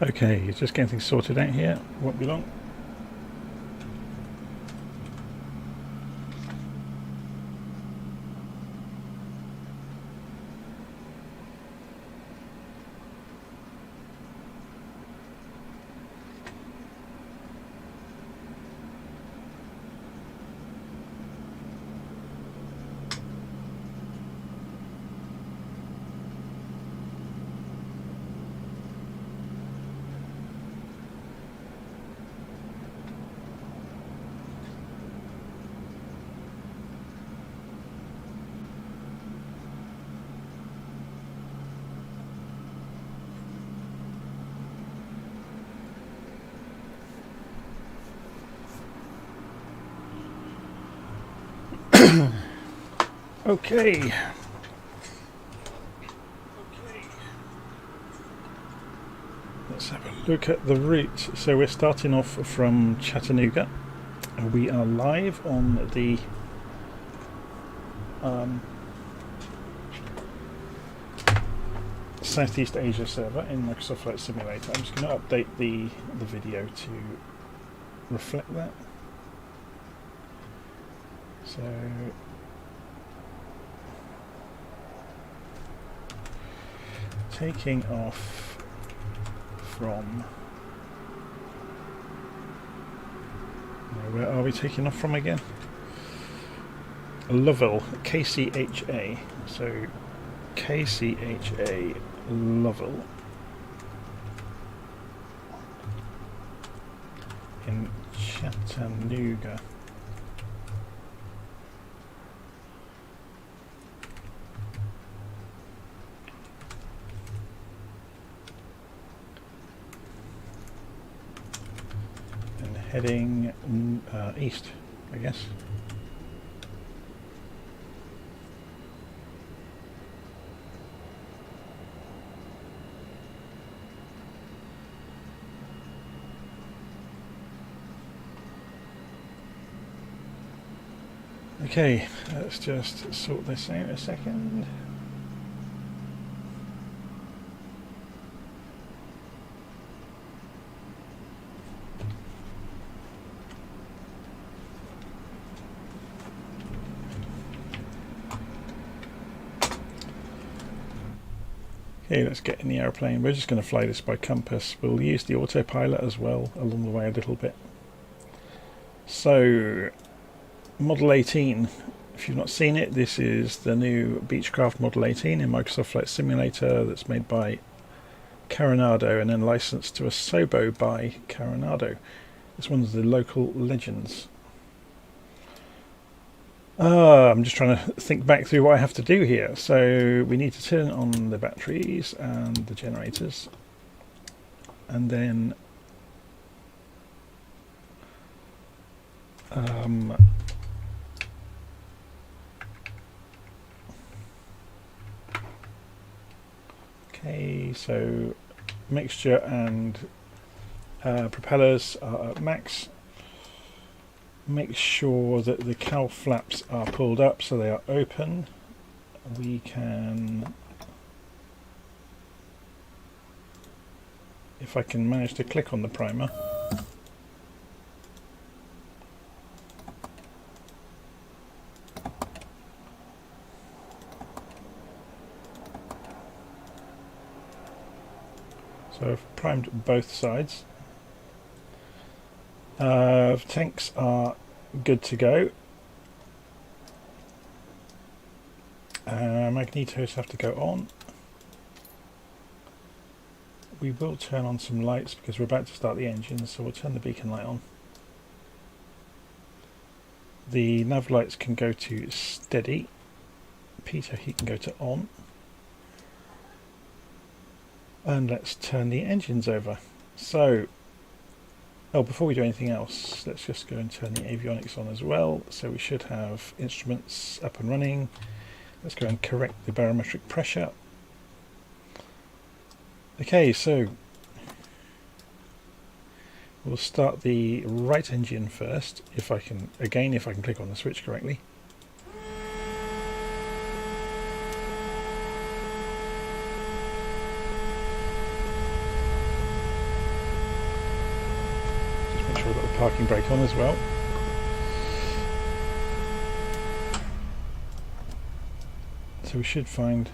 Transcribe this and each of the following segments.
Okay, just getting things sorted out here. Won't be long. Okay. Let's have a look at the route. So we're starting off from Chattanooga. We are live on the Southeast Asia server in Microsoft Flight Simulator. I'm just going to update the video to reflect that. So taking off from, where are we taking off from again? Lovell, KCHA. So KCHA Lovell in Chattanooga. And heading east, I guess. Okay, let's just sort this out a second. Okay, let's get in the airplane. We're just going to fly this by compass. We'll use the autopilot as well along the way a little bit. So, Model 18, if you've not seen it, this is the new Beechcraft Model 18 in Microsoft Flight Simulator that's made by Coronado and then licensed to Asobo by Coronado. It's one of the local legends. I'm just trying to think back through what I have to do here. So we need to turn on the batteries and the generators, and then okay, so mixture and propellers are at max. Make sure that the cowl flaps are pulled up so they are open. We can, if I can manage to click on the primer. So I've primed both sides. Tanks are good to go. Magnetos have to go on. We will turn on some lights because we're about to start the engine, so we'll turn the beacon light on. The nav lights can go to steady. Pitot heat can go to on. And let's turn the engines over. So, before we do anything else, let's just go and turn the avionics on as well. So we should have instruments up and running. Let's go and correct the barometric pressure. Okay, so we'll start the right engine first, if I can click on the switch correctly. sure we've got the parking brake on as well. So we should find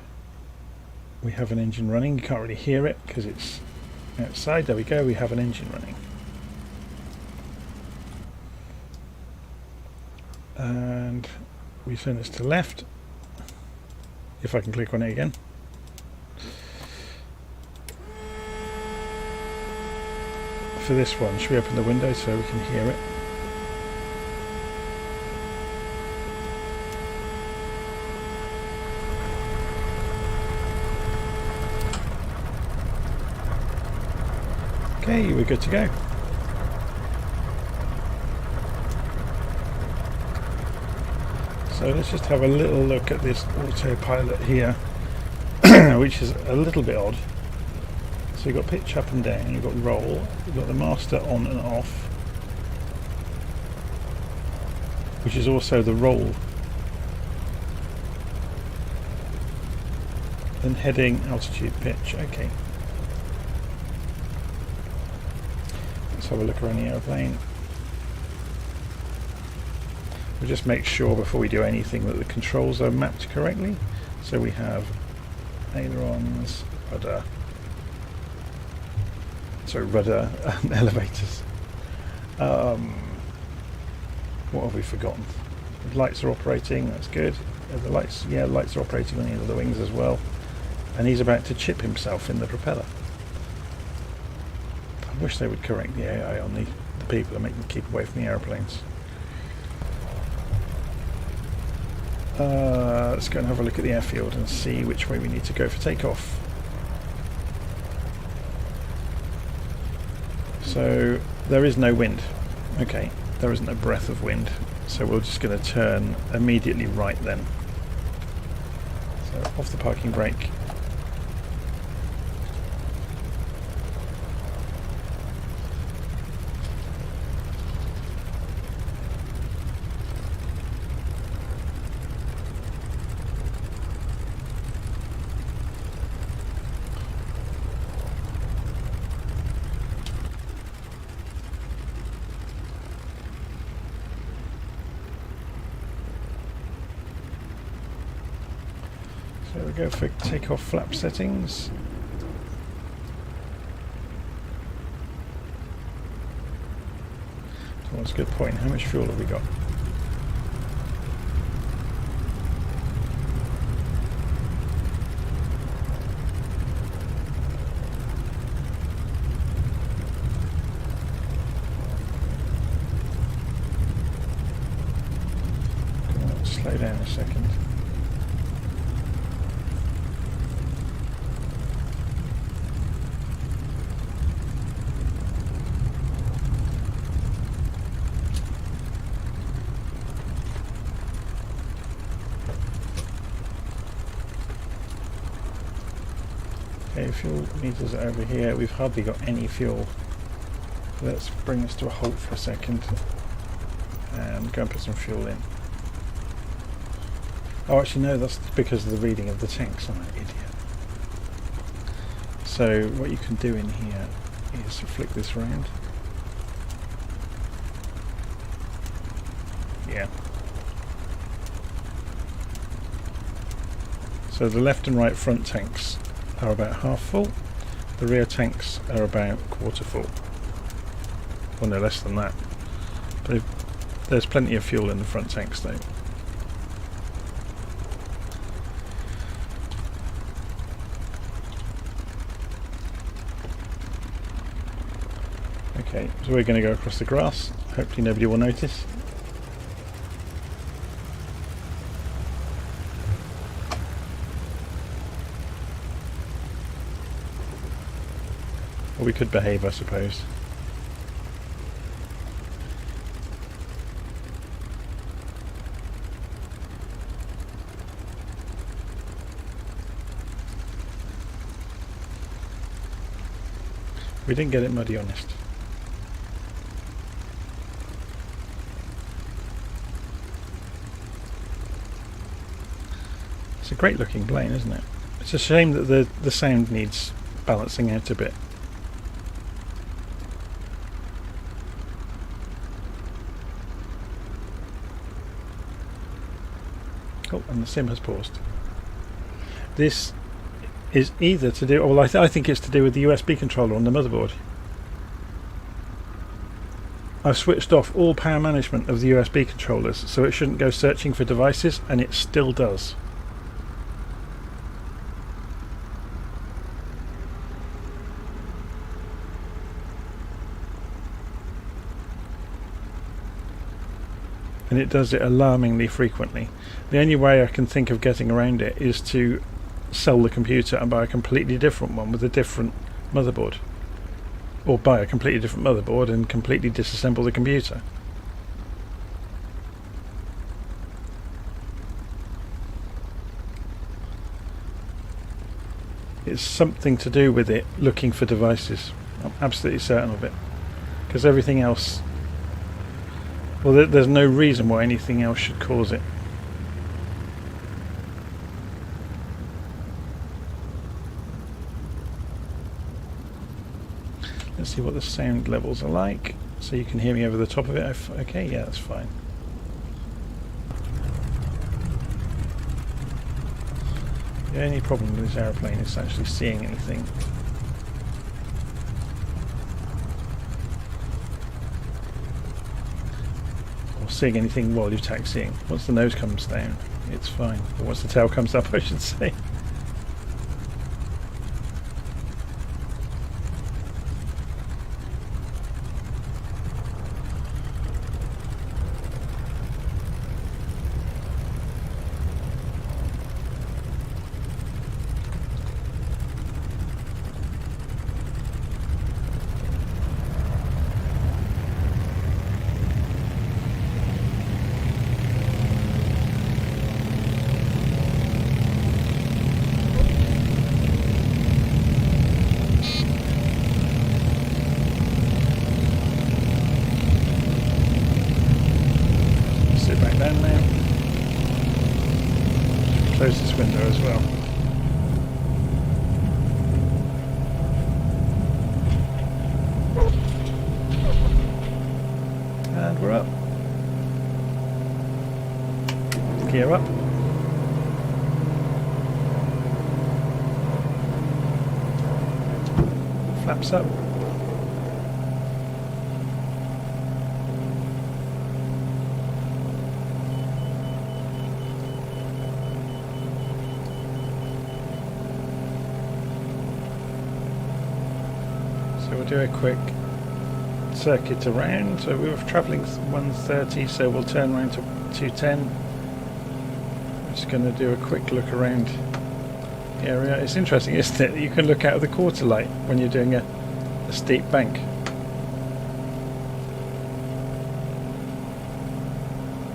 we have an engine running. You can't really hear it because it's outside. There we go, we have an engine running. And we turn this to left, if I can click on it again. For this one, should we open the window so we can hear it? Okay, we're good to go. So let's just have a little look at this autopilot here, which is a little bit odd. So you've got pitch up and down, you've got roll, you've got the master on and off, which is also the roll. Then heading, altitude, pitch, okay. Let's have a look around the airplane. We'll just make sure before we do anything that the controls are mapped correctly. So we have ailerons, rudder, elevators. What have we forgotten? The lights are operating, that's good. The lights are operating on the end of the wings as well. And he's about to chip himself in the propeller. I wish they would correct the AI on the people and make them keep away from the airplanes. Let's go and have a look at the airfield and see which way we need to go for takeoff. So there is no wind. Okay, there isn't a breath of wind. So we're just going to turn immediately right then. So off the parking brake. So we go for takeoff flap settings. So that's a good point. How much fuel have we got? Come on, slow down a second. Okay, fuel meters are over here. We've hardly got any fuel. Let's bring this to a halt for a second and go and put some fuel in. Oh, actually no, that's because of the reading of the tanks. I'm an idiot. So what you can do in here is flick this around. Yeah. So the left and right front tanks are about half full. The rear tanks are about quarter full. Well, no less than that. But there's plenty of fuel in the front tanks though. Okay, so we're going to go across the grass. Hopefully nobody will notice. Or we could behave, I suppose. We didn't get it muddy, honest. It's a great looking plane, isn't it? It's a shame that the sound needs balancing out a bit. Oh, and the sim has paused. This is either to do, well, I think it's to do with the USB controller on the motherboard. I've switched off all power management of the USB controllers, so it shouldn't go searching for devices, and it still does. And it does it alarmingly frequently. The only way I can think of getting around it is to sell the computer and buy a completely different one with a different motherboard. Or buy a completely different motherboard and completely disassemble the computer. It's something to do with it looking for devices. I'm absolutely certain of it. Because everything else... well, there's no reason why anything else should cause it. Let's see what the sound levels are like, so you can hear me over the top of it. Okay, yeah, that's fine. The only problem with this aeroplane is actually seeing anything. Or seeing anything while you're taxiing. Once the nose comes down, it's fine. Or once the tail comes up, I should say. Close this window as well. And we're up. Gear up. Flaps up. We'll do a quick circuit around. So we were travelling 130, so we'll turn around to 210. I'm just going to do a quick look around the area. It's interesting, isn't it? You can look out of the quarter light when you're doing a steep bank.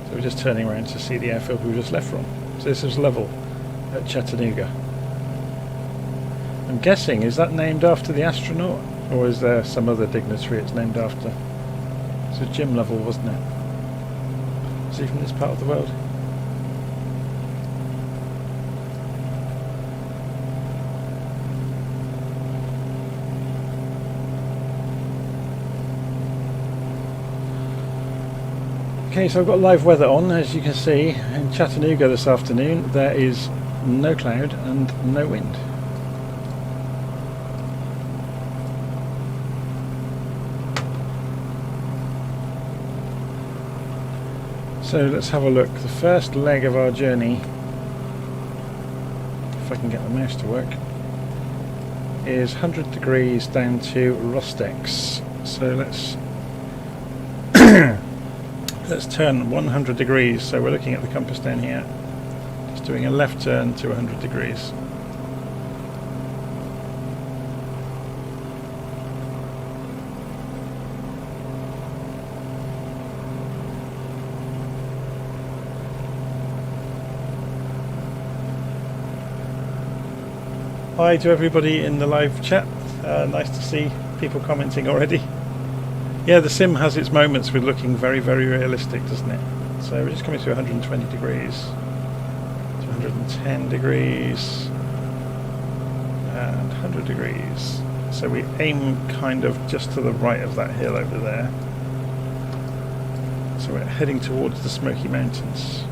So we're just turning around to see the airfield we just left from. So this is Lovell at Chattanooga. I'm guessing, is that named after the astronaut? Or is there some other dignitary it's named after? So Jim Lovell, wasn't it? Is he from this part of the world? Okay, so I've got live weather on, as you can see. In Chattanooga this afternoon there is no cloud and no wind. So let's have a look. The first leg of our journey, if I can get the mouse to work, is 100 degrees down to Rostex. So let's let's turn 100 degrees. So we're looking at the compass down here. Just doing a left turn to 100 degrees. Hi to everybody in the live chat. Nice to see people commenting already. Yeah, the sim has its moments with looking very, very realistic, doesn't it? So we're just coming to 120 degrees, to 110 degrees, and 100 degrees. So we aim kind of just to the right of that hill over there. So we're heading towards the Smoky Mountains.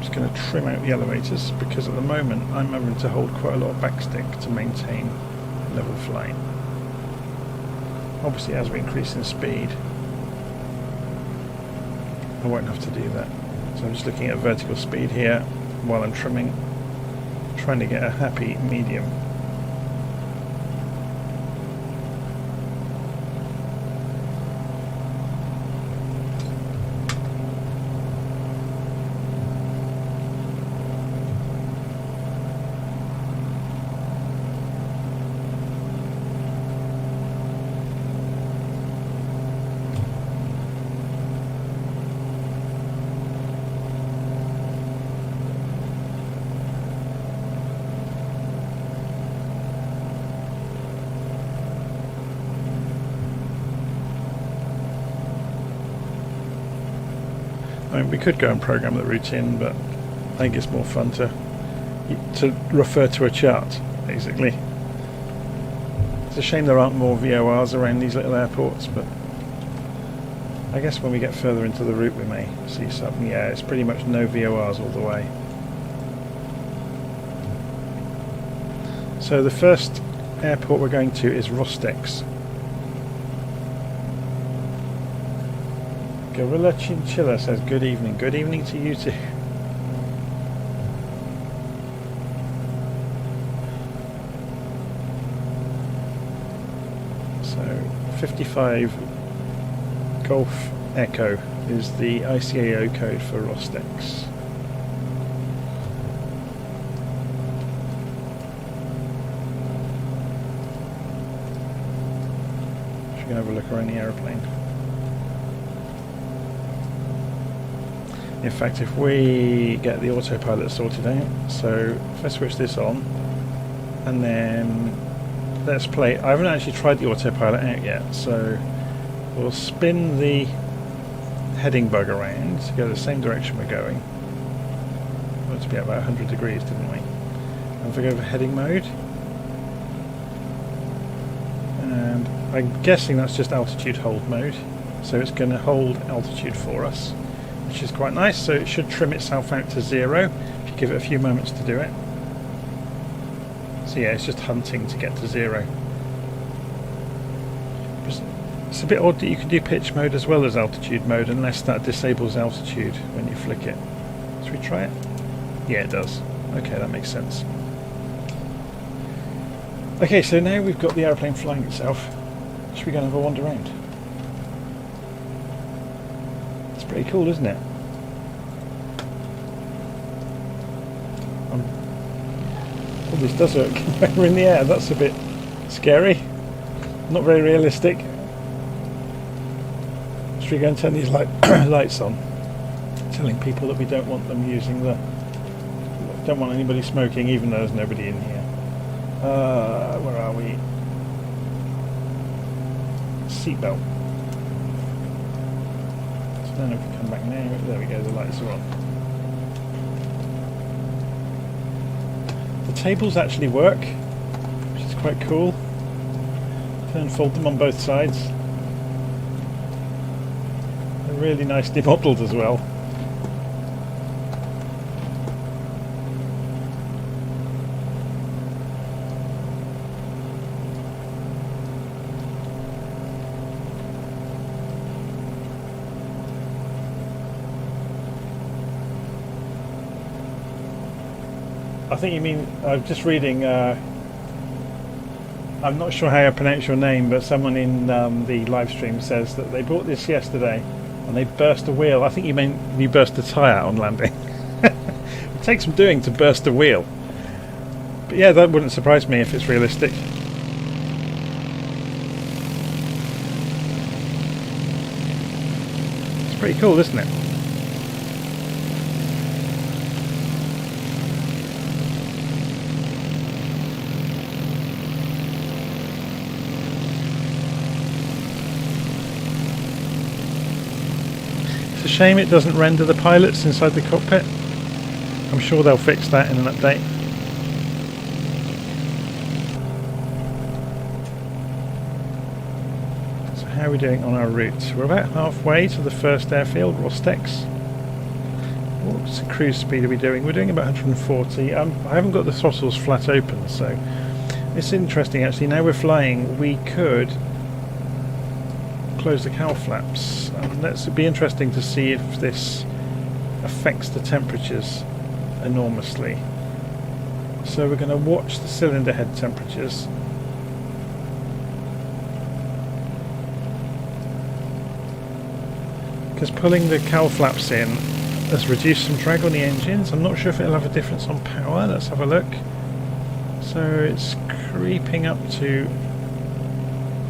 I'm just going to trim out the elevators because at the moment I'm having to hold quite a lot of backstick to maintain level flight. Obviously as we increase in speed I won't have to do that. So I'm just looking at vertical speed here while I'm trimming, trying to get a happy medium. I mean, we could go and program the route in, but I think it's more fun to refer to a chart, basically. It's a shame there aren't more VORs around these little airports, but I guess when we get further into the route we may see something. Yeah, it's pretty much no VORs all the way. So the first airport we're going to is Rostex. Gorilla Chinchilla says good evening. Good evening to you too. So 55 Golf Echo is the ICAO code for Rostex. Should we have a look around the aeroplane? In fact, if we get the autopilot sorted out, so if I switch this on, and then let's play. I haven't actually tried the autopilot out yet, so we'll spin the heading bug around to go the same direction we're going. We wanted to be at about 100 degrees, didn't we? And if we go for heading mode, and I'm guessing that's just altitude hold mode, so it's going to hold altitude for us, which is quite nice. So it should trim itself out to 0 if you give it a few moments to do it. So yeah, it's just hunting to get to 0. It's a bit odd that you can do pitch mode as well as altitude mode, unless that disables altitude when you flick it. Should we try it? Yeah, it does. Okay, that makes sense. Okay, so now we've got the aeroplane flying itself. Should we go and have a wander around? It's pretty cool, isn't it? All this does work when we're in the air. That's a bit scary. Not very realistic. Should we go and turn these lights on? Telling people that we don't want them using the... Don't want anybody smoking, even though there's nobody in here. Where are we? Seatbelt. So then if we come back now, there we go, the lights are on. The tables actually work, which is quite cool. Turn and fold them on both sides. They're really nicely modelled as well. I think you mean, I'm just reading, I'm not sure how I pronounce your name, but someone in the live stream says that they bought this yesterday and they burst a wheel. I think you mean you burst a tyre on landing. It takes some doing to burst a wheel. But yeah, that wouldn't surprise me if it's realistic. It's pretty cool, isn't it? It's a shame it doesn't render the pilots inside the cockpit. I'm sure they'll fix that in an update. So how are we doing on our route? We're about halfway to the first airfield, Rostex. What's the cruise speed are we doing? We're doing about 140. I haven't got the throttles flat open, so it's interesting actually. Now we're flying, we could close the cowl flaps, and it'd be interesting to see if this affects the temperatures enormously. So we're going to watch the cylinder head temperatures. Because pulling the cowl flaps in has reduced some drag on the engines. I'm not sure if it'll have a difference on power. Let's have a look. So it's creeping up to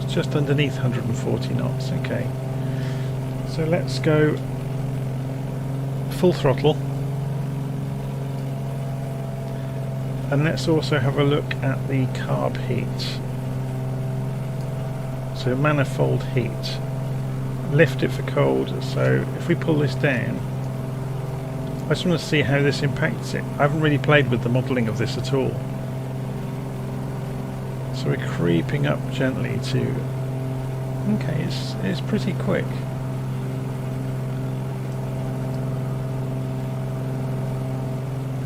just underneath 140 knots. Okay. So let's go full throttle. And let's also have a look at the carb heat. So manifold heat. Lift it for cold. So if we pull this down, I just want to see how this impacts it. I haven't really played with the modelling of this at all. So we're creeping up gently to... Okay, it's pretty quick.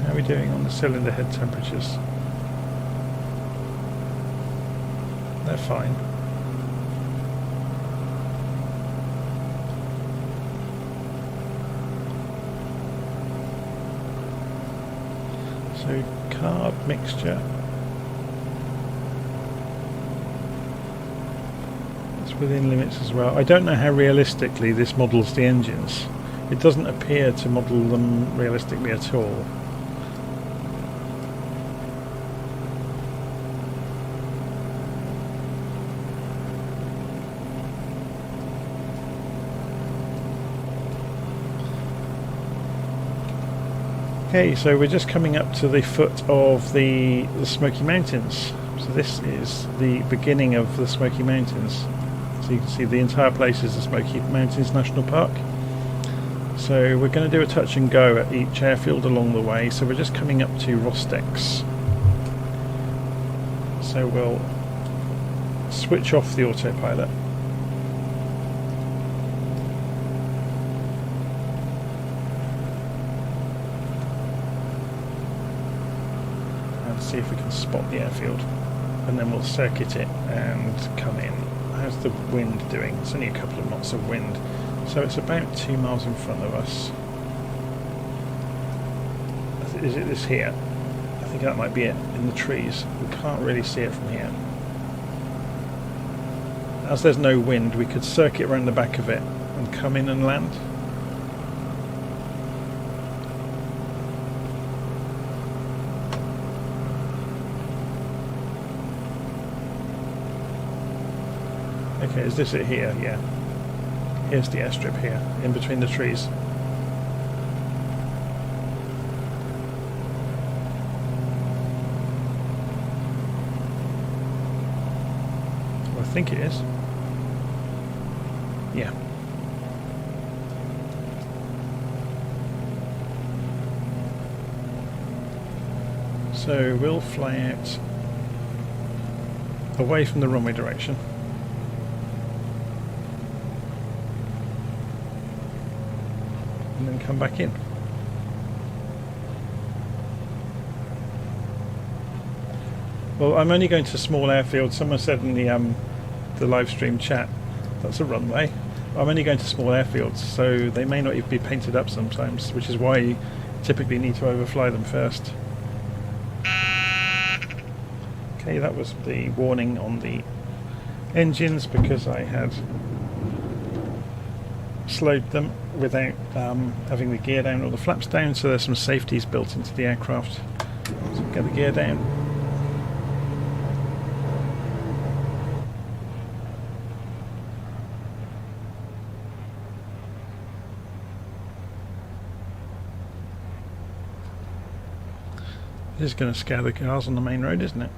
How are we doing on the cylinder head temperatures? They're fine. So carb mixture. It's within limits as well. I don't know how realistically this models the engines. It doesn't appear to model them realistically at all. Okay, so we're just coming up to the foot of the Smoky Mountains. So this is the beginning of the Smoky Mountains. So you can see the entire place is the Smoky Mountains National Park. So we're going to do a touch and go at each airfield along the way. So we're just coming up to Rostex. So we'll switch off the autopilot. See if we can spot the airfield, and then we'll circuit it and come in. How's the wind doing? It's only a couple of knots of wind, so it's about 2 miles in front of us. Is it this here? I think that might be it, in the trees. We can't really see it from here. As there's no wind, we could circuit around the back of it and come in and land. Okay, is this it here? Yeah. Here's the airstrip here, in between the trees. Well, I think it is. Yeah. So we'll fly out away from the runway direction. And then come back in. Well, I'm only going to small airfields. Someone said in the live stream chat, that's a runway. I'm only going to small airfields, so they may not even be painted up sometimes, which is why you typically need to overfly them first. Okay, that was the warning on the engines because I had slowed them without having the gear down or the flaps down, so there's some safeties built into the aircraft. So get the gear down. This is going to scare the cars on the main road, isn't it?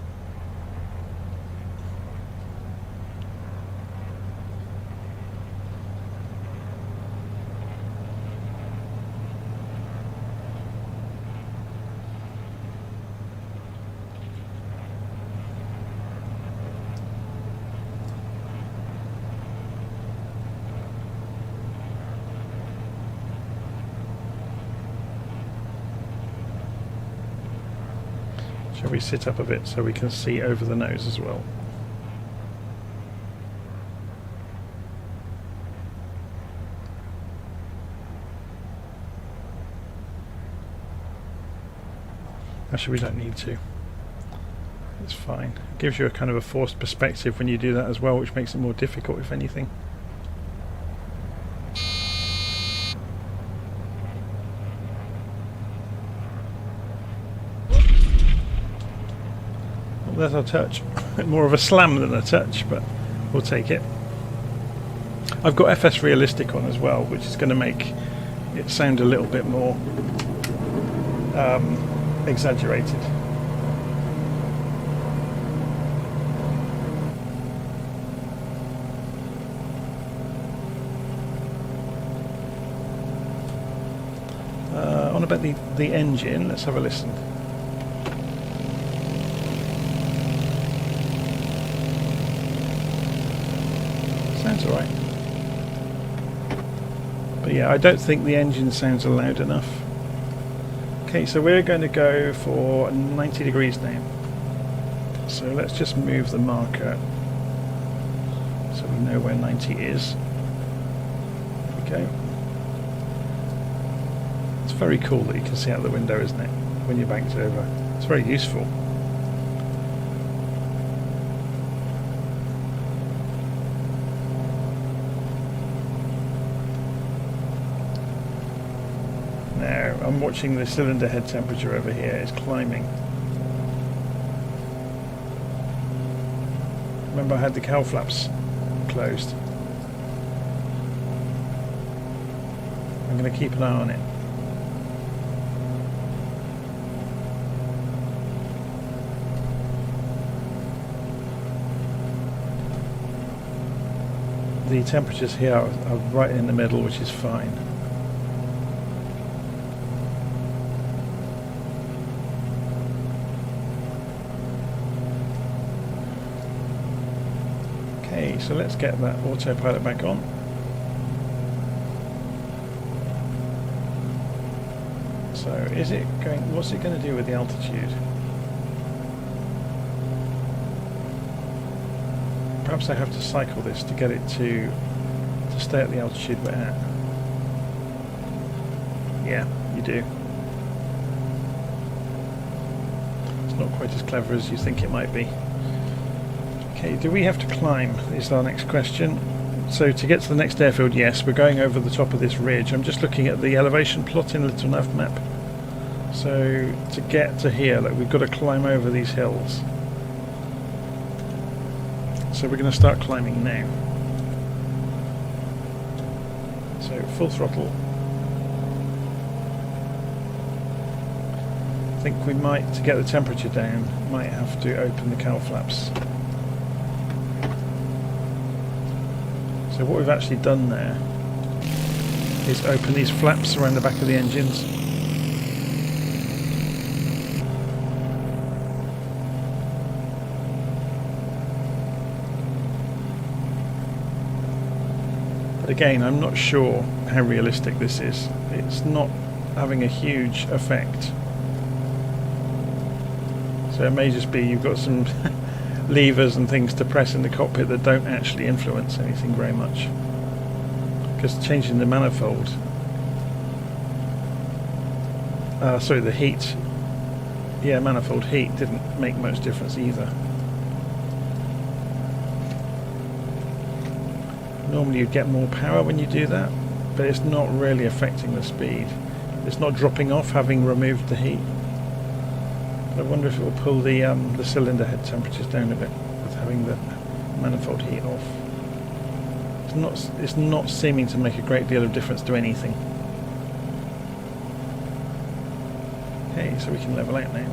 Shall we sit up a bit so we can see over the nose as well? Actually, we don't need to. It's fine. It gives you a kind of a forced perspective when you do that as well, which makes it more difficult, if anything. Well, there's our touch. More of a slam than a touch, but we'll take it. I've got FS Realistic on as well, which is going to make it sound a little bit more exaggerated. On about the engine, let's have a listen. Sounds alright. But yeah, I don't think the engine sounds loud enough. Okay, so we're going to go for 90 degrees now. So let's just move the marker so we know where 90 is. There we go. It's very cool that you can see out the window, isn't it, when you're banked over. It's very useful. I'm watching the cylinder head temperature over here. It's climbing. Remember I had the cowl flaps closed. I'm going to keep an eye on it. The temperatures here are right in the middle, which is fine. Okay, so let's get that autopilot back on. So is it going, what's it going to do with the altitude? Perhaps I have to cycle this to get it to stay at the altitude we're at. Yeah, you do. It's not quite as clever as you think it might be. Okay, do we have to climb is our next question. So to get to the next airfield, yes, we're going over the top of this ridge. I'm just looking at the elevation plot in Little Nav map. So to get to here, like, we've got to climb over these hills. So we're going to start climbing now. So full throttle. I think we might, to get the temperature down, might have to open the cowl flaps. So what we've actually done there is open these flaps around the back of the engines. But again, I'm not sure how realistic this is. It's not having a huge effect. So it may just be you've got some levers and things to press in the cockpit that don't actually influence anything very much. Because changing the manifold, sorry, the heat, yeah, manifold heat didn't make much difference either. Normally you'd get more power when you do that, but it's not really affecting the speed. It's not dropping off having removed the heat. I wonder if it will pull the cylinder head temperatures down a bit with having the manifold heat off. It's not seeming to make a great deal of difference to anything. Okay, so we can level out now.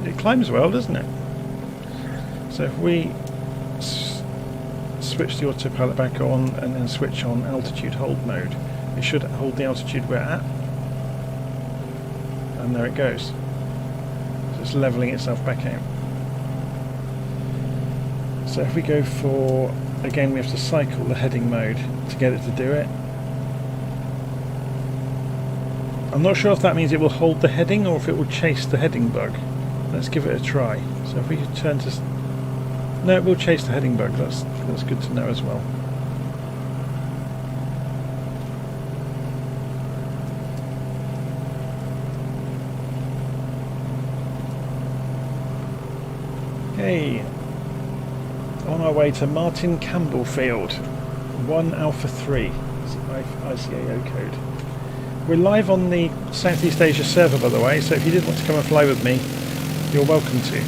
It climbs well, doesn't it? So if we switch the autopilot back on and then switch on altitude hold mode, it should hold the altitude we're at. And there it goes. It's levelling itself back out. So if we go for, again we have to cycle the heading mode to get it to do it. I'm not sure if that means it will hold the heading or if it will chase the heading bug. Let's give it a try. So if we could turn to... No, it will chase the heading bug. That's good to know as well. Okay, on our way to Martin Campbell Field, 1 Alpha 3, ICAO code. We're live on the Southeast Asia server, by the way, so if you did want to come and fly with me, you're welcome to.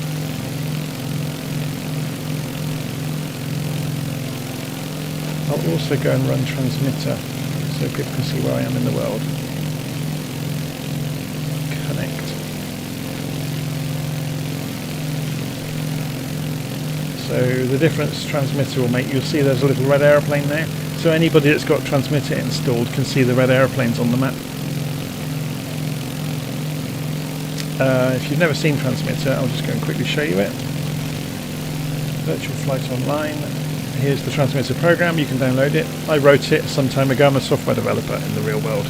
I'll also go and run transmitter so people can see where I am in the world. Connect. So the difference transmitter will make, you'll see there's a little red aeroplane there. So anybody that's got transmitter installed can see the red aeroplanes on the map. If you've never seen transmitter, I'll just go and quickly show you it. Virtual Flight Online. Here's the transmitter program, you can download it. I wrote it some time ago, I'm a software developer in the real world.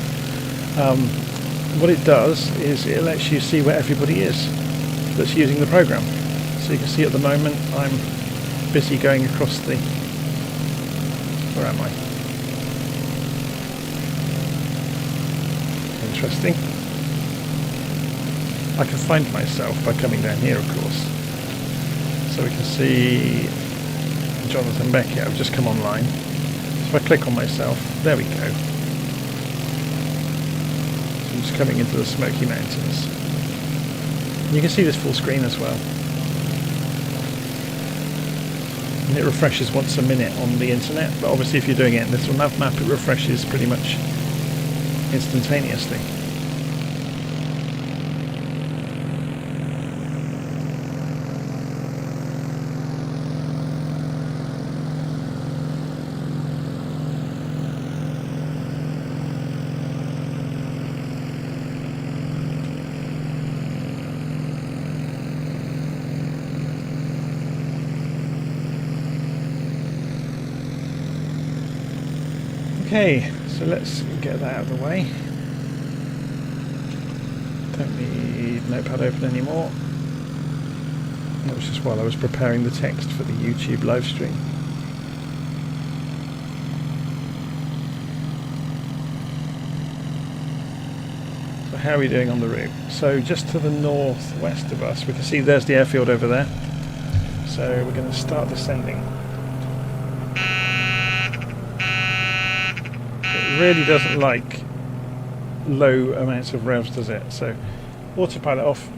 What it does is it lets you see where everybody is that's using the program. So you can see at the moment I'm busy going across the... Where am I? Interesting. I can find myself by coming down here, of course. So we can see Jonathan Beckett. I've just come online. So if I click on myself, there we go. So I'm just coming into the Smoky Mountains. And you can see this full screen as well. And it refreshes once a minute on the internet, but obviously if you're doing it in this nav map, it refreshes pretty much instantaneously. Okay, so let's get that out of the way. Don't need Notepad open anymore. That was just while I was preparing the text for the YouTube live stream. So how are we doing on the route? So just to the northwest of us, we can see there's the airfield over there. So we're going to start descending. Really doesn't like low amounts of revs, does it? So autopilot off.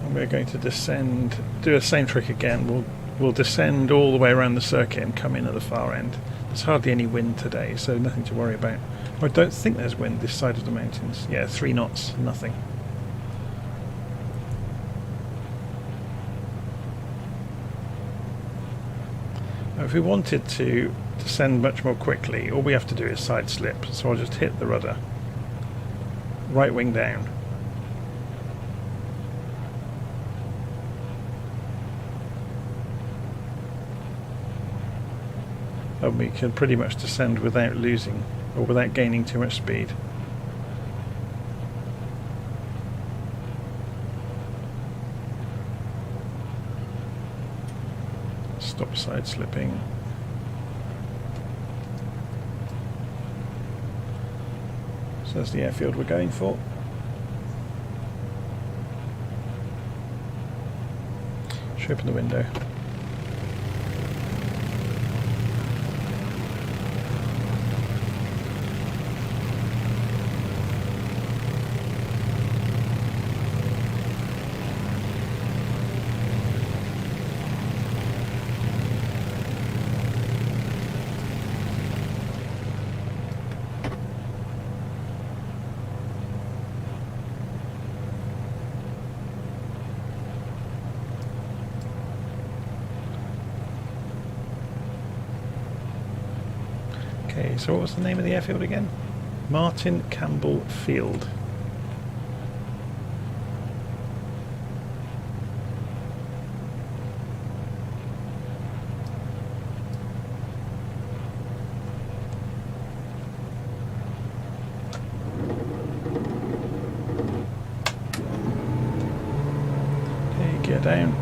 And we're going to descend, do the same trick again. We'll descend all the way around the circuit and come in at the far end. There's hardly any wind today, so nothing to worry about. I don't think there's wind this side of the mountains. Yeah, 3 knots, nothing. If we wanted to descend much more quickly, all we have to do is side slip. So I'll just hit the rudder, right wing down. And we can pretty much descend without losing or without gaining too much speed. Stop side slipping. So that's the airfield we're going for. Should open the window. Okay, so what was the name of the airfield again? Martin Campbell Field. shutdown.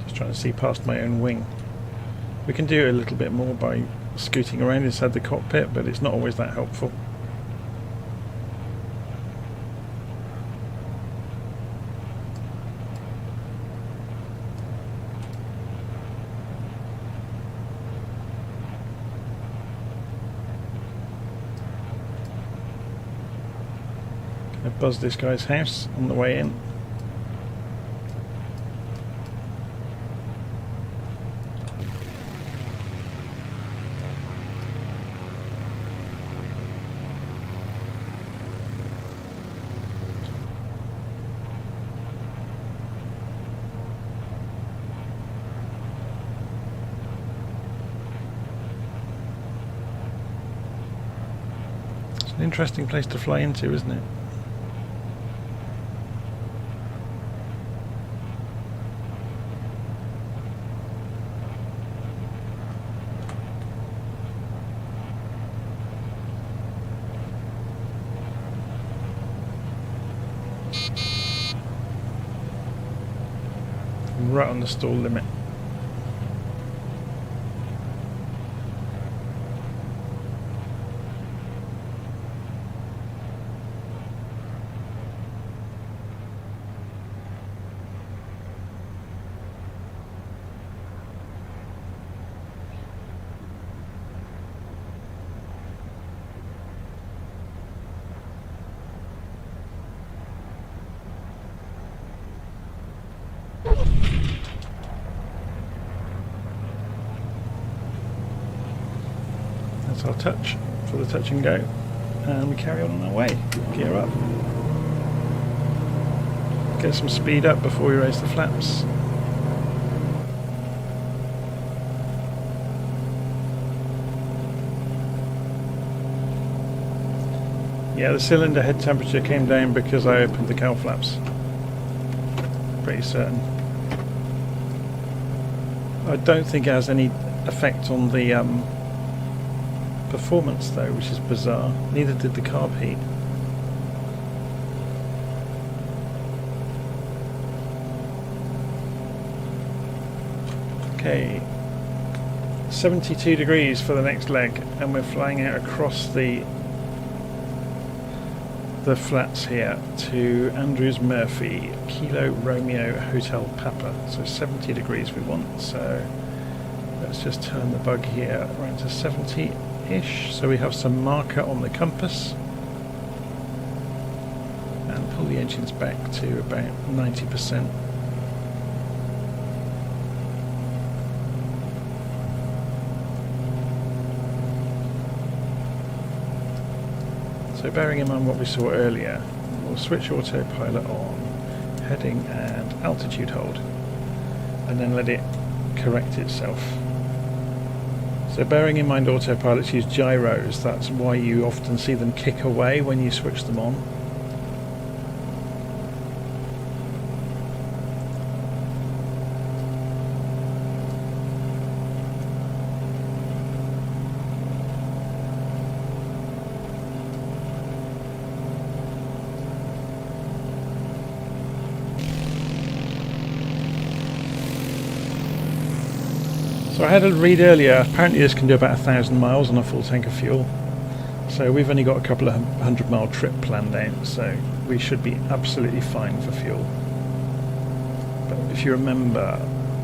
Just trying to see past my own wing. We can do a little bit more by scooting around inside the cockpit, but it's not always that helpful. I buzzed this guy's house on the way in. It's an interesting place to fly into, isn't it? Right on the stall limit. That's our touch for the touch and go, and we carry on our way. Gear up, get some speed up before we raise the flaps. Yeah, the cylinder head temperature came down because I opened the cowl flaps. Pretty certain. I don't think it has any effect on the performance though, which is bizarre. Neither did the carb heat. Okay, 72 degrees for the next leg, and we're flying out across the flats here to Andrews Murphy, Kilo Romeo Hotel Papa. So 70 degrees we want, so let's just turn the bug here around to 70-ish, so we have some marker on the compass, and pull the engines back to about 90%. So bearing in mind what we saw earlier, we'll switch autopilot on, heading and altitude hold, and then let it correct itself. So bearing in mind autopilots use gyros, that's why you often see them kick away when you switch them on. So I had a read earlier, apparently this can do about 1,000 miles on a full tank of fuel. So we've only got a couple of 100-mile trip planned out, so we should be absolutely fine for fuel. But if you remember,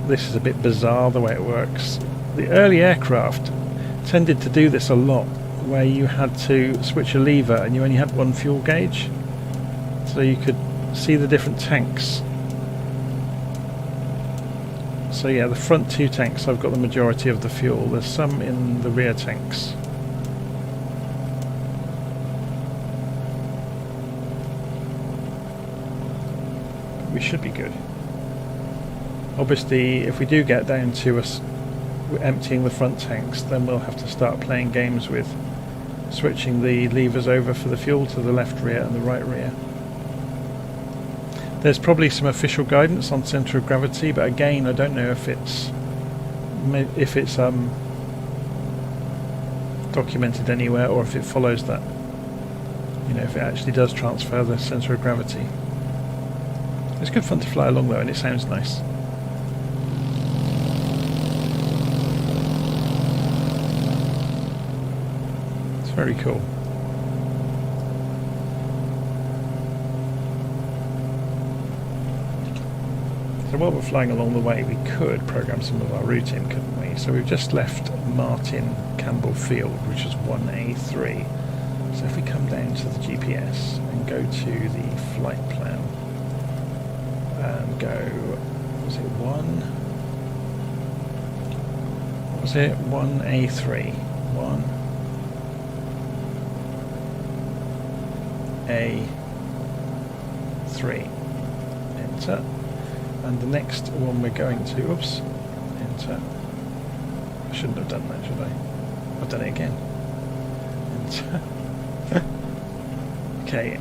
this is a bit bizarre the way it works. The early aircraft tended to do this a lot, where you had to switch a lever and you only had one fuel gauge, so you could see the different tanks. So yeah, the front two tanks, I've got the majority of the fuel. There's some in the rear tanks. We should be good. Obviously, if we do get down to us emptying the front tanks, then we'll have to start playing games with switching the levers over for the fuel to the left rear and the right rear. There's probably some official guidance on centre of gravity, but again, I don't know if it's documented anywhere, or if it follows that, you know, if it actually does transfer the centre of gravity. It's good fun to fly along though, and it sounds nice. It's very cool. So while we're flying along the way, we could program some of our routing, couldn't we? So we've just left Martin Campbell Field, which is 1A3. So if we come down to the GPS and go to the flight plan and go, was it 1A3? 1A3. Enter. And the next one we're going to, oops, enter. I shouldn't have done that, should I? I've done it again. Enter. Okay.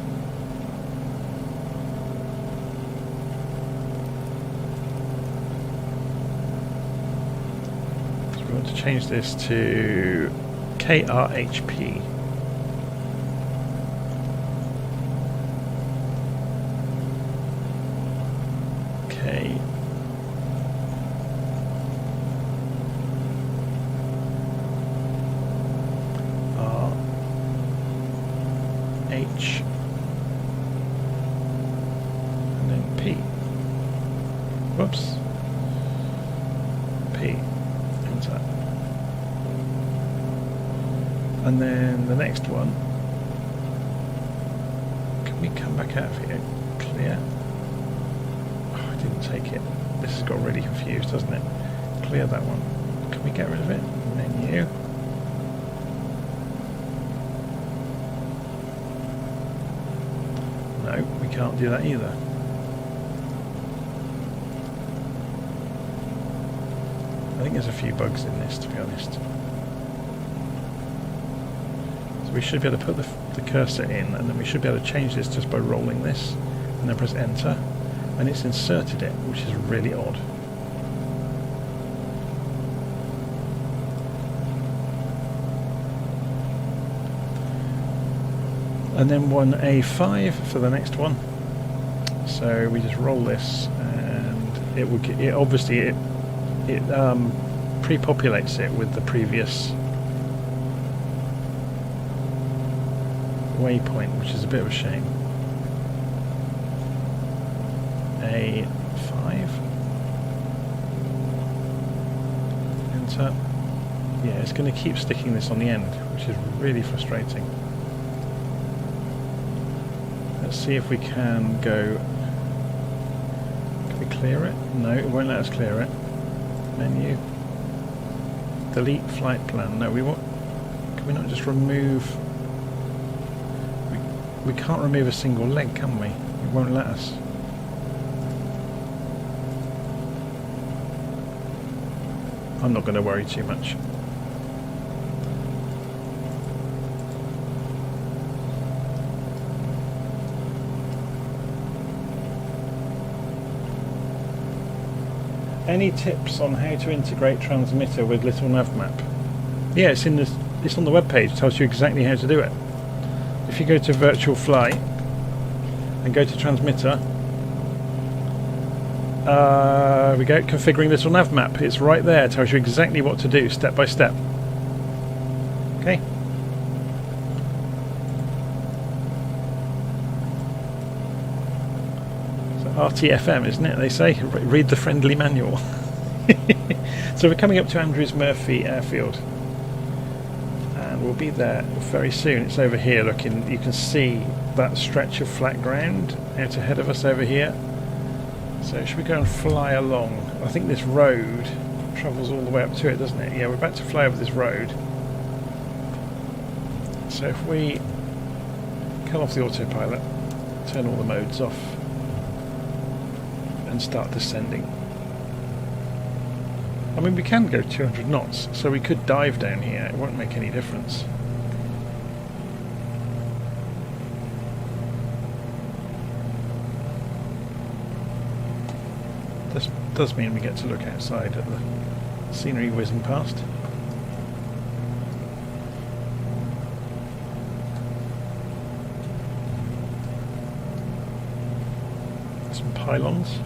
So we want to change this to KRHP. H and then P. Whoops. P. Enter. And then the next one. Can we come back out of here? Clear. Oh, I didn't take it. This has got really confused, doesn't it? Clear that one. Can we get rid of it? Menu. No, we can't do that either. I think there's a few bugs in this, to be honest. So we should be able to put the cursor in, and then we should be able to change this just by rolling this, and then press enter, and it's inserted it, which is really odd. And then 1A5 for the next one. So we just roll this, and it will get, obviously it pre-populates it with the previous waypoint, which is a bit of a shame. A5. Enter. Yeah, it's going to keep sticking this on the end, which is really frustrating. Let's see if we can go. Can we clear it? No, it won't let us clear it. Menu. Delete flight plan. No, we won't. Can we not just remove? We can't remove a single leg, can we? It won't let us. I'm not going to worry too much. Any tips on how to integrate transmitter with Little Nav Map? Yeah, it's on the web page. It tells you exactly how to do it. If you go to Virtual Fly and go to Transmitter, we go configuring Little Nav Map. It's right there. It tells you exactly what to do, step by step. Okay. RTFM, isn't it? They say read the friendly manual. So we're coming up to Andrews Murphy Airfield, and we'll be there very soon. It's over here. Looking, you can see that stretch of flat ground out ahead of us over here. So should we go and fly along? I think this road travels all the way up to it, doesn't it? Yeah, we're about to fly over this road. So if we come off the autopilot, turn all the modes off, and start descending. I mean, we can go 200 knots, so we could dive down here. It won't make any difference. This does mean we get to look outside at the scenery whizzing past. Some pylons.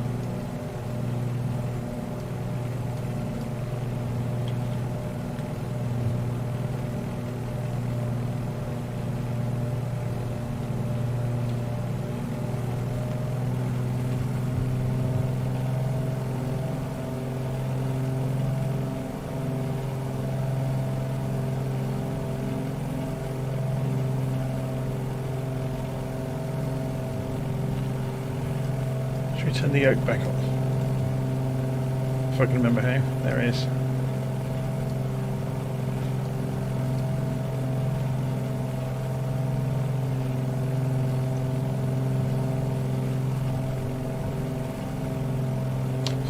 Turn the yoke back on. If I can remember how. There it is.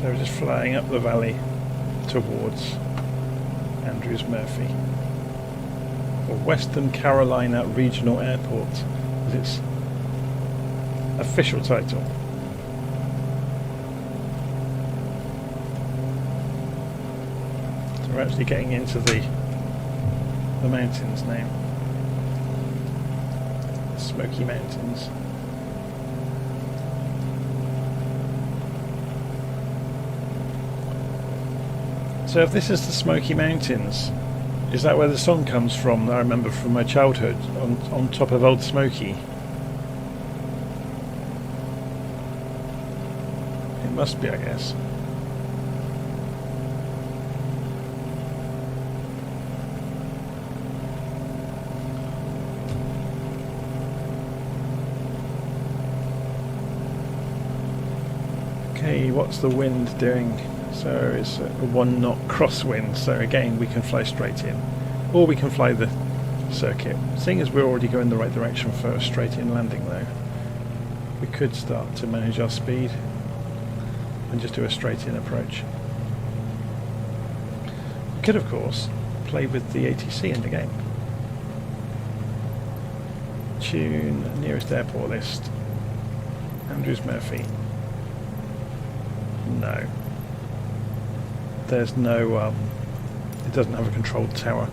So we're just flying up the valley towards Andrews Murphy, or Western Carolina Regional Airport is its official title. We're actually getting into the mountains now. Smoky Mountains. So if this is the Smoky Mountains, is that where the song comes from that I remember from my childhood, on top of Old Smoky? It must be, I guess. Okay, what's the wind doing? So it's a 1 knot crosswind, so again we can fly straight in, or we can fly the circuit. Seeing as we're already going the right direction for a straight in landing though, we could start to manage our speed and just do a straight in approach. We could of course play with the ATC in the game. Tune nearest airport list, Andrews Murphy. No. There's no, it doesn't have a controlled tower.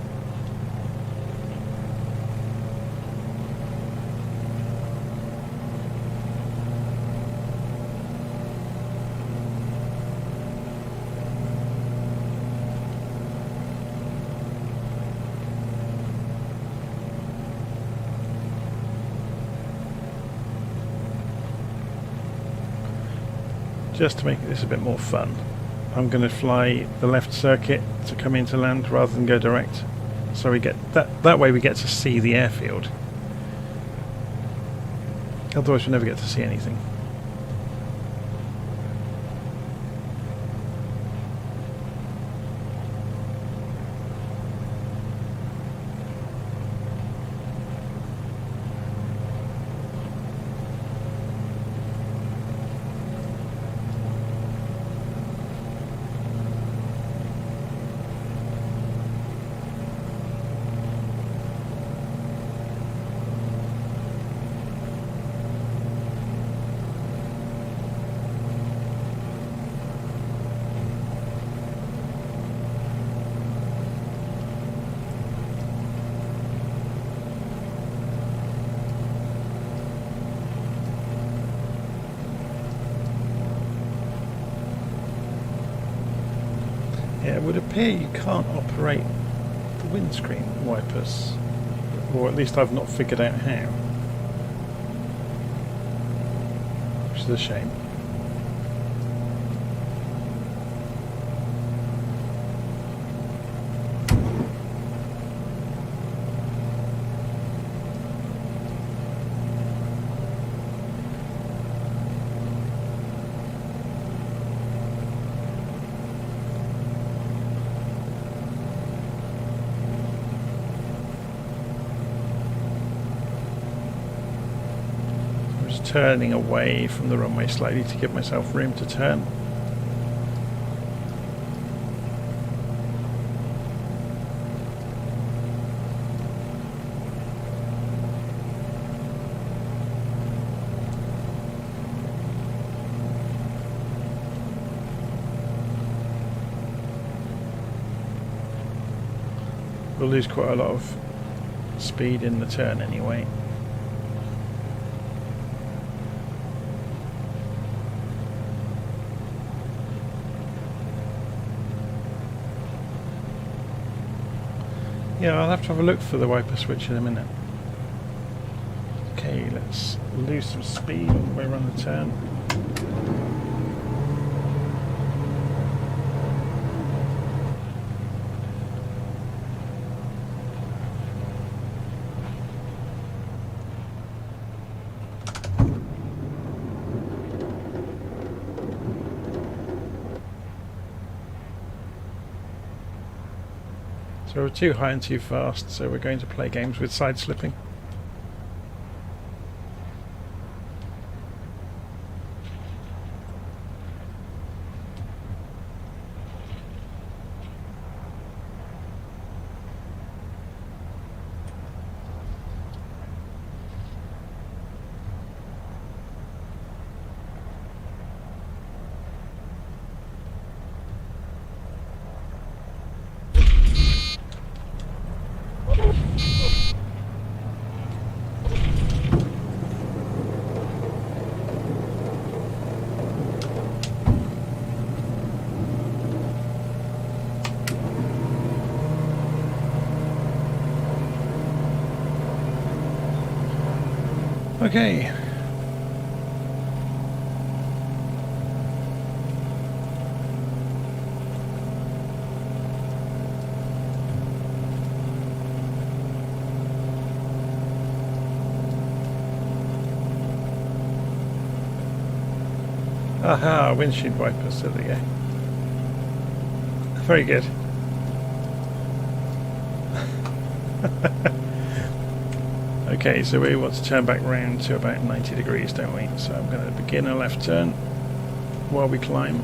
Just to make this a bit more fun, I'm going to fly the left circuit to come into land rather than go direct, so we get that way we get to see the airfield. Otherwise we never get to see anything. It would appear you can't operate the windscreen wipers, or at least I've not figured out how, which is a shame. Turning away from the runway slightly to give myself room to turn. We'll lose quite a lot of speed in the turn anyway. Yeah, I'll have to have a look for the wiper switch in a minute. Okay, let's lose some speed all the way around the turn. So we're too high and too fast, so we're going to play games with side slipping. Okay. Aha, windshield wipers, there we go. Very good. Okay, so we want to turn back round to about 90 degrees, don't we? So I'm going to begin a left turn while we climb.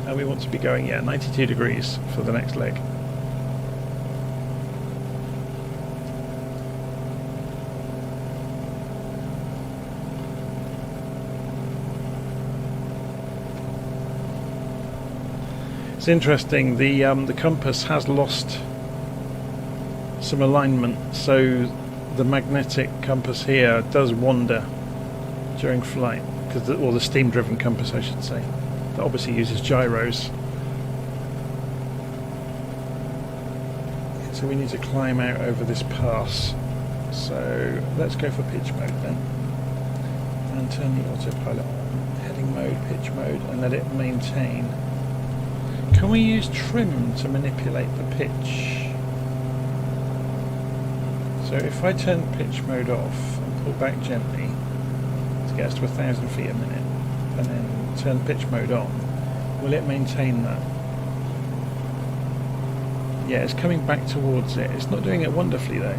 And we want to be going, 92 degrees for the next leg. It's interesting, the compass has lost some alignment, so the magnetic compass here does wander during flight, or the steam-driven compass, I should say. That obviously uses gyros. So we need to climb out over this pass. So let's go for pitch mode then, and turn the autopilot on. Heading mode, pitch mode, and let it maintain. Can we use trim to manipulate the pitch? So if I turn pitch mode off and pull back gently to get us to 1,000 feet a minute, and then turn pitch mode on, will it maintain that? Yeah, it's coming back towards it. It's not doing it wonderfully though.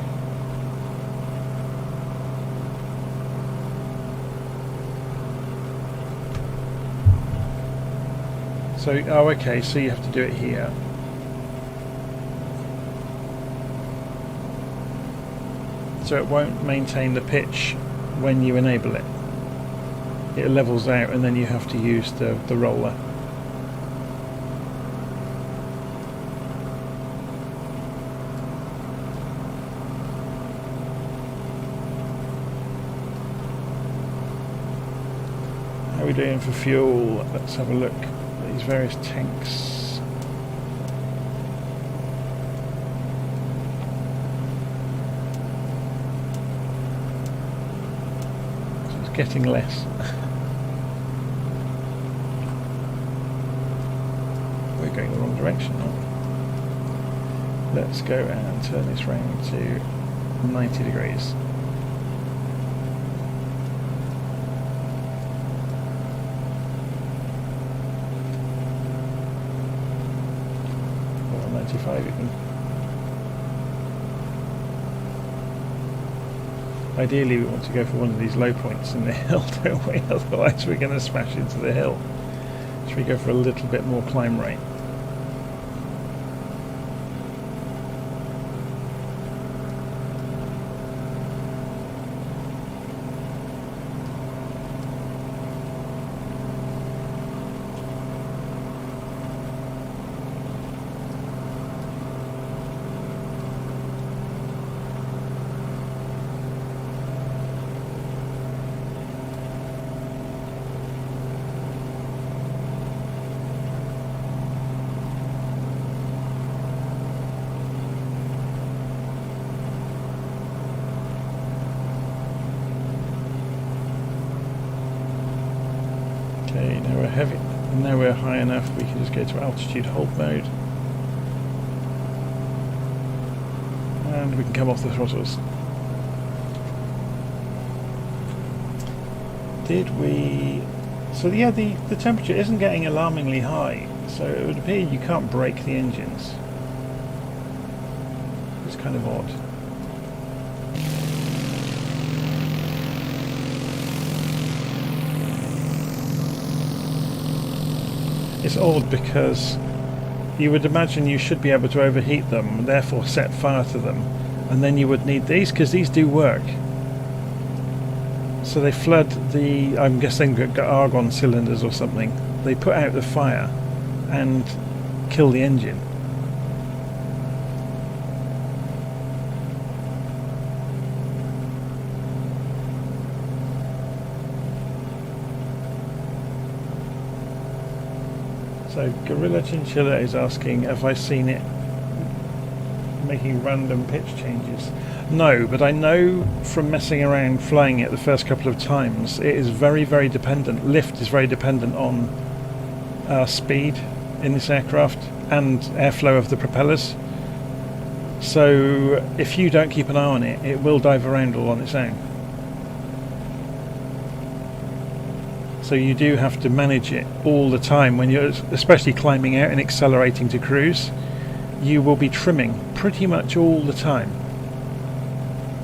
So, oh okay, so you have to do it here. So it won't maintain the pitch when you enable it. It levels out and then you have to use the roller. How are we doing for fuel? Let's have a look at these various tanks. Getting less. We're going the wrong direction now. Let's go and turn this round to 90 degrees. Or 95 even. Ideally we want to go for one of these low points in the hill, don't we? Otherwise we're going to smash into the hill. Should we go for a little bit more climb rate? Now we're high enough, we can just go to altitude hold mode. And we can come off the throttles. Did we... So yeah, the temperature isn't getting alarmingly high, so it would appear you can't break the engines. It's kind of odd. It's odd because you would imagine you should be able to overheat them and therefore set fire to them, and then you would need these, because these do work. So they flood the, I'm guessing, got argon cylinders or something. They put out the fire and kill the engine. So Gorilla Chinchilla is asking, have I seen it making random pitch changes? No, but I know from messing around flying it the first couple of times, it is very, very dependent. Lift is very dependent on speed in this aircraft and airflow of the propellers. So if you don't keep an eye on it, it will dive around all on its own. So you do have to manage it all the time when you're especially climbing out and accelerating to cruise. You will be trimming pretty much all the time.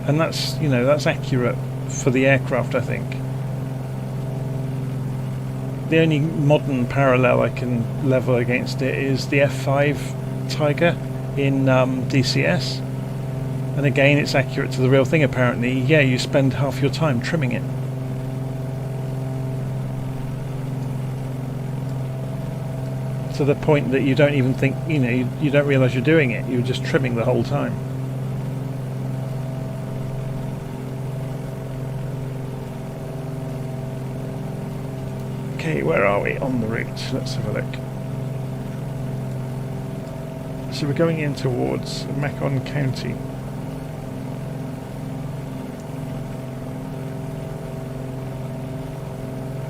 And that's, you know, that's accurate for the aircraft, I think. The only modern parallel I can level against it is the F5 Tiger in DCS. And again, it's accurate to the real thing apparently. Yeah, you spend half your time trimming it. To the point that you don't even think, you know, you don't realise you're doing it. You're just trimming the whole time. Okay, where are we on the route? Let's have a look. So we're going in towards Macon County.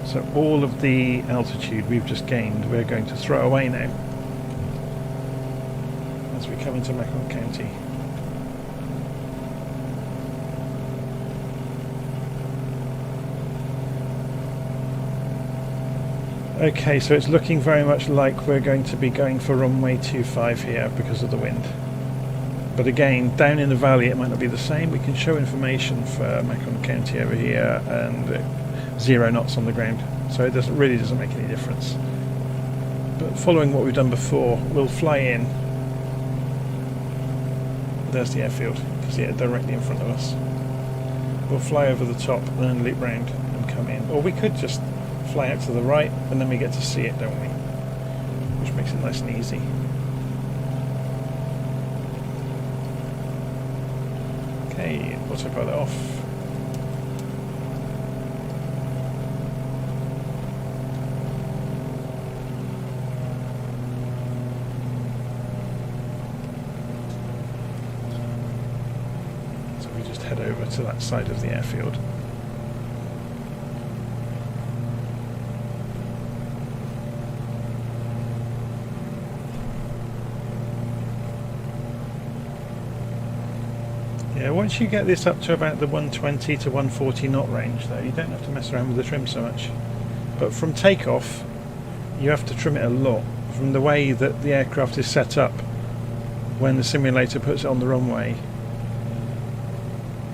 So all of the altitude we've just gained, we're going to throw away now as we come into Macon County. Okay, so it's looking very much like we're going to be going for runway 25 here because of the wind. But again, down in the valley it might not be the same. We can show information for Macon County over here and 0 knots on the ground, so it really doesn't make any difference. But following what we've done before, we'll fly in. There's the airfield, you can see it directly in front of us. We'll fly over the top and then loop round and come in, or we could just fly out to the right and then we get to see it, don't we? Which makes it nice and easy. Okay, autopilot off. Head over to that side of the airfield. Yeah, once you get this up to about the 120 to 140 knot range though, you don't have to mess around with the trim so much. But from takeoff you have to trim it a lot, from the way that the aircraft is set up when the simulator puts it on the runway.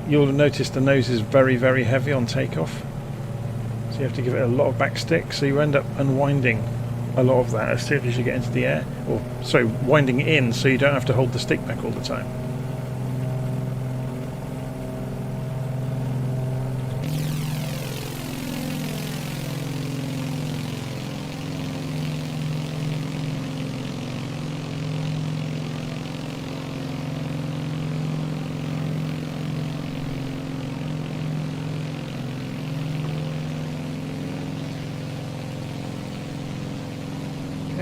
You'll notice the nose is very, very heavy on takeoff, so you have to give it a lot of backstick, so you end up unwinding a lot of that as soon as you get into the air, or sorry, winding it in so you don't have to hold the stick back all the time.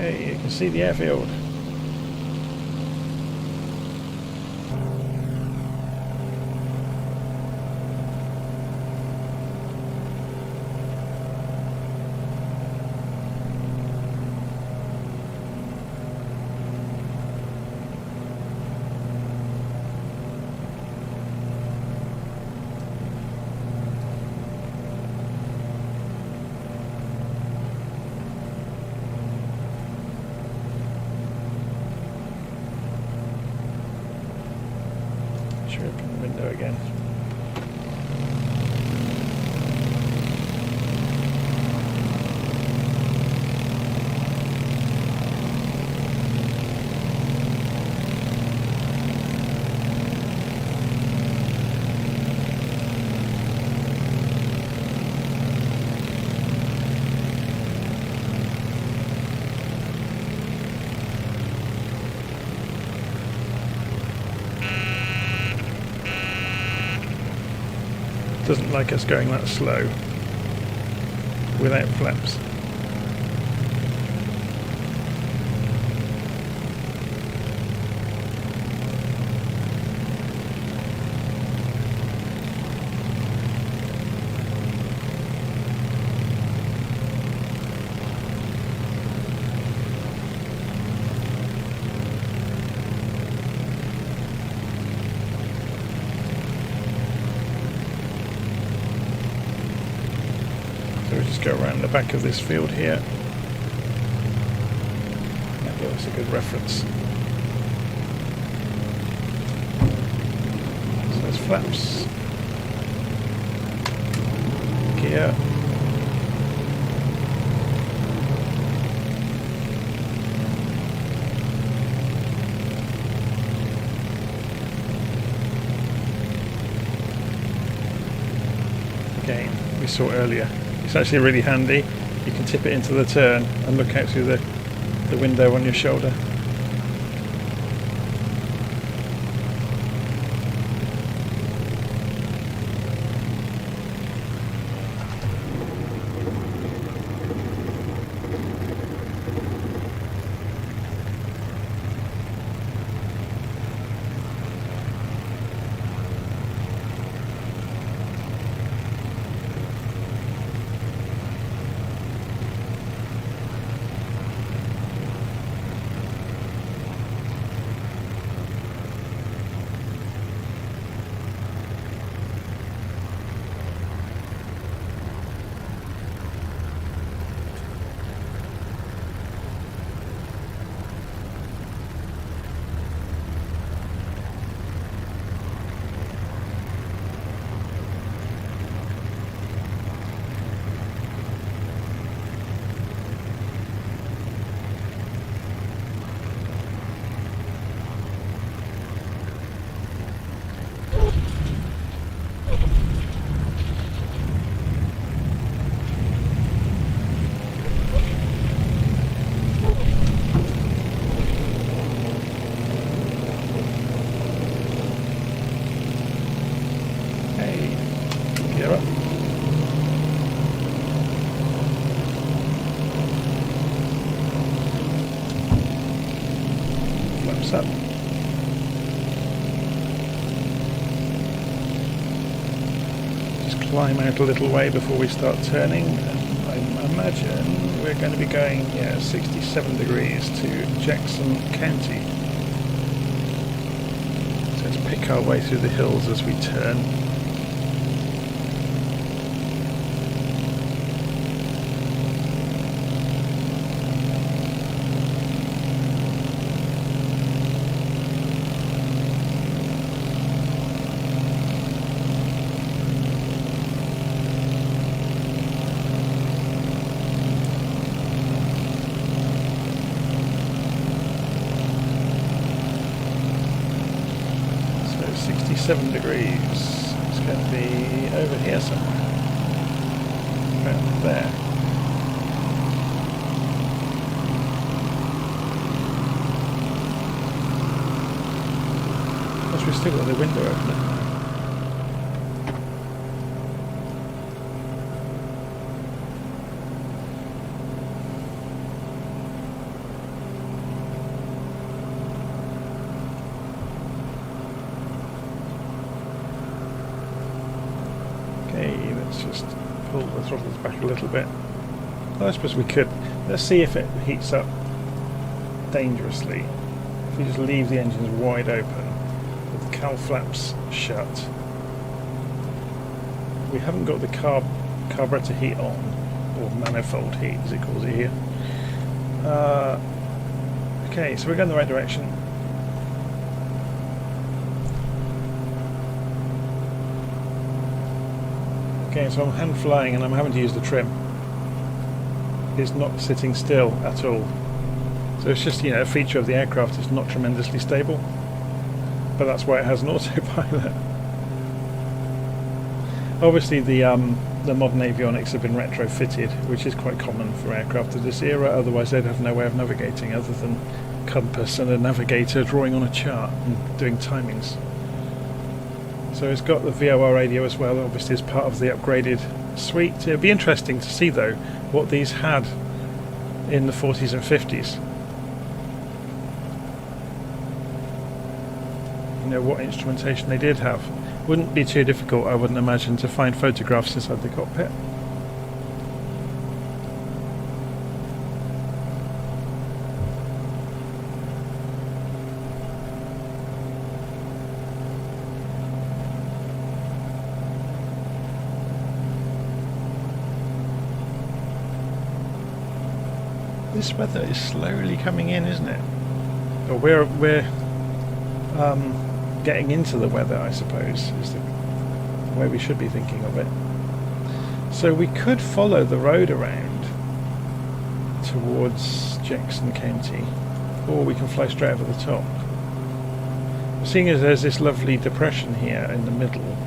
Okay, you can see the airfield. Should we open the window again? Doesn't like us going that slow without flaps. So we just go around the back of this field here. That gives us a good reference. So there's flaps, gear, again, we saw earlier. It's actually really handy. You can tip it into the turn and look out through the window on your shoulder. Up. Just climb out a little way before we start turning, and I imagine we're going to be going 67 degrees to Jackson County. So let's pick our way through the hills as we turn. So 67 degrees. It's going to be over here somewhere. About there. Plus we've still got the window open. Okay, let's just pull the throttles back a little bit. Well, I suppose we could. Let's see if it heats up dangerously. If we just leave the engines wide open with the cowl flaps shut. We haven't got the carburetor heat on, or manifold heat as it calls it here. Okay, so we're going the right direction. Okay, so I'm hand flying and I'm having to use the trim. It's not sitting still at all. So it's just, you know, a feature of the aircraft. It's not tremendously stable, but that's why it has an autopilot. Obviously the modern avionics have been retrofitted, which is quite common for aircraft of this era, otherwise they'd have no way of navigating other than compass and a navigator drawing on a chart and doing timings. So it's got the VOR radio as well, obviously as part of the upgraded suite. It'd be interesting to see though what these had in the 40s and 50s. You know, what instrumentation they did have. Wouldn't be too difficult, I wouldn't imagine, to find photographs inside the cockpit. This weather is slowly coming in, isn't it? Or we're getting into the weather, I suppose, is the way we should be thinking of it. So we could follow the road around towards Jackson County, or we can fly straight over the top. Seeing as there's this lovely depression here in the middle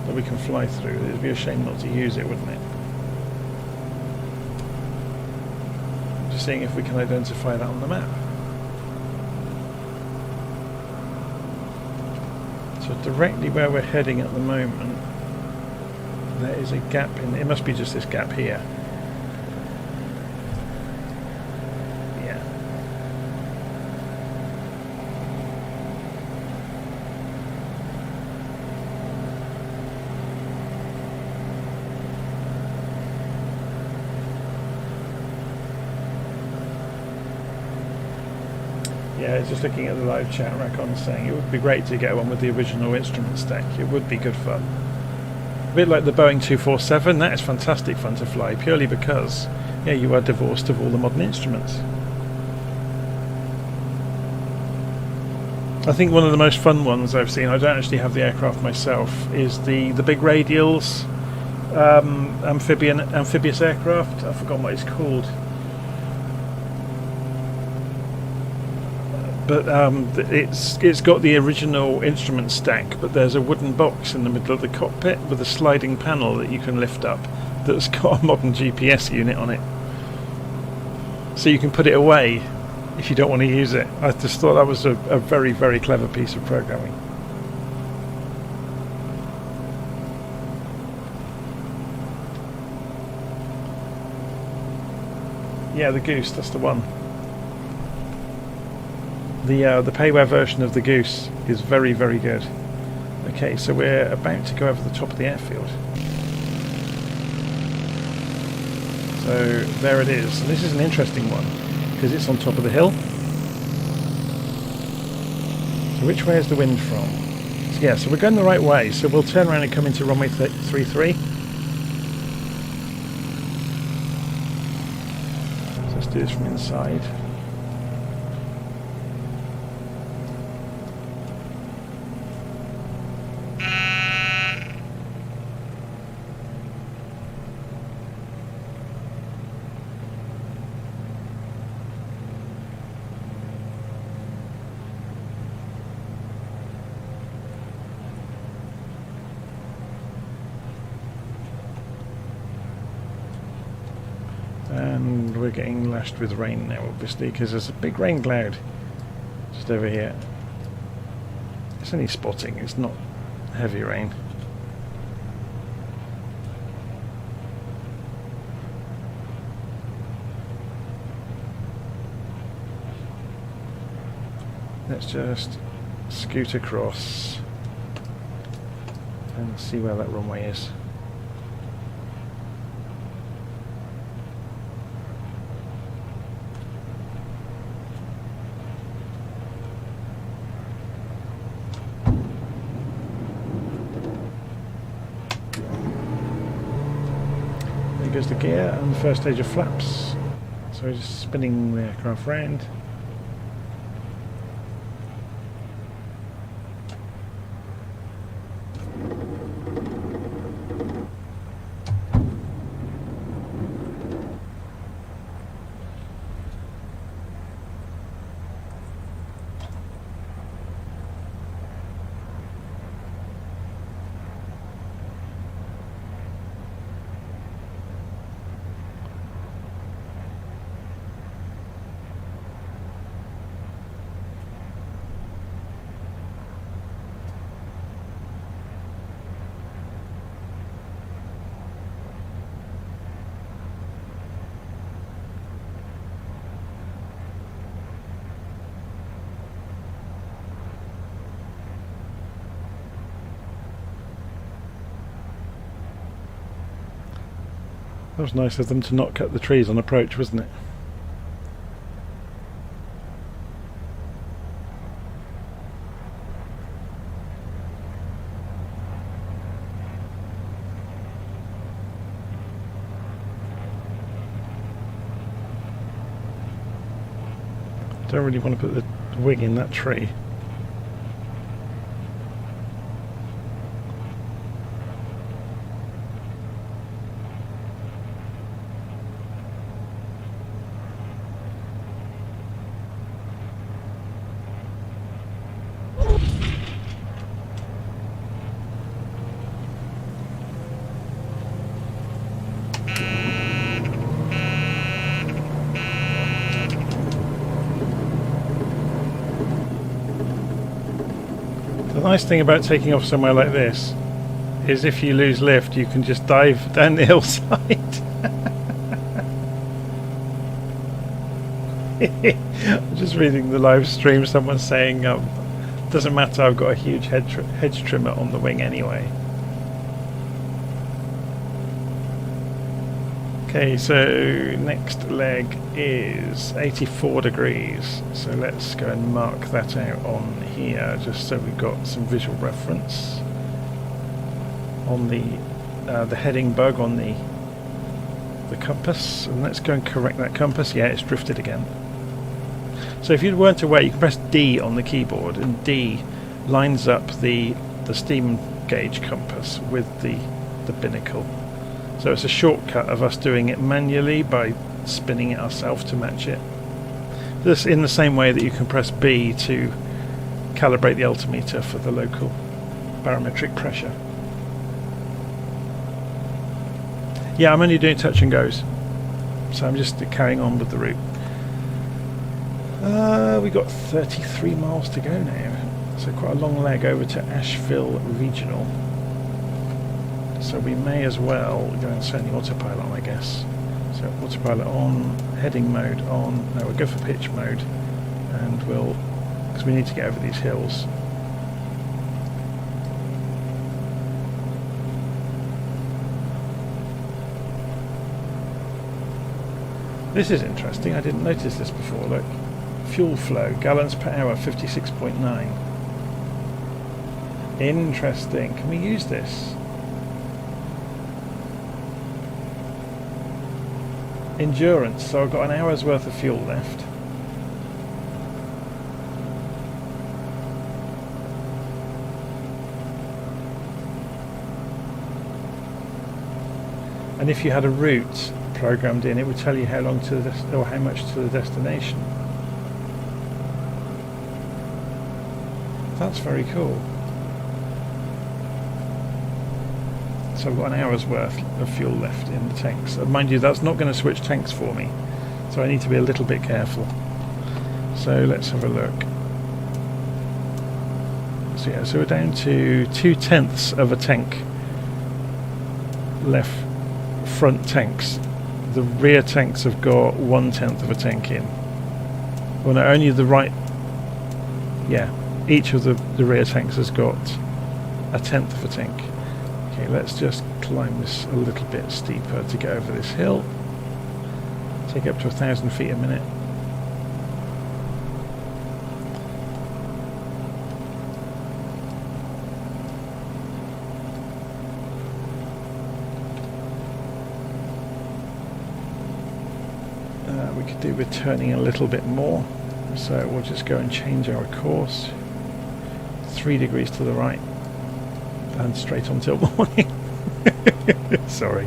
that we can fly through, it'd be a shame not to use it, wouldn't it? Just seeing if we can identify that on the map. So directly where we're heading at the moment, there is a gap in, it must be just this gap here. Yeah. Yeah, just looking at the live chat, Racon's saying it would be great to get one with the original instrument stack. It would be good fun. A bit like the Boeing 247, that is fantastic fun to fly, purely because, yeah, you are divorced of all the modern instruments. I think one of the most fun ones I've seen, I don't actually have the aircraft myself, is the big radials amphibious aircraft. I've forgotten what it's called. But it's got the original instrument stack, but there's a wooden box in the middle of the cockpit with a sliding panel that you can lift up that's got a modern GPS unit on it. So you can put it away if you don't want to use it. I just thought that was a very, very clever piece of programming. Yeah, the Goose, that's the one. The payware version of the Goose is very, very good. Okay, so we're about to go over the top of the airfield. So there it is. And this is an interesting one because it's on top of the hill. So which way is the wind from? So yeah, so we're going the right way. So we'll turn around and come into runway 33. So let's do this from inside. And we're getting lashed with rain now, obviously, because there's a big rain cloud just over here. It's only spotting, it's not heavy rain. Let's just scoot across and see where that runway is. Goes the gear and the first stage of flaps. So we're just spinning the aircraft round. That was nice of them to not cut the trees on approach, wasn't it? Don't really want to put the wing in that tree. The nice thing about taking off somewhere like this is if you lose lift, you can just dive down the hillside. I'm just reading the live stream, someone saying doesn't matter, I've got a huge hedge trimmer on the wing anyway. Okay, so next leg is 84 degrees, so let's go and mark that out on here just so we've got some visual reference on the heading bug on the compass. And let's go and correct that compass. Yeah, it's drifted again. So if you weren't aware, you can press D on the keyboard, and D lines up the steam gauge compass with the binnacle. So it's a shortcut of us doing it manually by spinning it ourselves to match it. This in the same way that you can press B to calibrate the altimeter for the local barometric pressure. Yeah, I'm only doing touch and goes, so I'm just carrying on with the route. We've got 33 miles to go now, so quite a long leg over to Asheville Regional. So we may as well go and turn the autopilot on, I guess. So autopilot on, heading mode on. No, we'll go for pitch mode, and we'll, because we need to get over these hills. This is interesting. I didn't notice this before. Look, fuel flow, gallons per hour, 56.9. Interesting. Can we use this? Endurance, so I've got an hour's worth of fuel left. And if you had a route programmed in, it would tell you how long to the or how much to the destination. That's very cool. So I've got an hour's worth of fuel left in the tanks. Mind you, that's not going to switch tanks for me, so I need to be a little bit careful. So let's have a look. So yeah, so we're down to 2/10 of a tank left, front tanks. The rear tanks have got 1/10 of a tank in. Well, no, only the right. Yeah, each of the rear tanks has got 1/10 of a tank. Okay, let's just climb this a little bit steeper to get over this hill. Take up to 1,000 feet a minute. We could do with turning a little bit more, so we'll just go and change our course. 3 degrees to the right. And straight on till morning. Sorry.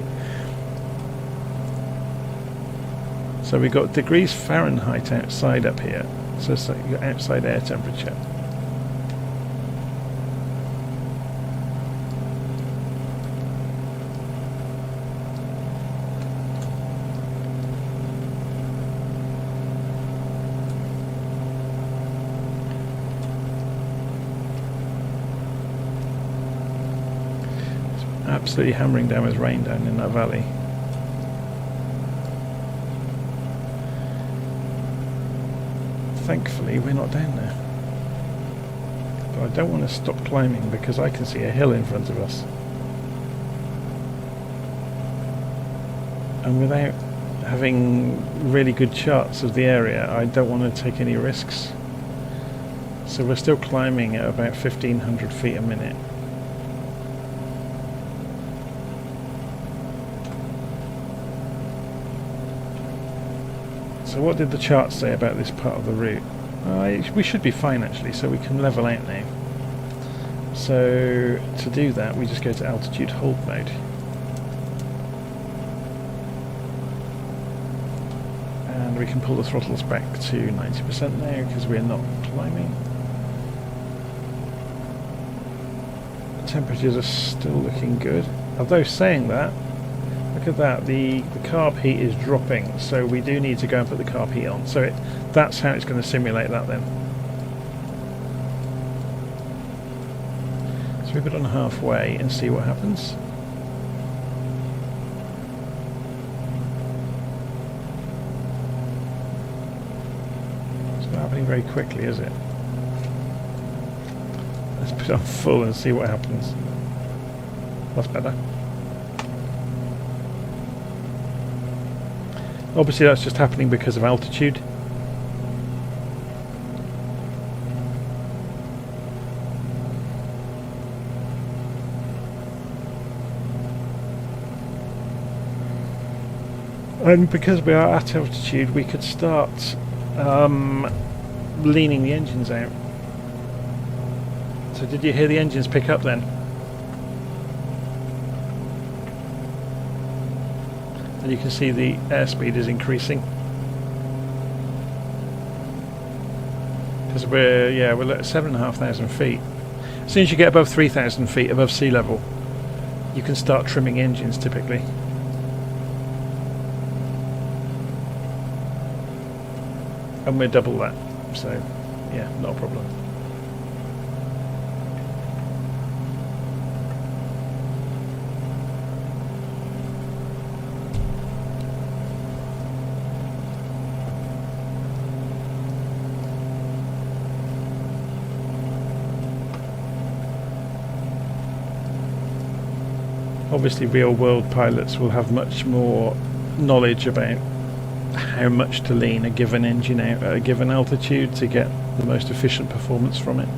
So we got degrees Fahrenheit outside up here. So it's like your outside air temperature. Absolutely hammering down with rain down in that valley. Thankfully we're not down there, but I don't want to stop climbing because I can see a hill in front of us. and without having really good charts of the area, I don't want to take any risks. So we're still climbing at about 1,500 feet a minute. So what did the chart say about this part of the route? We should be fine actually, so we can level out now. So to do that, we just go to altitude hold mode. And we can pull the throttles back to 90% now because we're not climbing. The temperatures are still looking good. Although saying that, look at that, the carb heat is dropping, so we do need to go and put the carb heat on. So that's how it's going to simulate that then. So we put it on halfway and see what happens. It's not happening very quickly, is it? Let's put it on full and see what happens. That's better. Obviously that's just happening because of altitude. And because we are at altitude, we could start leaning the engines out. So did you hear the engines pick up then? And you can see the airspeed is increasing. Because we're at 7,500 feet. As soon as you get above 3,000 feet above sea level, you can start trimming engines typically. And we're double that, so yeah, not a problem. Obviously real world pilots will have much more knowledge about how much to lean a given engine out at a given altitude to get the most efficient performance from it.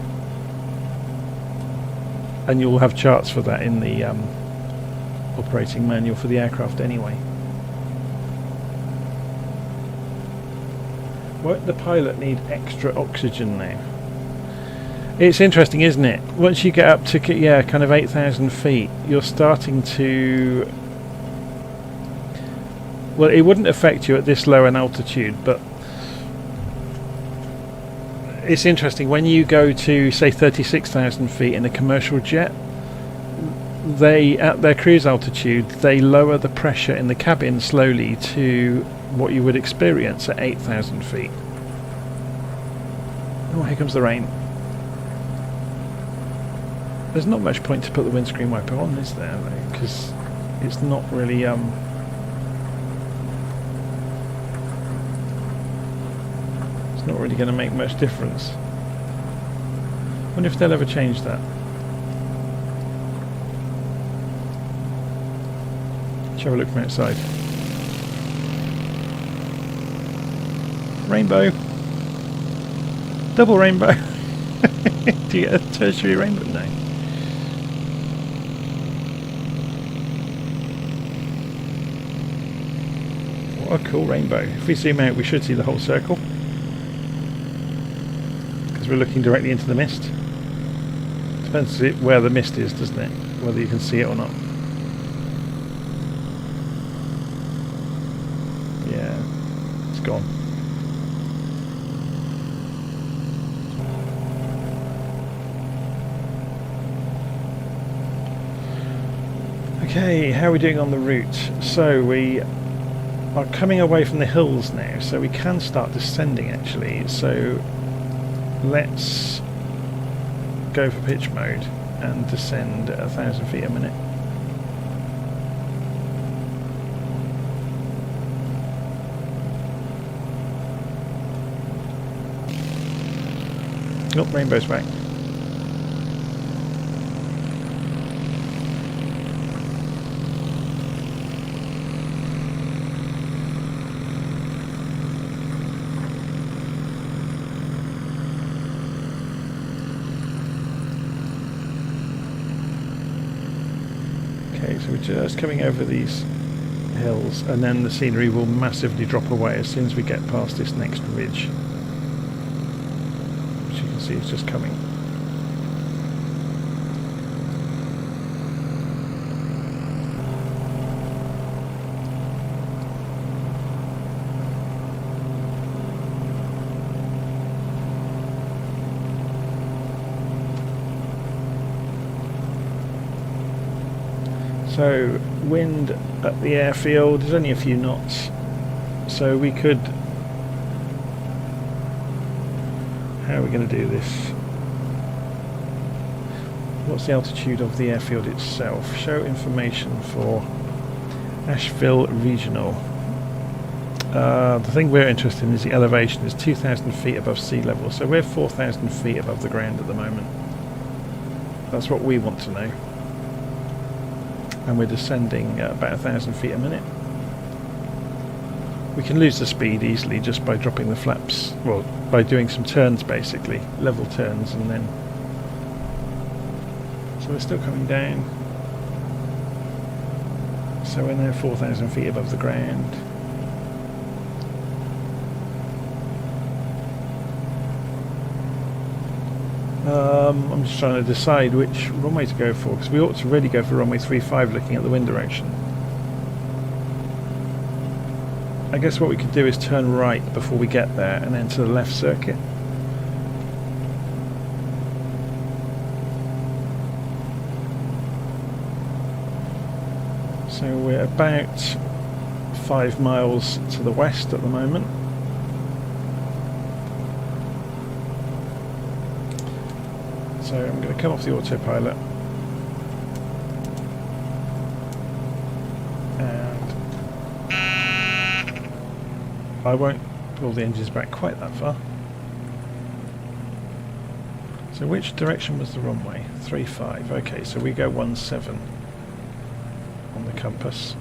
And you'll have charts for that in the operating manual for the aircraft anyway. Won't the pilot need extra oxygen now? It's interesting, isn't it? Once you get up to kind of 8,000 feet, you're starting to... Well, it wouldn't affect you at this low an altitude, but it's interesting. When you go to, say, 36,000 feet in a commercial jet, at their cruise altitude, they lower the pressure in the cabin slowly to what you would experience at 8,000 feet. Oh, here comes the rain. There's not much point to put the windscreen wiper on, is there? Because it's not really... not really going to make much difference. Wonder if they'll ever change that. Let's have a look from outside. Rainbow! Double rainbow! Do you get a tertiary rainbow now? What a cool rainbow. If we zoom out, we should see the whole circle. We're looking directly into the mist. Depends where the mist is, doesn't it? Whether you can see it or not. Yeah, it's gone. Okay, how are we doing on the route? So we are coming away from the hills now, so we can start descending actually. So let's go for pitch mode and descend at 1,000 feet a minute. Oh, rainbow's back. So we're just coming over these hills, and then the scenery will massively drop away as soon as we get past this next ridge, which you can see is just coming. So wind at the airfield is only a few knots, so we could, how are we going to do this? What's the altitude of the airfield itself? Show information for Asheville Regional. The thing we're interested in is the elevation is 2,000 feet above sea level, so we're 4,000 feet above the ground at the moment. That's what we want to know. And we're descending at about 1,000 feet a minute. We can lose the speed easily just by dropping the flaps, well, by doing some turns basically, level turns, and then... So we're still coming down. So we're now 4,000 feet above the ground. I'm just trying to decide which runway to go for, because we ought to really go for runway 35 looking at the wind direction. I guess what we could do is turn right before we get there and then to the left circuit. So we're about 5 miles to the west at the moment. So I'm going to come off the autopilot and I won't pull the engines back quite that far. So which direction was the runway? 35. Okay, so we go 17 on the compass.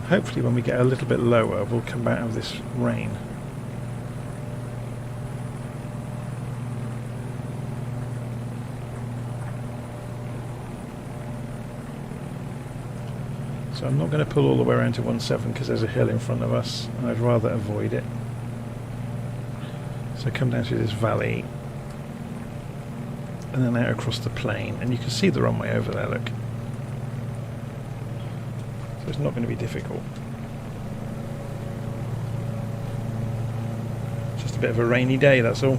Hopefully when we get a little bit lower we'll come out of this rain. So I'm not going to pull all the way around to 17 because there's a hill in front of us and I'd rather avoid it. So come down through this valley and then out across the plain, and you can see the runway over there, look. So it's not going to be difficult. Just a bit of a rainy day, that's all.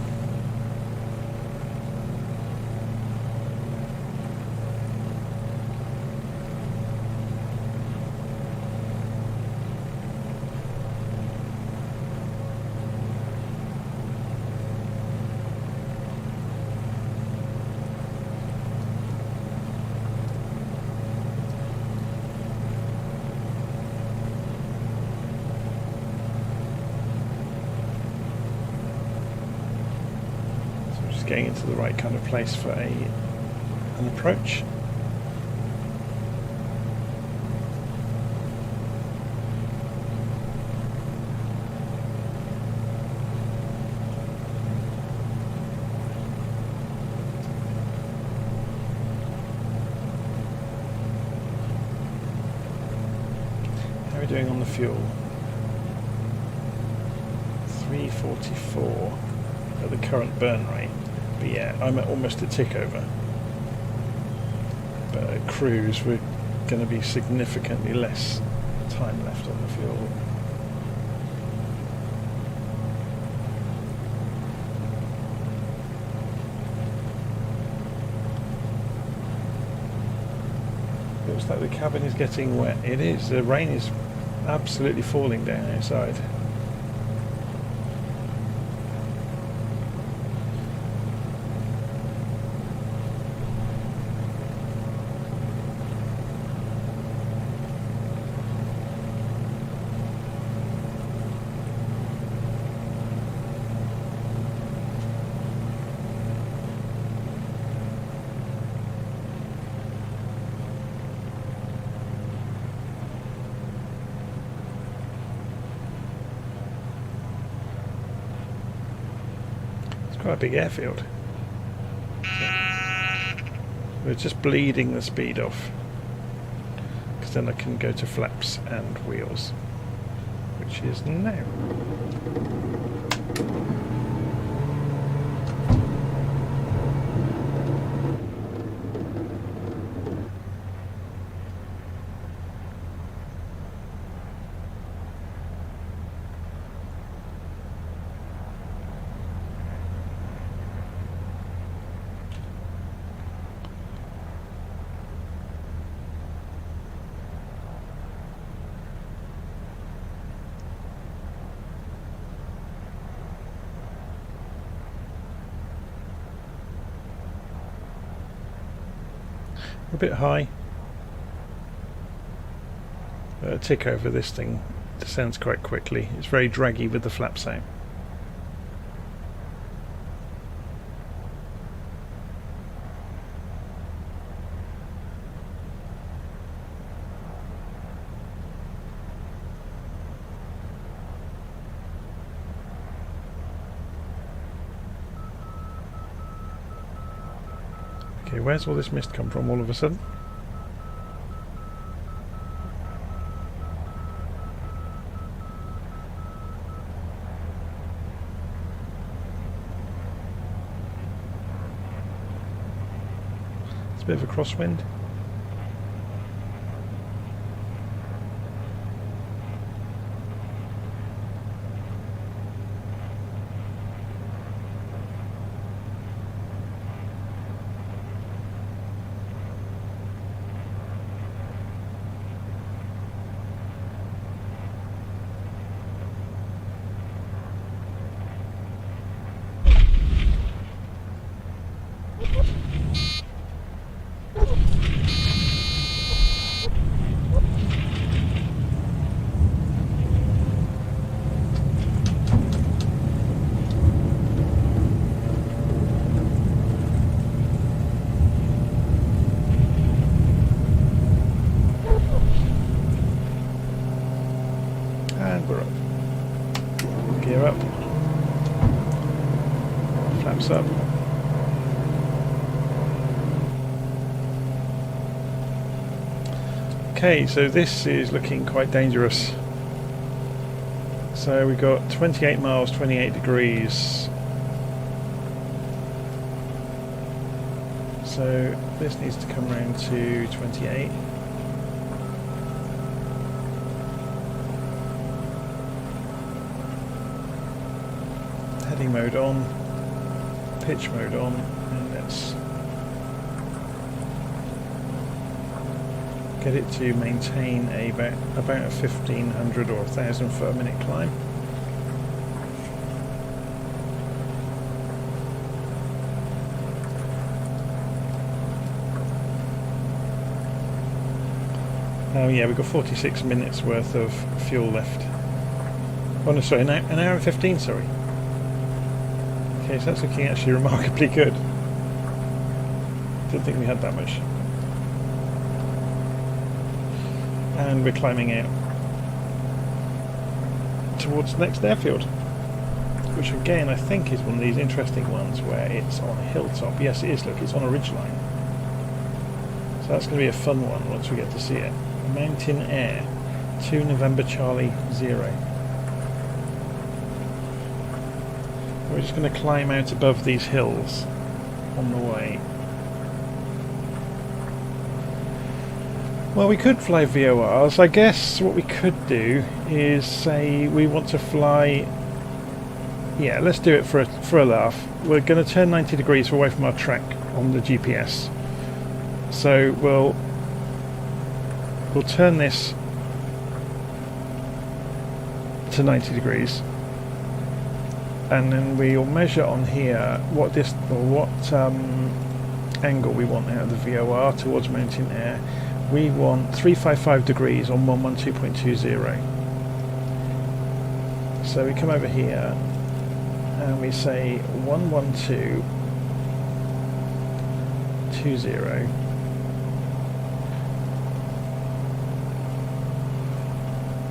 Getting into the right kind of place for an approach. How are we doing on the fuel? 344 at the current burn rate. But yeah, I'm at almost a tick over. But at cruise, we're going to be significantly less time left on the fuel. Looks like the cabin is getting wet. It is. The rain is absolutely falling down outside. Quite a big airfield. We're just bleeding the speed off, because then I can go to flaps and wheels, which is now. A bit high. Tick over this thing descends quite quickly. It's very draggy with the flaps out. Okay, where's all this mist come from all of a sudden? It's a bit of a crosswind. And we're up. Gear up. Flaps up. Okay, so this is looking quite dangerous. So we got 28 miles, 28 degrees. So this needs to come round to 28. Heading mode on, pitch mode on, and let's get it to maintain about a 1500 or 1000 foot a minute climb. Oh yeah, we've got 46 minutes worth of fuel left. Oh no, sorry, an hour and 15, sorry. Okay, so that's looking actually remarkably good. Didn't think we had that much. And we're climbing out towards the next airfield, which again I think is one of these interesting ones where it's on a hilltop. Yes, it is, look, it's on a ridgeline. So that's going to be a fun one once we get to see it. Mountain Air, 2 November Charlie 0. We're just going to climb out above these hills on the way. Well, we could fly VORs. I guess what we could do is say we want to fly... Yeah, let's do it for a laugh. We're going to turn 90 degrees away from our track on the GPS. So we'll turn this to 90 degrees. And then we'll measure on here what angle we want out of the VOR towards mountain air. We want 355 degrees on 112.20. So we come over here and we say 112.20,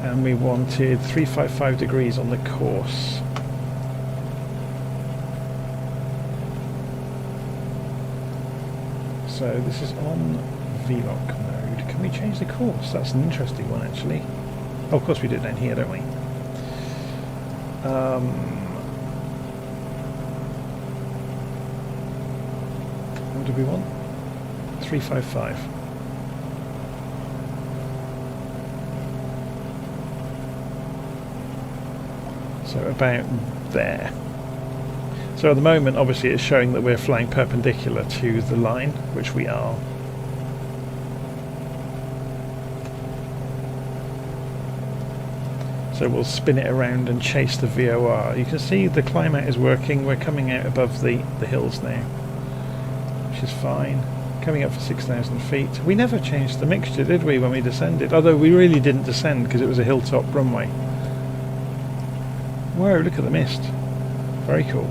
and we wanted 355 degrees on the course. So this is on VLOC mode. Can we change the course? That's an interesting one actually. Oh, of course we do it down here, don't we? What do we want? 355. So about there. So at the moment, obviously, it's showing that we're flying perpendicular to the line, which we are. So we'll spin it around and chase the VOR. You can see the climb out is working. We're coming out above the hills now, which is fine. Coming up for 6,000 feet. We never changed the mixture, did we, when we descended? Although we really didn't descend because it was a hilltop runway. Whoa, look at the mist. Very cool.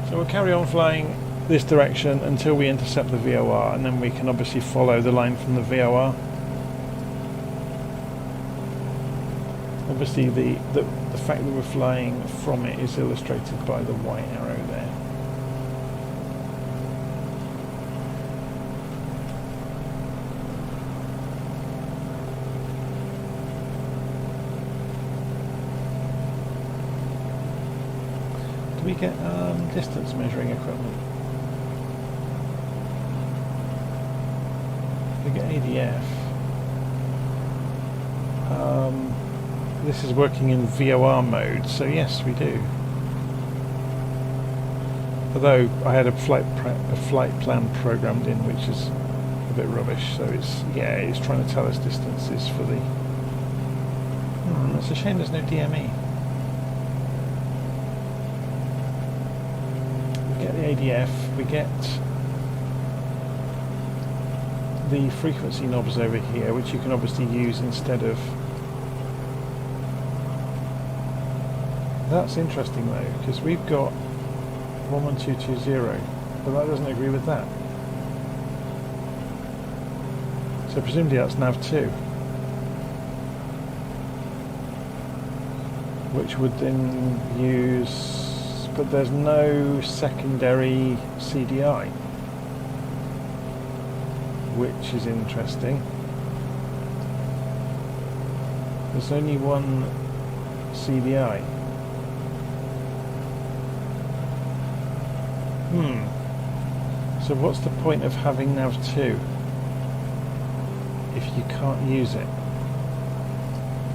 So we'll carry on flying this direction until we intercept the VOR, and then we can obviously follow the line from the VOR. Obviously the fact that we're flying from it is illustrated by the white arrow there. Do we get distance measuring equipment? We get ADF. This is working in VOR mode, so yes, we do. Although I had a flight plan programmed in, which is a bit rubbish. So it's trying to tell us distances for the. It's a shame there's no DME. We get the ADF. We get the frequency knobs over here, which you can obviously use instead of. That's interesting though, because we've got 11220, but that doesn't agree with that. So presumably that's nav2, which would then use, but there's no secondary CDI, which is interesting. There's only one CDI. So what's the point of having nav2 if you can't use it?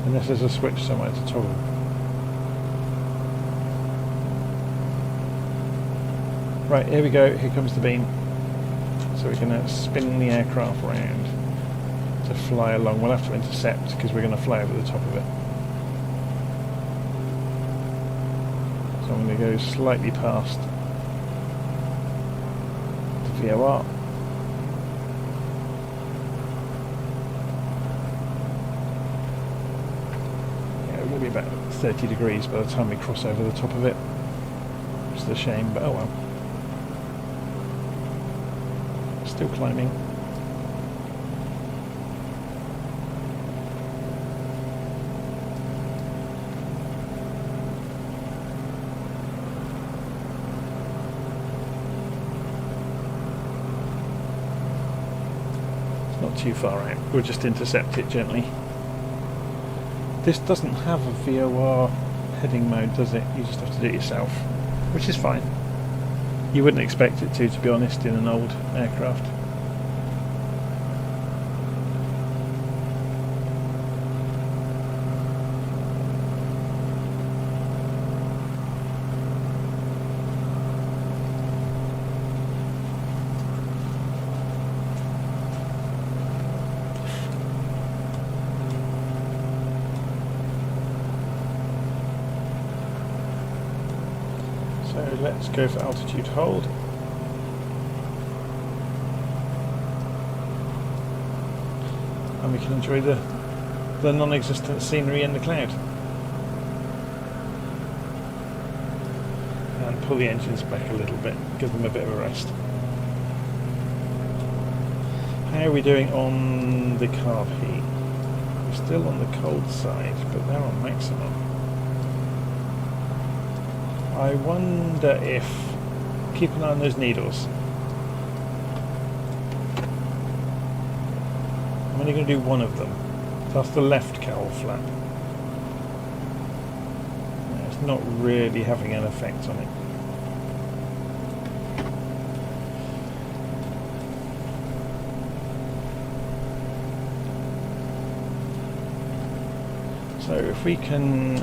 Unless there's a switch somewhere to toggle. Right, here we go, here comes the beam. So we're going to spin the aircraft round to fly along. We'll have to intercept because we're going to fly over the top of it. So I'm going to go slightly past VOR. Yeah, we're going to be about 30 degrees by the time we cross over the top of it, which is a shame, but oh well. Still climbing. Not too far out. We'll just intercept it gently. This doesn't have a VOR heading mode, does it? You just have to do it yourself, which is fine. You wouldn't expect it to be honest, in an old aircraft. So let's go for altitude hold. And we can enjoy the non-existent scenery in the cloud. and pull the engines back a little bit, give them a bit of a rest. How are we doing on the carb heat? We're still on the cold side, but they're on maximum. I wonder if... keep an eye on those needles. I'm only going to do one of them. That's the left cowl flap. It's not really having an effect on it. So if we can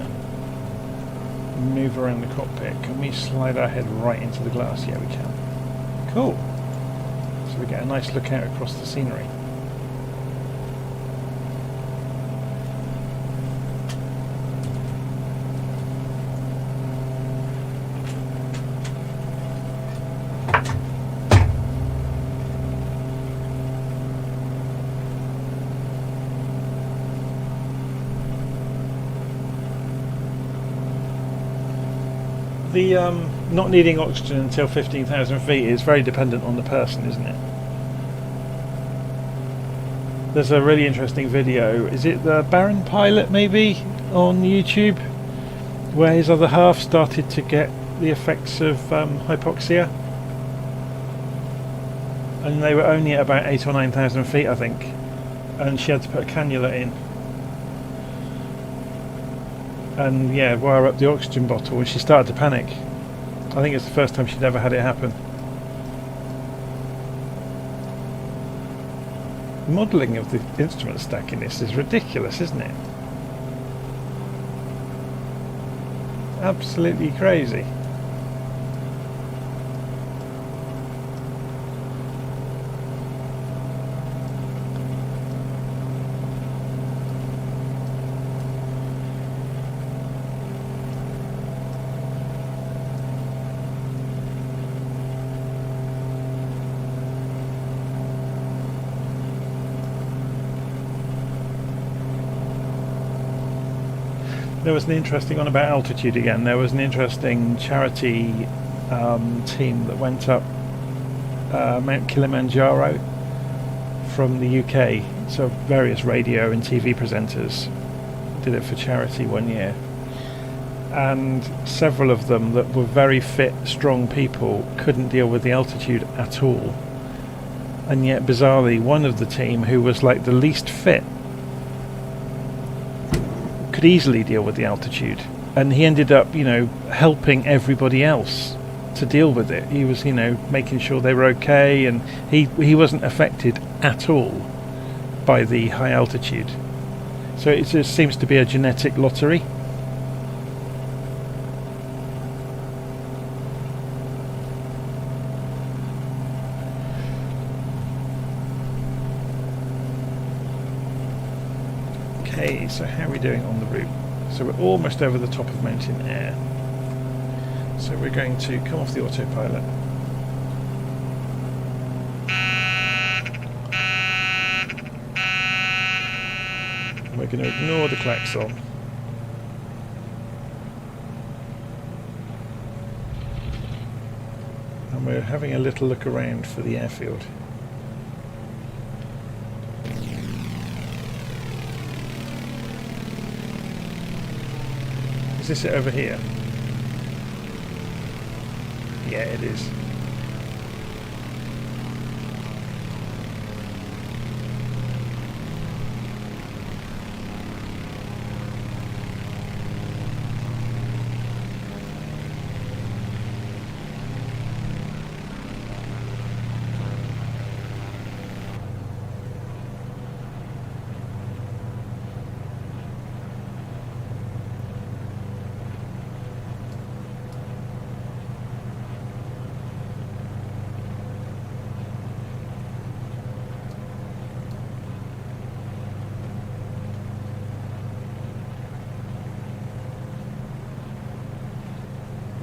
move around the cockpit, can we slide our head right into the glass? Yeah, we can. Cool. So we get a nice look out across the scenery. The not needing oxygen until 15,000 feet is very dependent on the person, isn't it? There's a really interesting video, is it the Baron pilot maybe, on YouTube, where his other half started to get the effects of hypoxia, and they were only at about 8,000 or 9,000 feet I think, and she had to put a cannula in and yeah, wire up the oxygen bottle, and she started to panic. I think it's the first time she'd ever had it happen. Modelling of the instrument stack in this is ridiculous, isn't it? Absolutely crazy. There was an interesting one about altitude again. There was an interesting charity team that went up Mount Kilimanjaro from the UK. So various radio and TV presenters did it for charity one year. And several of them that were very fit, strong people couldn't deal with the altitude at all. And yet, bizarrely, one of the team who was like the least fit could easily deal with the altitude, and he ended up, you know, helping everybody else to deal with it. He was, you know, making sure they were okay, and he wasn't affected at all by the high altitude. So it just seems to be a genetic lottery. Okay, so how are we doing on the route? So we're almost over the top of Mountain Air. So we're going to come off the autopilot. We're going to ignore the klaxon. And we're having a little look around for the airfield. Is this it over here? Yeah, it is.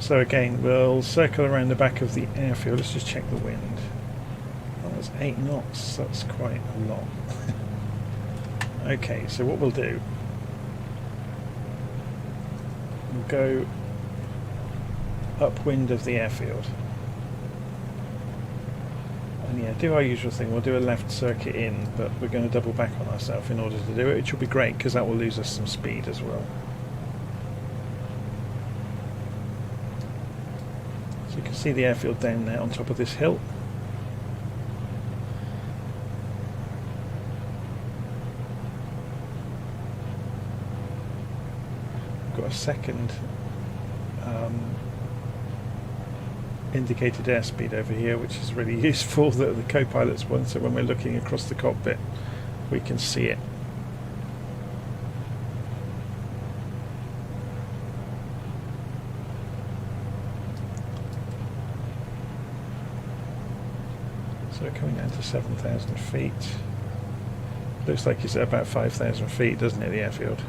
So again, we'll circle around the back of the airfield. Let's just check the wind. That was 8 knots. That's quite a lot. Okay, so what we'll do, we'll go upwind of the airfield. And yeah, do our usual thing. We'll do a left circuit in, but we're going to double back on ourselves in order to do it, which will be great because that will lose us some speed as well. So you can see the airfield down there on top of this hill. We've got a second indicated airspeed over here, which is really useful, that the co-pilot's one, so when we're looking across the cockpit we can see it. So we're coming down to 7,000 feet. Looks like it's at about 5,000 feet, doesn't it, the airfield?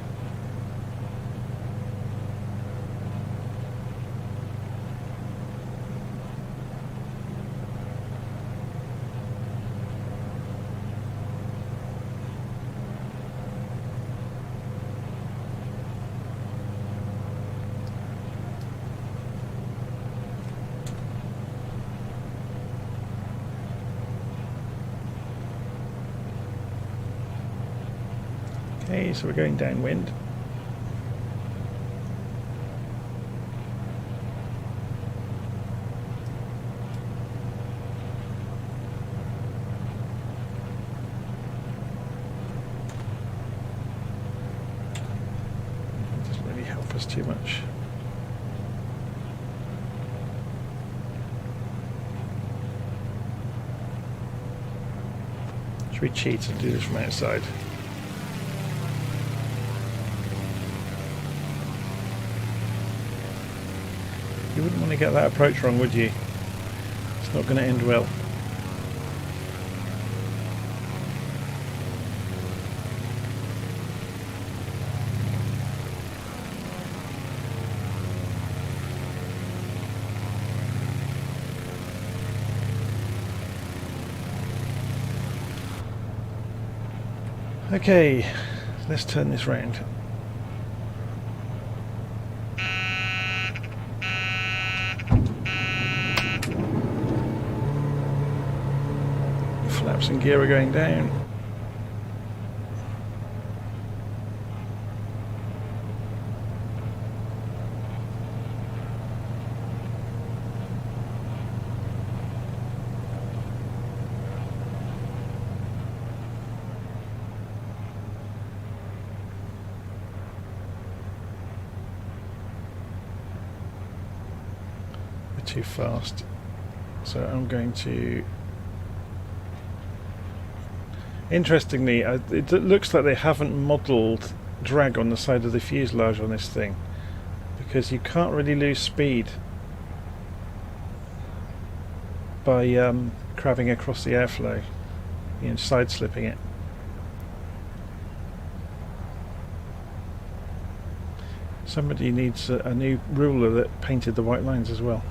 Okay, so we're going downwind. It doesn't really help us too much. Should we cheat and do this from outside? You wouldn't want to get that approach wrong, would you? It's not going to end well. Okay, let's turn this round. Flaps and gear are going down. We're too fast, so I'm going to... Interestingly, it looks like they haven't modelled drag on the side of the fuselage on this thing, because you can't really lose speed by crabbing across the airflow, you know, side slipping it. Somebody needs a new ruler that painted the white lines as well.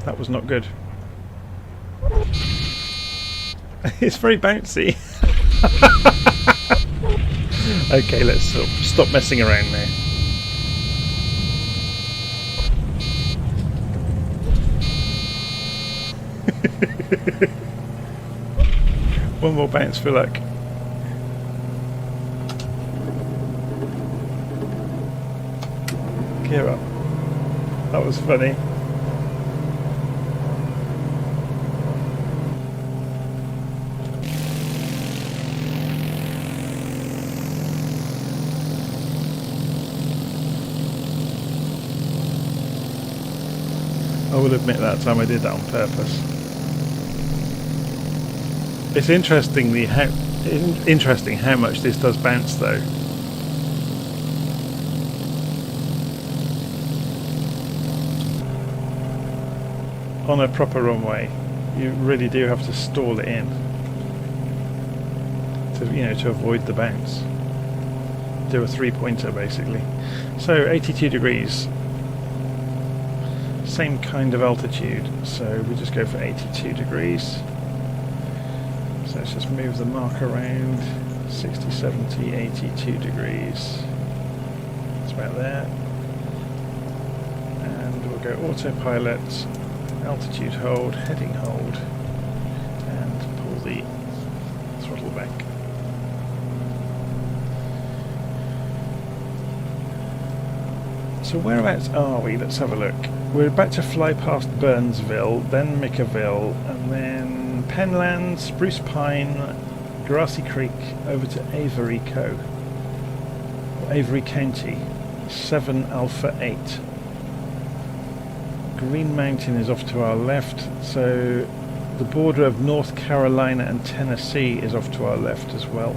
That was not good. It's very bouncy. Okay, let's stop messing around now. One more bounce for luck. Gear up. That was funny. I will admit that time I did that on purpose. It's interesting how much this does bounce though. On a proper runway, you really do have to stall it in to, you know, to avoid the bounce. Do a three-pointer basically. So 82 degrees. Same kind of altitude, so we just go for 82 degrees. So let's just move the mark around. 60, 70, 82 degrees. It's about there. And we'll go autopilot, altitude hold, heading hold, and pull the throttle back. So whereabouts are we? Let's have a look. We're about to fly past Burnsville, then Mickerville, and then Penland, Spruce Pine, Grassy Creek, over to Avery Avery County, 7 Alpha 8. Green Mountain is off to our left, so the border of North Carolina and Tennessee is off to our left as well.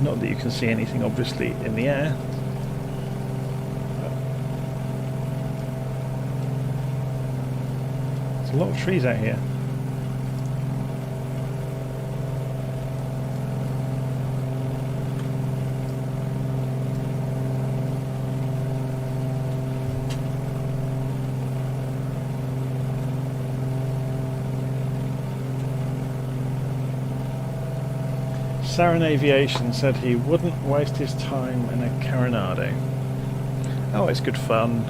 Not that you can see anything obviously in the air. There's a lot of trees out here. Sarin Aviation said he wouldn't waste his time in a Coronado. Oh, it's good fun.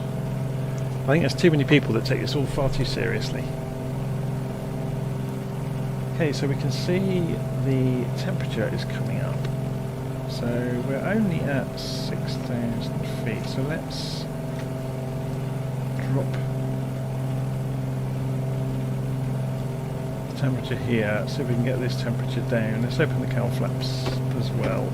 I think there's too many people that take this all far too seriously. Okay, so we can see the temperature is coming up. So we're only at 6,000 feet, so let's drop temperature here, so we can get this temperature down. Let's open the cowl flaps as well.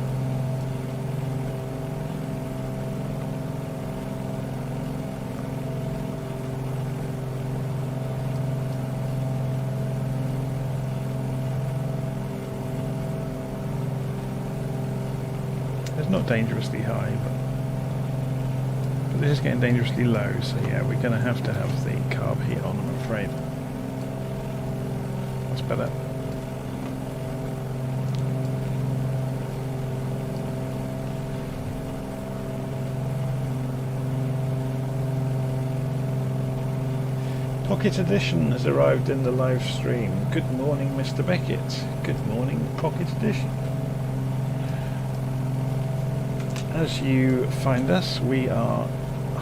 It's not dangerously high, but this is getting dangerously low, so yeah, we're going to have the carb heat on, I'm afraid. Better. Pocket Edition has arrived in the live stream. Good morning, Mr. Beckett. Good morning, Pocket Edition. As you find us, we are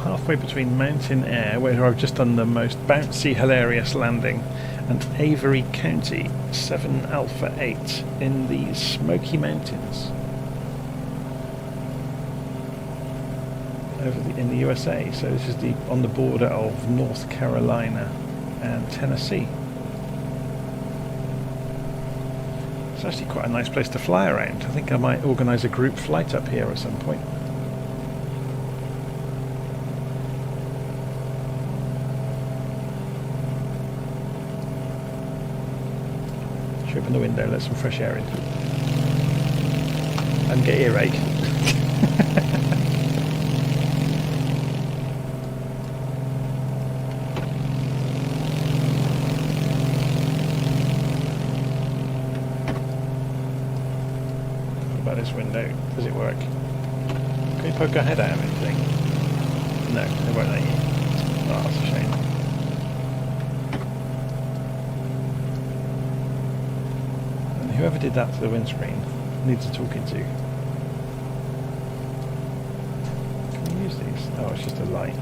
halfway between Mountain Air, where I've just done the most bouncy, hilarious landing, and Avery County, 7 Alpha 8, in the Smoky Mountains in the USA. So this is on the border of North Carolina and Tennessee. It's actually quite a nice place to fly around. I think I might organise a group flight up here at some point. Open the window, let some fresh air in, and get earache. What about this window? Does it work? Can you poke our head out of anything? No, it won't let you. Oh, that's a shame. Whoever did that to the windscreen needs a talking to. Can we use these? Oh, it's just a light.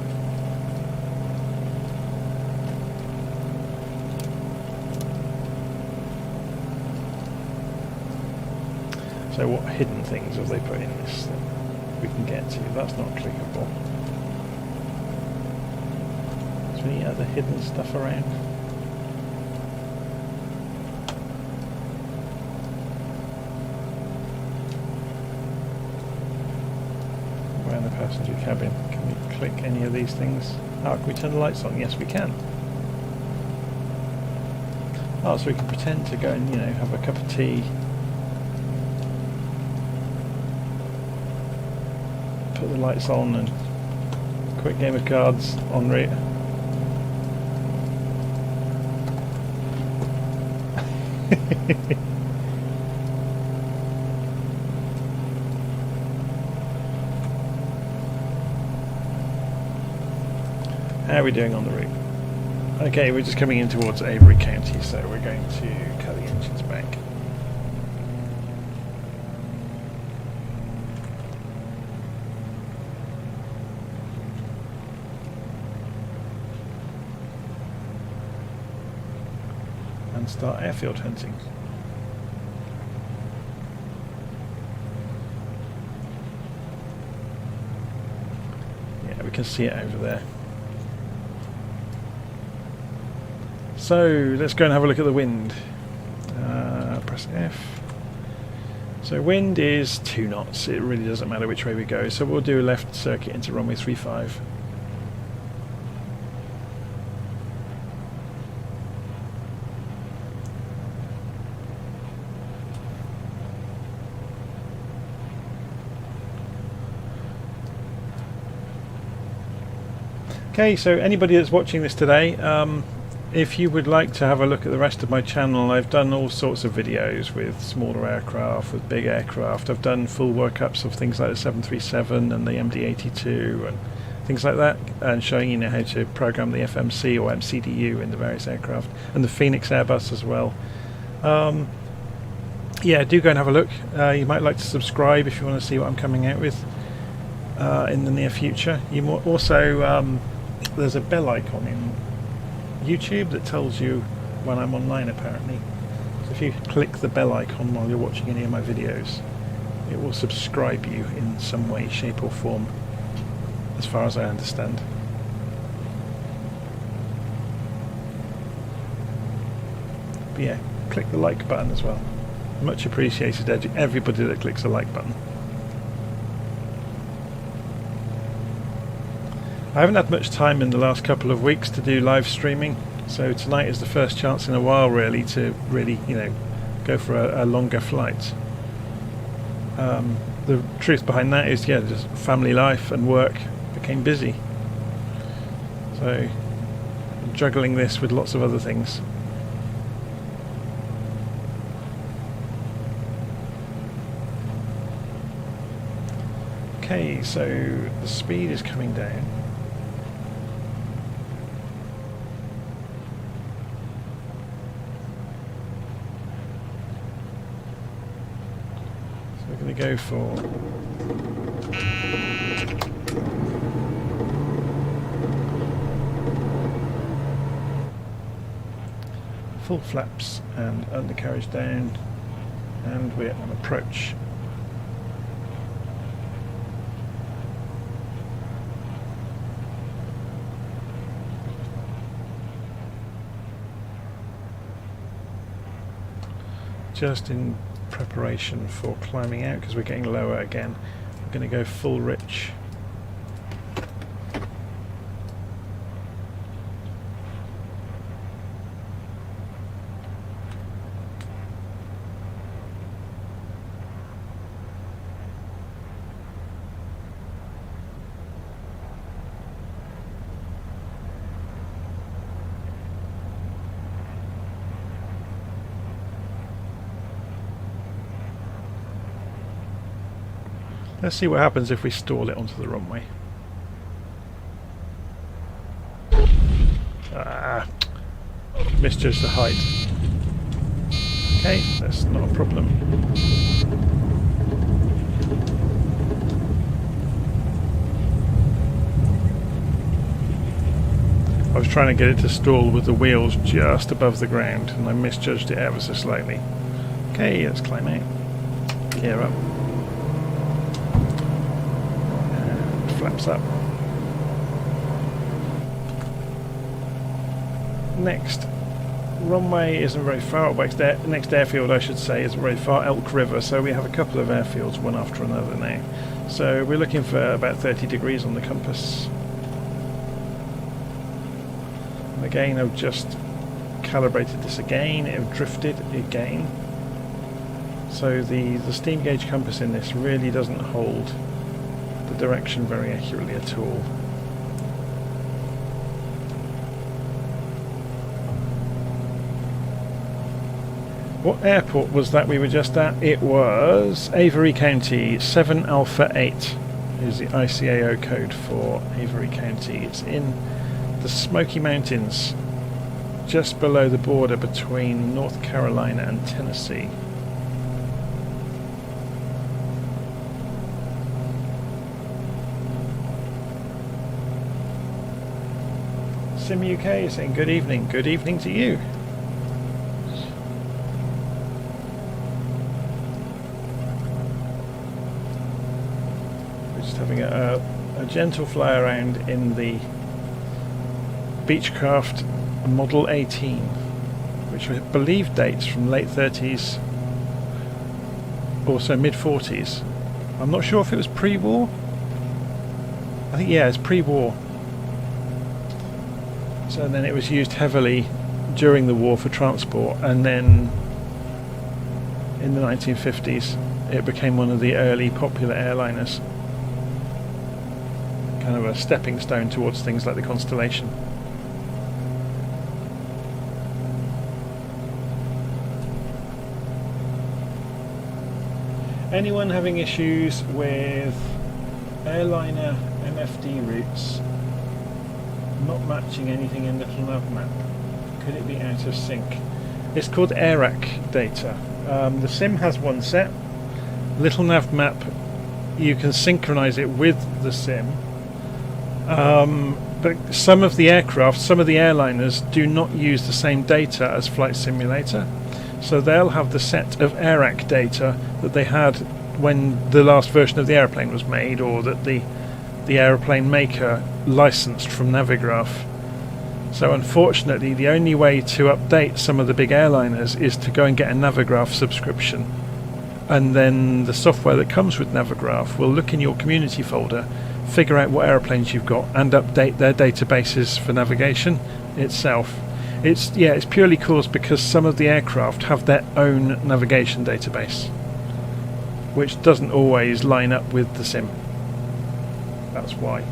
So what hidden things have they put in this that we can get to? That's not clickable. Is there any other hidden stuff around? Passenger cabin. Can we click any of these things? Oh, can we turn the lights on? Yes, we can. Oh, so we can pretend to go and, have a cup of tea. Put the lights on and quick game of cards en route. How are we doing on the route? Okay, we're just coming in towards Avery County, so we're going to cut the engines back. And start airfield hunting. Yeah, we can see it over there. So let's go and have a look at the wind. Press F. So wind is 2 knots. It really doesn't matter which way we go. So we'll do a left circuit into runway 35. Okay, so anybody that's watching this today, if you would like to have a look at the rest of my channel, I've done all sorts of videos with smaller aircraft, with big aircraft. I've done full workups of things like the 737 and the MD-82 and things like that, and showing you how to program the FMC or MCDU in the various aircraft, and the Phoenix Airbus as well. Yeah, do go and have a look. You might like to subscribe if you want to see what I'm coming out with in the near future. You also there's a bell icon in YouTube that tells you when I'm online, apparently. So if you click the bell icon while you're watching any of my videos, it will subscribe you in some way, shape or form, as far as I understand. But yeah, click the like button as well. Much appreciated, everybody that clicks the like button. I haven't had much time in the last couple of weeks to do live streaming, so tonight is the first chance in a while really to go for a longer flight. The truth behind that is, yeah, just family life and work became busy, so I'm juggling this with lots of other things. Okay, so the speed is coming down. We're going to go for full flaps and undercarriage down, and we're on approach. Just in preparation for climbing out, because we're getting lower again. I'm going to go full rich. Let's see what happens if we stall it onto the runway. Misjudged the height. Okay, that's not a problem. I was trying to get it to stall with the wheels just above the ground, and I misjudged it ever so slightly. Okay, let's climb out. Gear up. Flaps up. Next runway isn't very far. Next airfield, I should say, isn't very far. Elk River. So we have a couple of airfields, one after another now. So we're looking for about 30 degrees on the compass. And again, I've just calibrated this again. It drifted again. So the steam gauge compass in this really doesn't hold the direction very accurately at all. What airport was that we were just at? It was Avery County. 7 Alpha 8 is the ICAO code for Avery County. It's in the Smoky Mountains. just below the border between North Carolina and Tennessee. Sim UK is saying good evening to you. We're just having a gentle fly around in the Beechcraft Model 18, which I believe dates from late 30s, also mid 40s. I'm not sure if it was pre-war. I think, yeah, it's pre-war. So then it was used heavily during the war for transport, and then in the 1950s it became one of the early popular airliners. Kind of a stepping stone towards things like the Constellation. Anyone having issues with airliner MFD routes not matching anything in Little Nav Map? Could it be out of sync? It's called AIRAC data. The sim has one set. Little Nav Map, you can synchronize it with the sim. But some of the aircraft, some of the airliners do not use the same data as Flight Simulator. So they'll have the set of AIRAC data that they had when the last version of the airplane was made, or that the aeroplane maker licensed from Navigraph. So unfortunately the only way to update some of the big airliners is to go and get a Navigraph subscription, and then the software that comes with Navigraph will look in your community folder, figure out what aeroplanes you've got, and update their databases for navigation itself. It's purely caused because some of the aircraft have their own navigation database, which doesn't always line up with the sim. That's why.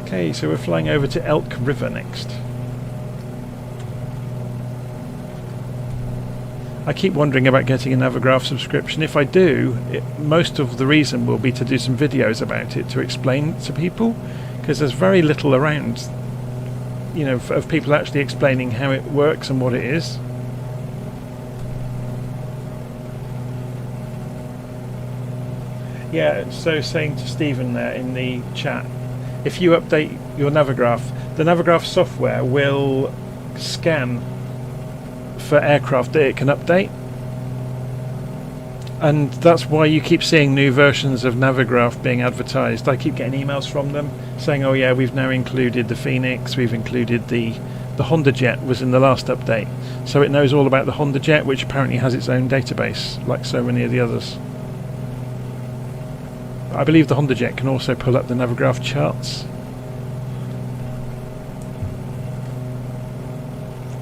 Okay, so we're flying over to Elk River next. I keep wondering about getting a Navigraph subscription. If I do, most of the reason will be to do some videos about it to explain to people, because there's very little around, you know, of people actually explaining how it works and what it is. Yeah, so saying to Stephen there in the chat, if you update your Navigraph, the Navigraph software will scan for aircraft that it can update, and that's why you keep seeing new versions of Navigraph being advertised. I keep getting emails from them saying, oh yeah, we've now included the Phoenix, we've included the Honda Jet was in the last update, so it knows all about the Honda Jet, which apparently has its own database like so many of the others. I believe the Honda Jet can also pull up the Navigraph charts.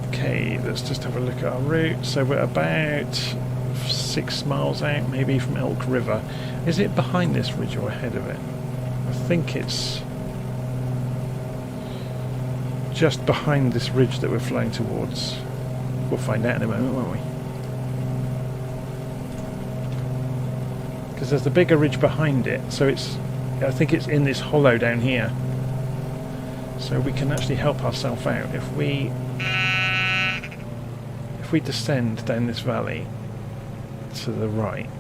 Okay, let's just have a look at our route. So we're about 6 miles out, maybe, from Elk River. Is it behind this ridge or ahead of it? I think it's just behind this ridge that we're flying towards. We'll find out in a moment, won't we? Because there's the bigger ridge behind it, so I think it's in this hollow down here. So we can actually help ourselves out if we descend down this valley to the right,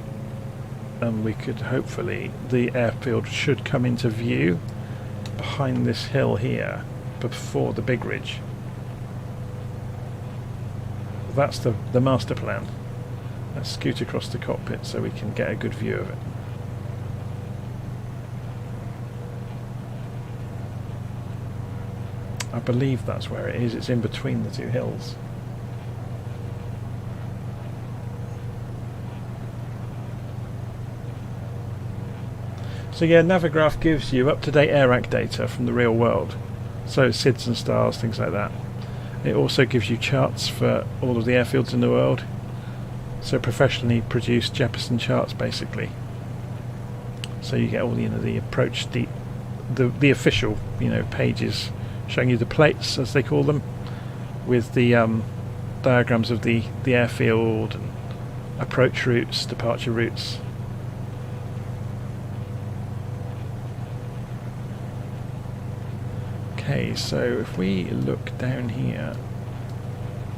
and we could hopefully, the airfield should come into view behind this hill here before the big ridge. That's the master plan. Let's scoot across the cockpit so we can get a good view of it. I believe that's where it is. It's in between the two hills. So yeah, Navigraph gives you up-to-date AIRAC data from the real world. So SIDS and stars, things like that. It also gives you charts for all of the airfields in the world. So professionally produced Jefferson charts, basically. So you get all the approach, the official, pages showing you the plates, as they call them, with the diagrams of the airfield and approach routes, departure routes. Okay, so if we look down here,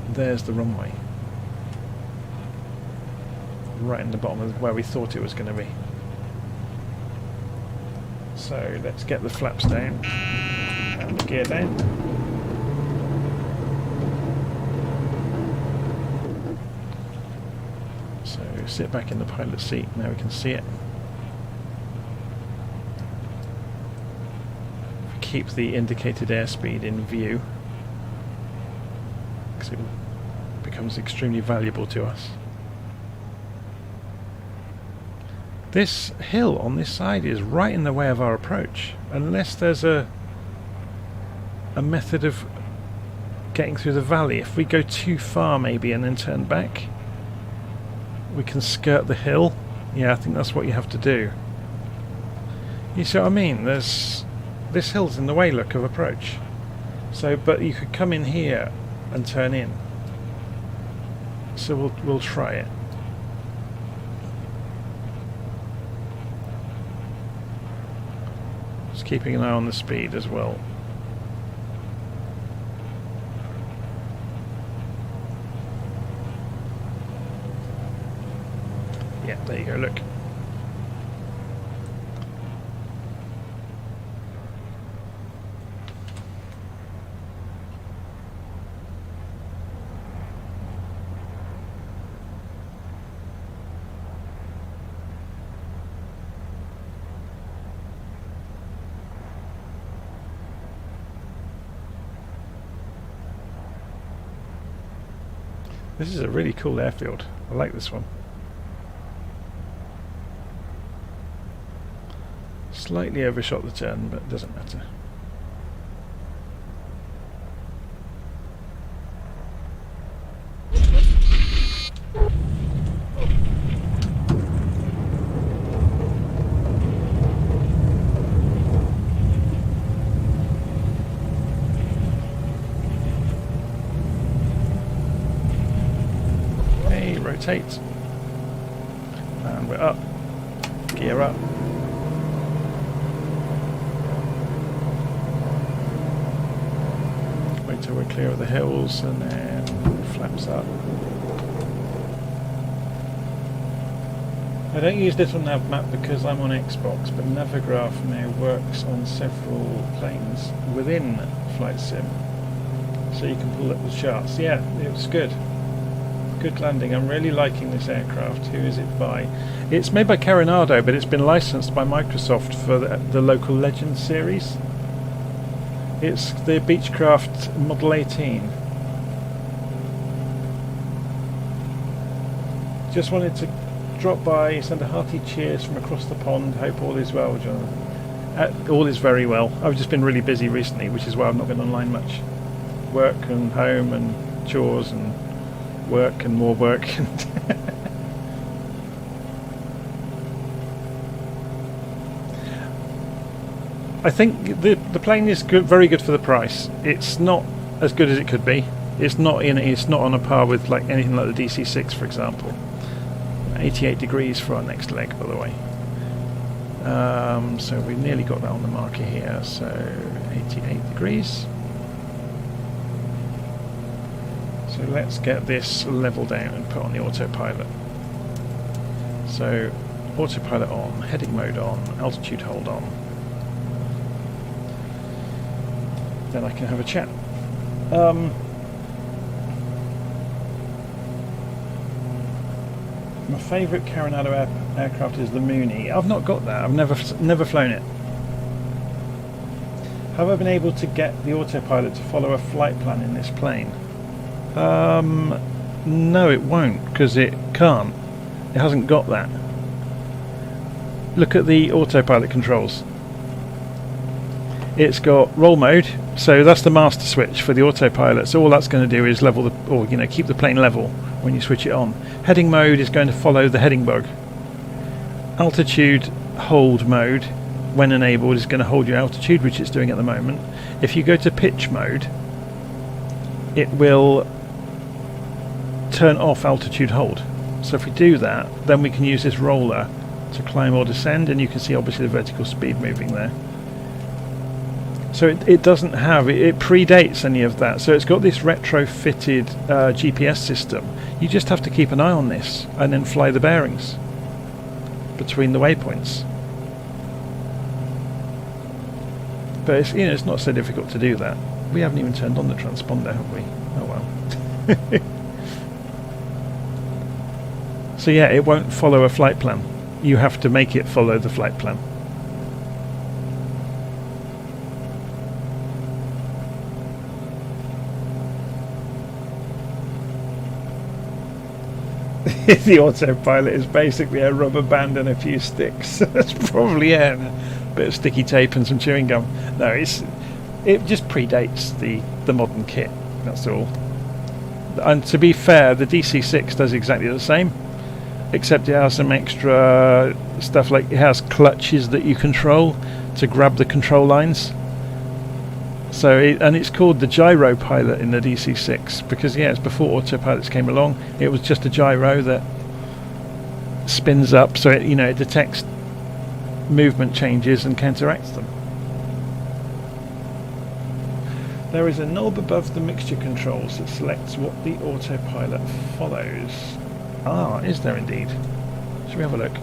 there's the runway. Right in the bottom of where we thought it was going to be. So let's get the flaps down and the gear down. So sit back in the pilot seat, now we can see it. Keep the indicated airspeed in view, because it becomes extremely valuable to us. This hill on this side is right in the way of our approach, unless there's a method of getting through the valley. If we go too far maybe and then turn back, we can skirt the hill. Yeah, I think that's what you have to do. You see what I mean? This hill's in the way, look, of approach. So, but you could come in here and turn in. So we'll try it. Just keeping an eye on the speed as well. Yeah, there you go, look. This is a really cool airfield. I like this one. Slightly overshot the turn, but it doesn't matter. Rotate, and we're up, gear up. Wait till we're clear of the hills and then flaps up. I don't use Little Nav Map because I'm on Xbox, but Navigraph now works on several planes within Flight Sim, so you can pull up the charts. Yeah, it was good. Good landing. I'm really liking this aircraft. Who is it by? It's made by Coronado, but it's been licensed by Microsoft for the local Legends series. It's the Beechcraft Model 18. Just wanted to drop by, send a hearty cheers from across the pond. Hope all is well, Jonathan. All is very well. I've just been really busy recently, which is why I've not been online much. Work and home and chores and work and more work. I think the plane is good, very good for the price. It's not as good as it could be. It's not on a par with like anything like the DC-6, for example. 88 degrees for our next leg, by the way. So we've nearly got that on the marker here. So 88 degrees. So let's get this level down and put on the autopilot. So autopilot on, heading mode on, altitude hold on. Then I can have a chat. My favourite Coronado aircraft is the Mooney. I've not got that. I've never flown it. Have I been able to get the autopilot to follow a flight plan in this plane? No, it won't, because it can't. It hasn't got that. Look at the autopilot controls. It's got roll mode, so that's the master switch for the autopilot. So all that's going to do is level keep the plane level when you switch it on. Heading mode is going to follow the heading bug. Altitude hold mode, when enabled, is going to hold your altitude, which it's doing at the moment. If you go to pitch mode, it will turn off altitude hold. So if we do that, then we can use this roller to climb or descend, and you can see obviously the vertical speed moving there. So it doesn't have, it predates any of that. So it's got this retrofitted GPS system. You just have to keep an eye on this and then fly the bearings between the waypoints. But it's, you know, it's not so difficult to do that. We haven't even turned on the transponder, have we? Oh well. So yeah, it won't follow a flight plan. You have to make it follow the flight plan. The autopilot is basically a rubber band and a few sticks. That's probably it. And a bit of sticky tape and some chewing gum. No, it just predates the modern kit. That's all. And to be fair, the DC6 does exactly the same, except it has some extra stuff, like it has clutches that you control to grab the control lines. So and it's called the gyro pilot in the DC6 because, yeah, it's before autopilots came along. It was just a gyro that spins up, so it detects movement changes and counteracts them. There is a knob above the mixture controls that selects what the autopilot follows. Ah, is there indeed? Should we have a look?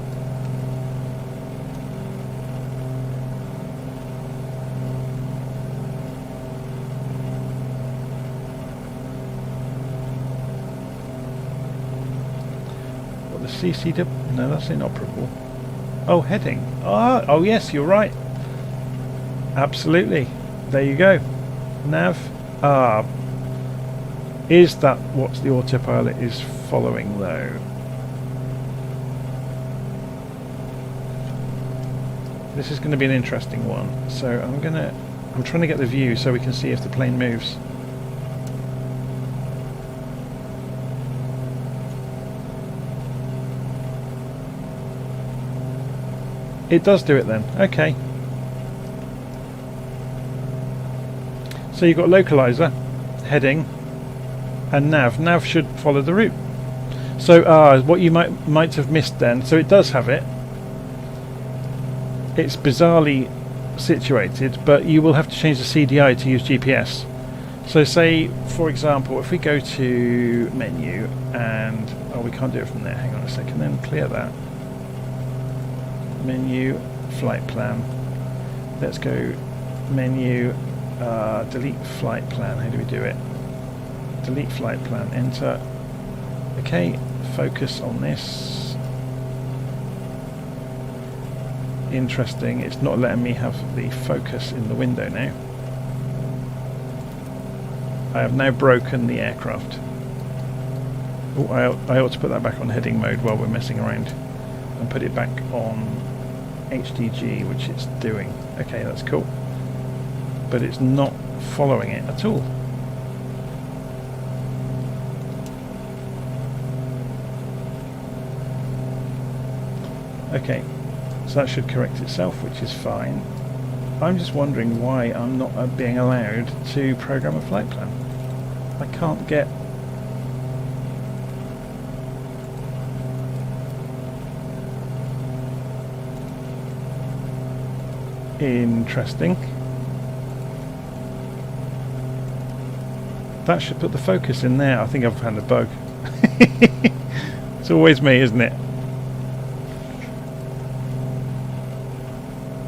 What, the CCW? No, that's inoperable. Oh, heading. Ah, oh yes, you're right. Absolutely. There you go. Nav. Ah. Is that what the autopilot is following though? This is going to be an interesting one. So I'm trying to get the view so we can see if the plane moves. It does do it then. Okay. So you've got localizer, heading, and nav. Nav should follow the route. So what you might have missed then. So it does have it. It's bizarrely situated, but you will have to change the CDI to use GPS. So say, for example, if we go to menu and we can't do it from there. Hang on a second. Then clear that. Menu, flight plan. Let's go menu. Delete flight plan. How do we do it? Delete flight plan. Enter. Okay. Focus on this. Interesting. It's not letting me have the focus in the window now. I have now broken the aircraft. Oh, I ought to put that back on heading mode while we're messing around, and put it back on HDG, which it's doing. Okay, that's cool. But it's not following it at all. Okay, so that should correct itself, which is fine. I'm just wondering why I'm not being allowed to program a flight plan. I can't get... Interesting. That should put the focus in there. I think I've found a bug. It's always me, isn't it?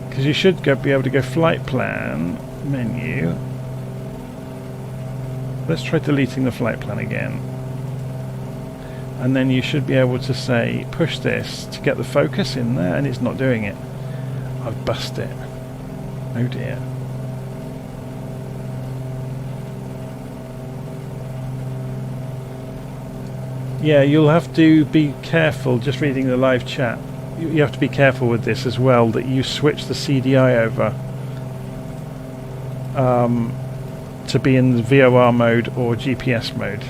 Because you should be able to go flight plan, menu. Let's try deleting the flight plan again. And then you should be able to say, push this to get the focus in there, and it's not doing it. I've bust it. Oh dear. Yeah, you'll have to be careful, just reading the live chat. You have to be careful with this as well, that you switch the CDI over to be in the VOR mode or GPS mode.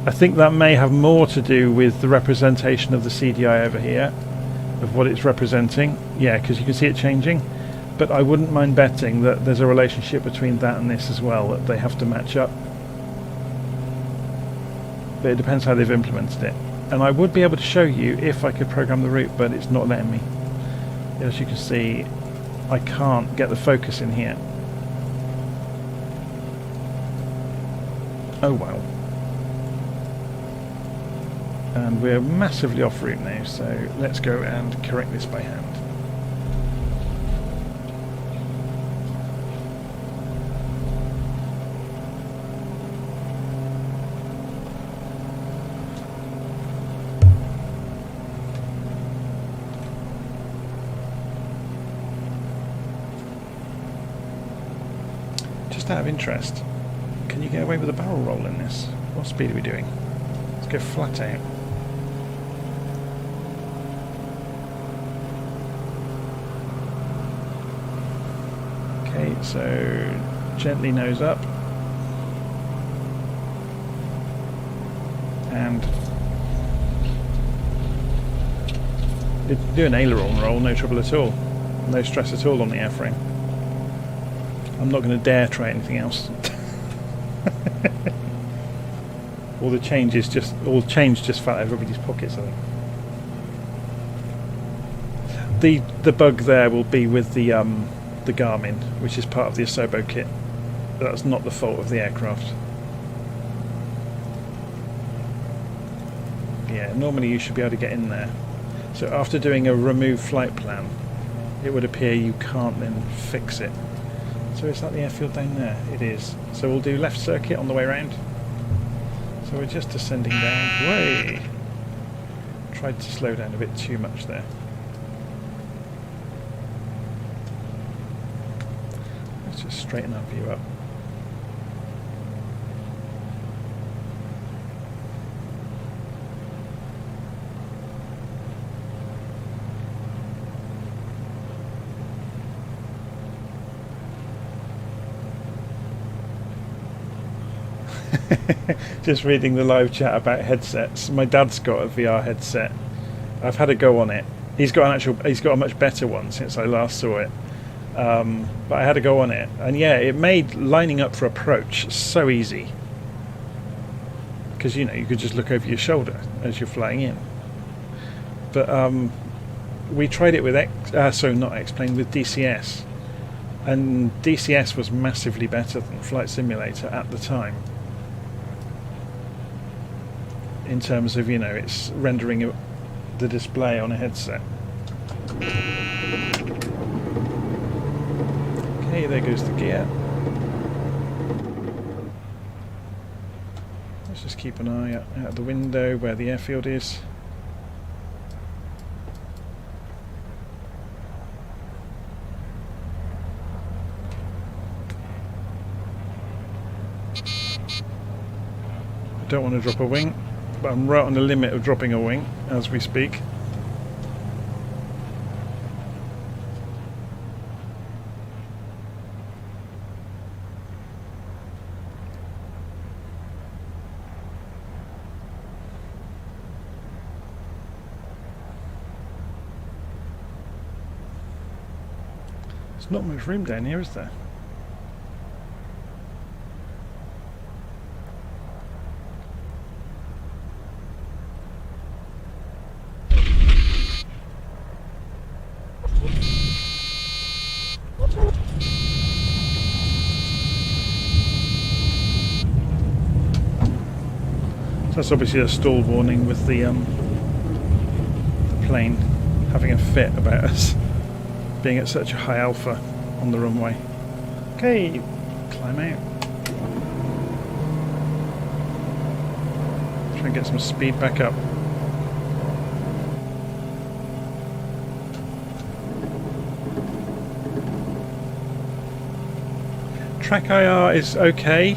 I think that may have more to do with the representation of the CDI over here, of what it's representing. Yeah, because you can see it changing. But I wouldn't mind betting that there's a relationship between that and this as well, that they have to match up. But it depends how they've implemented it. And I would be able to show you if I could program the route, but it's not letting me. As you can see, I can't get the focus in here. Oh well. And we're massively off route now, so let's go and correct this by hand. Just out of interest, can you get away with a barrel roll in this? What speed are we doing? Let's go flat out. Okay, so gently nose up. And do an aileron roll, no trouble at all. No stress at all on the airframe. I'm not going to dare try anything else. All the change just fell out of everybody's pockets, I think. The bug there will be with the Garmin, which is part of the Asobo kit. That's not the fault of the aircraft. Yeah, normally you should be able to get in there. So after doing a remove flight plan, it would appear you can't then fix it. So is that the airfield down there? It is. So we'll do left circuit on the way round. So we're just descending down. Way! Tried to slow down a bit too much there. Let's just straighten our view up. Just reading the live chat about headsets. My dad's got a VR headset. I've had a go on it. He's got a much better one since I last saw it. But I had a go on it, and yeah, it made lining up for approach so easy. Because you could just look over your shoulder as you're flying in. But we tried it with with DCS, and DCS was massively better than Flight Simulator at the time. In terms of, it's rendering the display on a headset. Okay, there goes the gear. Let's just keep an eye out the window where the airfield is. I don't want to drop a wing, but I'm right on the limit of dropping a wing as we speak. There's not much room down here, is there? That's obviously a stall warning with the plane having a fit about us being at such a high alpha on the runway. Okay, climb out. Try and get some speed back up. Track IR is okay.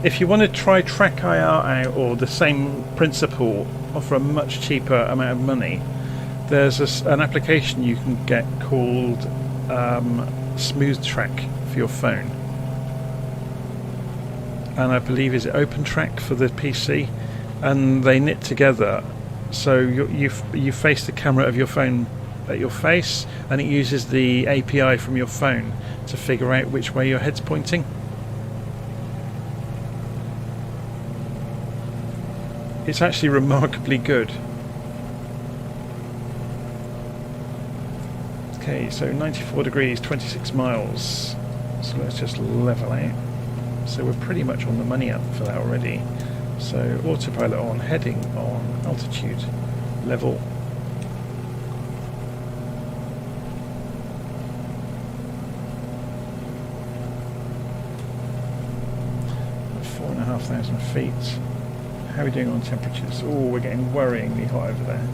If you want to try Track IR out, or the same principle for a much cheaper amount of money, there's an application you can get called Smooth Track for your phone, and I believe is it Open Track for the PC, and they knit together so you face the camera of your phone at your face, and it uses the API from your phone to figure out which way your head's pointing. It's actually remarkably good. Okay, so 94 degrees, 26 miles. So let's just level out. So we're pretty much on the money up for that already. So autopilot on, heading on, altitude, level. At 4,500 feet. How are we doing on temperatures? Oh, we're getting worryingly hot over there.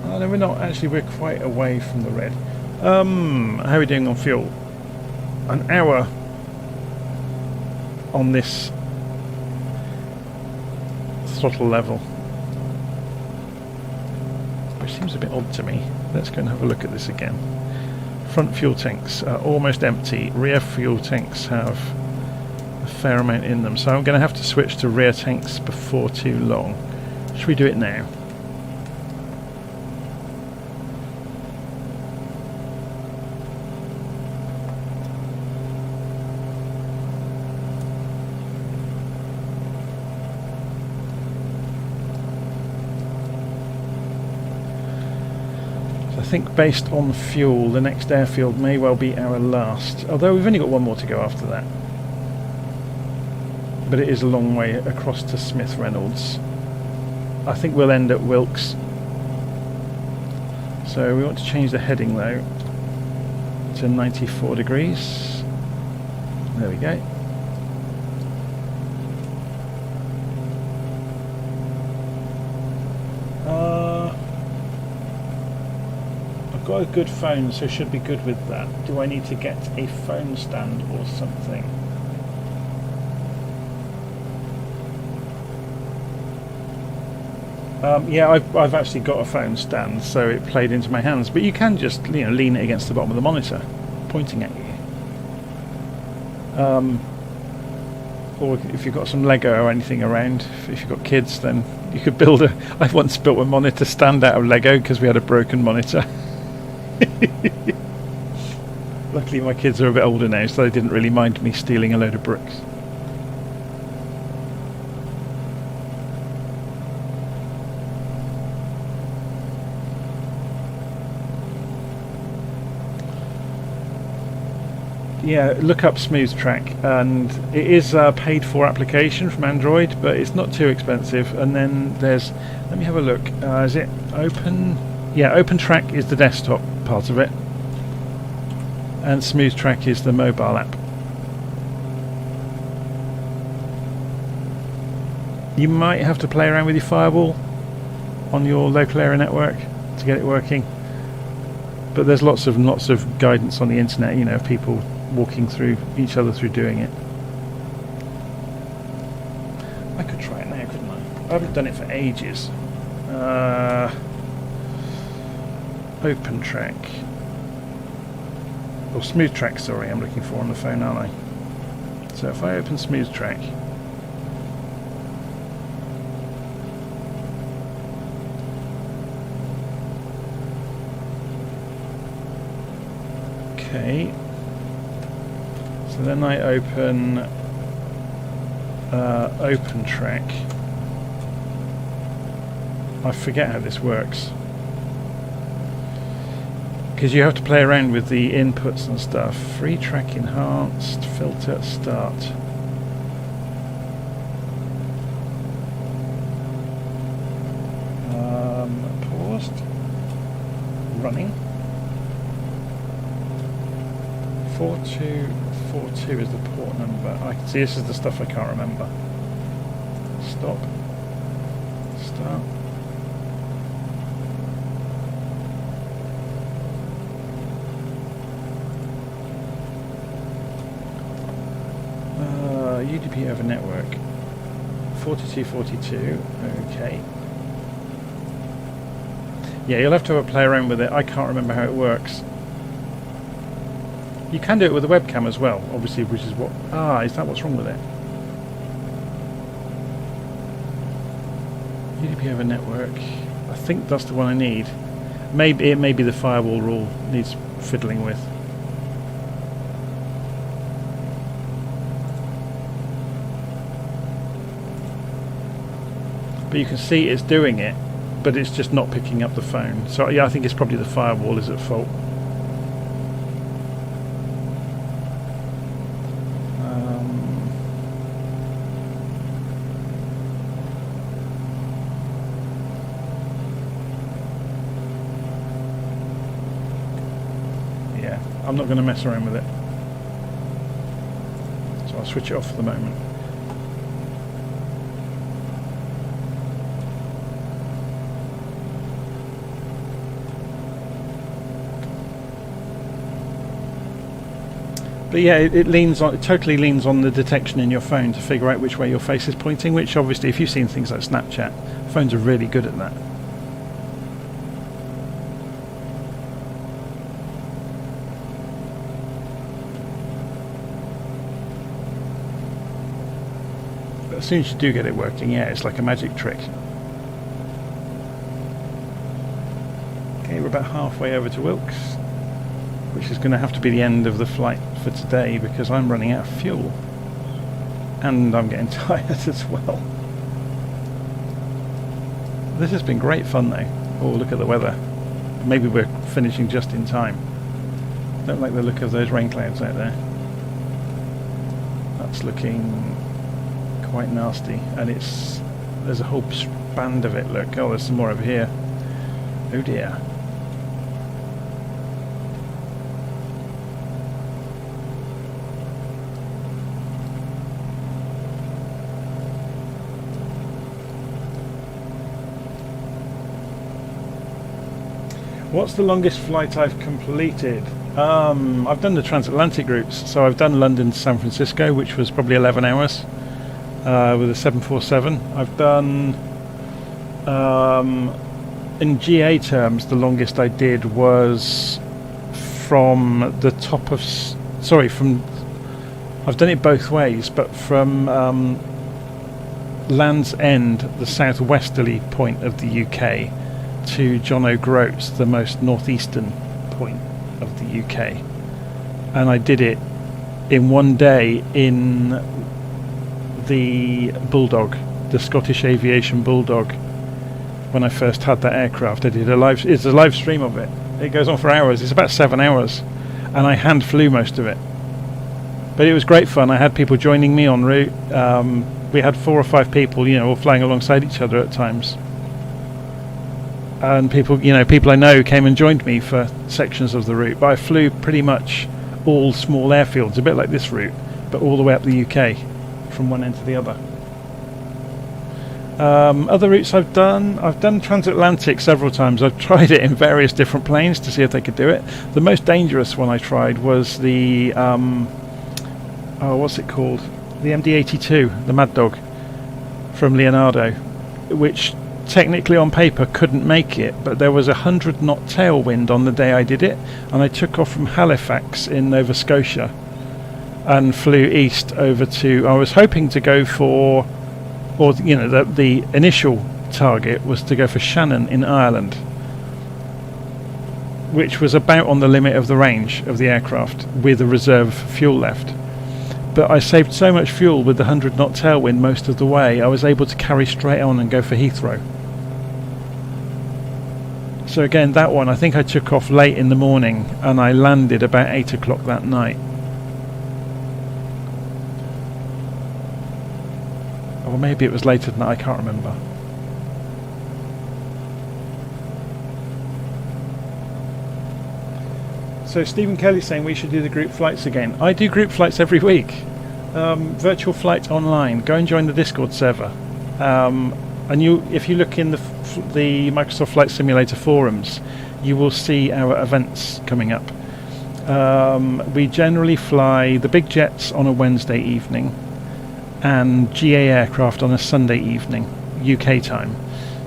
Oh no, we're not. Actually, we're quite away from the red. How are we doing on fuel? An hour on this throttle level, which seems a bit odd to me. Let's go and have a look at this again. Front fuel tanks are almost empty. Rear fuel tanks have a fair amount in them, so I'm going to have to switch to rear tanks before too long. Should we do it now? I think based on fuel, the next airfield may well be our last, although we've only got one more to go after that. But it is a long way across to Smith Reynolds. I think we'll end at Wilkes. So we want to change the heading though to 94 degrees. There we go. I've got a good phone, so should be good with that. Do I need to get a phone stand or something? Yeah, I've actually got a phone stand, so it played into my hands. But you can just, lean it against the bottom of the monitor, pointing at you. Or if you've got some Lego or anything around, if you've got kids, then you could build a... I once built a monitor stand out of Lego because we had a broken monitor. Luckily my kids are a bit older now, so they didn't really mind me stealing a load of bricks. Yeah, look up Smooth Track, and it is a paid for application from Android, but it's not too expensive. And then there's, let me have a look, is it Open? Yeah, Open Track is the desktop part of it, and Smooth Track is the mobile app. You might have to play around with your firewall on your local area network to get it working, but there's lots of guidance on the internet, of people walking through each other through doing it. I could try it now, couldn't I? I haven't done it for ages. Open Track, or Smooth Track, sorry, I'm looking for on the phone, aren't I? So if I open Smooth Track, okay, so then I open Open Track. I forget how this works, because you have to play around with the inputs and stuff. Free track enhanced, filter, start. Paused. Running. 4242 is the port number. I can see this is the stuff I can't remember. Stop. Start. UDP over network 4242. Okay, yeah, you'll have to have a play around with it. I can't remember how it works. You can do it with a webcam as well, obviously, which is what... is that what's wrong with it? UDP over network, I think that's the one I need. Maybe it may be the firewall rule needs fiddling with. But you can see it's doing it, but it's just not picking up the phone. So yeah, I think it's probably the firewall is at fault. Yeah, I'm not going to mess around with it. So I'll switch it off for the moment. But yeah, it totally leans on the detection in your phone to figure out which way your face is pointing, which obviously if you've seen things like Snapchat, phones are really good at that. But as soon as you do get it working, yeah, it's like a magic trick. Okay, we're about halfway over to Wilkes, which is going to have to be the end of the flight for today because I'm running out of fuel and I'm getting tired as well. This has been great fun though. Oh, look at the weather. Maybe we're finishing just in time. Don't like the look of those rain clouds out there. That's looking quite nasty, and there's a whole band of it. Look, oh, there's some more over here. Oh dear. What's the longest flight I've completed? I've done the transatlantic routes, so I've done London to San Francisco, which was probably 11 hours with a 747. I've done, in GA terms, the longest I did was from the top of, I've done it both ways, but from Land's End, the southwesterly point of the UK, to John O'Groats, the most northeastern point of the UK, and I did it in one day in the Bulldog, the Scottish Aviation Bulldog. When I first had that aircraft, I did it's a live stream of it. It goes on for hours. It's about 7 hours, and I hand flew most of it. But it was great fun. I had people joining me en route. We had 4 or 5 people, all flying alongside each other at times. And people I know came and joined me for sections of the route. But I flew pretty much all small airfields, a bit like this route, but all the way up the UK, from one end to the other. Other routes I've done transatlantic several times. I've tried it in various different planes to see if they could do it. The most dangerous one I tried was the what's it called? The MD-82, the Mad Dog from Leonardo, which technically on paper couldn't make it, but there was 100 knot tailwind on the day I did it, and I took off from Halifax in Nova Scotia and flew east over to, I was hoping to go for, or the initial target was to go for Shannon in Ireland, which was about on the limit of the range of the aircraft with a reserve fuel left. But I saved so much fuel with the 100 knot tailwind most of the way, I was able to carry straight on and go for Heathrow. So again, that one, I think I took off late in the morning and I landed about 8 o'clock that night. Or maybe it was later than that, I can't remember. So Stephen Kelly's saying we should do the group flights again. I do group flights every week. Virtual flights online. Go and join the Discord server. And if you look in the Microsoft Flight Simulator forums, you will see our events coming up. We generally fly the big jets on a Wednesday evening and GA aircraft on a Sunday evening, UK time.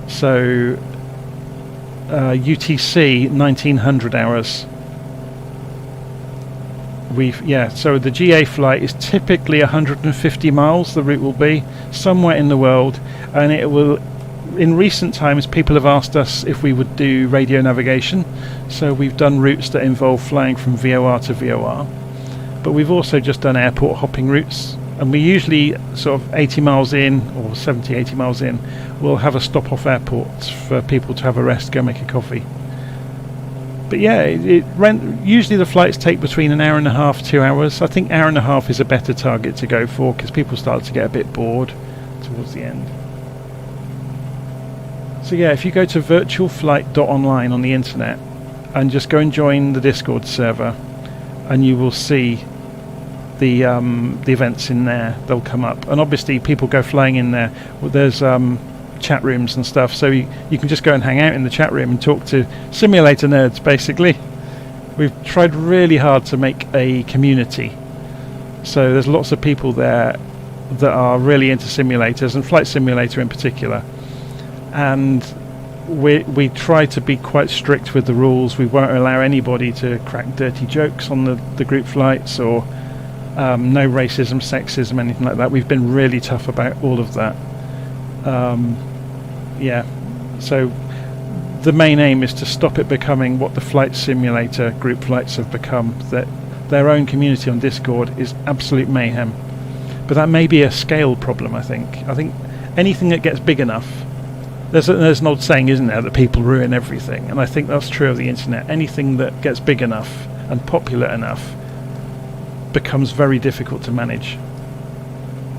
So UTC 1900 hours. So the GA flight is typically 150 miles, the route will be, somewhere in the world, and it will, in recent times people have asked us if we would do radio navigation, so we've done routes that involve flying from VOR to VOR, but we've also just done airport hopping routes And we usually sort of 80 miles in, or 70, 80 miles in, we'll have a stop off airports for people to have a rest, go make a coffee. But yeah, usually the flights take between an hour and a half, 2 hours. I think hour and a half is a better target to go for, because people start to get a bit bored towards the end. So yeah, if you go to virtualflight.online on the internet and just go and join the Discord server, and you will see the events in there. They'll come up, and obviously people go flying in there. There's chat rooms and stuff, so you can just go and hang out in the chat room and talk to simulator nerds. Basically, we've tried really hard to make a community, so there's lots of people there that are really into simulators and Flight Simulator in particular, and we try to be quite strict with the rules. We won't allow anybody to crack dirty jokes on the group flights, or no racism, sexism, anything like that. We've been really tough about all of that. Yeah, so the main aim is to stop it becoming what the Flight Simulator group flights have become, that their own community on Discord is absolute mayhem. But that may be a scale problem, I think. I think anything that gets big enough, there's an old saying, isn't there, that people ruin everything, and I think that's true of the internet. Anything that gets big enough and popular enough becomes very difficult to manage,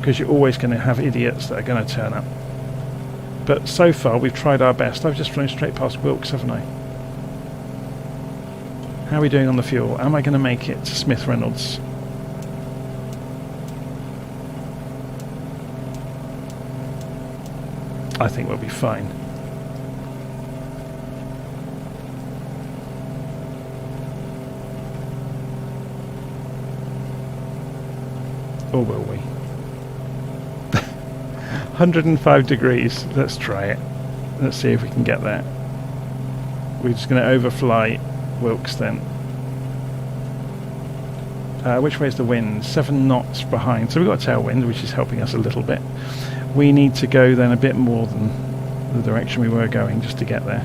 because you're always going to have idiots that are going to turn up. But so far we've tried our best. I've just flown straight past Wilkes, haven't I? How are we doing on the fuel? Am I going to make it to Smith Reynolds? I think we'll be fine. Or will we? 105 degrees. Let's try it. Let's see if we can get that. We're just going to overfly Wilkes then. Which way is the wind? 7 knots behind. So we've got a tailwind, which is helping us a little bit. We need to go then a bit more than the direction we were going just to get there.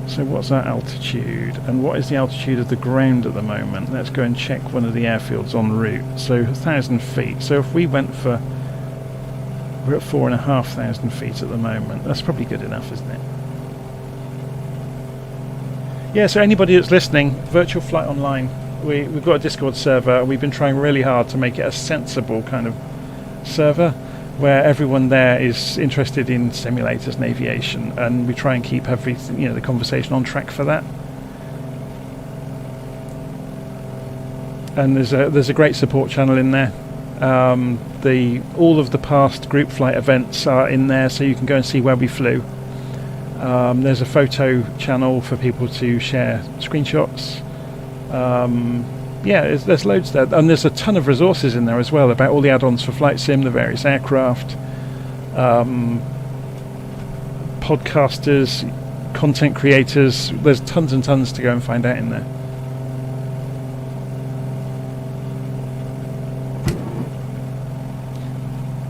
So what's our altitude, and what is the altitude of the ground at the moment? Let's go and check one of the airfields en route. So 1,000 feet. So if we went for, we're at 4,500 feet at the moment. That's probably good enough, isn't it? Yeah, so anybody that's listening, Virtual Flight Online, we've got a Discord server. We've been trying really hard to make it a sensible kind of server, where everyone there is interested in simulators and aviation, and we try and keep everything, the conversation on track for that. And there's a great support channel in there. All of the past group flight events are in there, so you can go and see where we flew. There's a photo channel for people to share screenshots. Yeah, there's loads there, and there's a ton of resources in there as well about all the add-ons for Flight Sim, the various aircraft, podcasters, content creators. There's tons and tons to go and find out in there.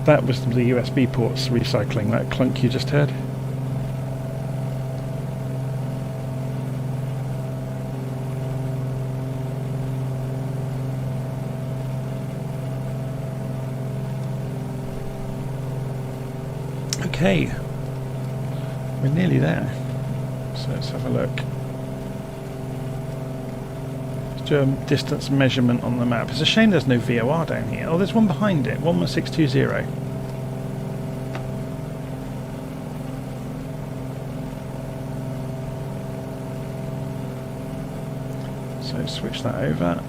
That was the USB ports recycling, that clunk you just heard. Okay, we're nearly there, so let's have a look. Let's do a distance measurement on the map. It's a shame there's no VOR down here. Oh, there's one behind it, 11620. So switch that over.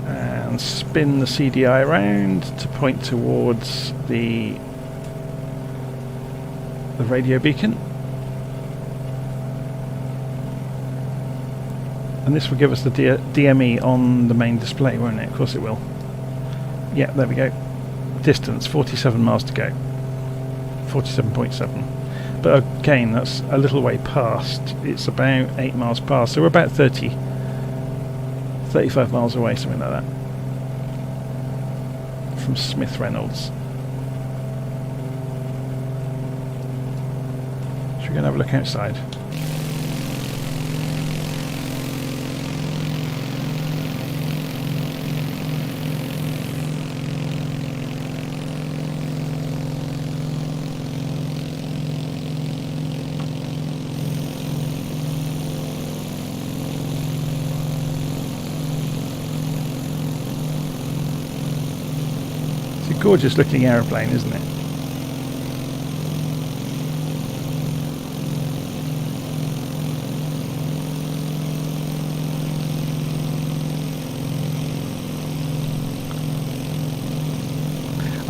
And spin the CDI around to point towards the radio beacon, and this will give us the DME on the main display, won't it? Of course it will. Yeah, there we go. Distance 47 miles to go, 47.7. But again, that's a little way past. It's about 8 miles past, so we're about 35 miles away, something like that, from Smith Reynolds. Should we go and have a look outside? gorgeous looking aeroplane, isn't it?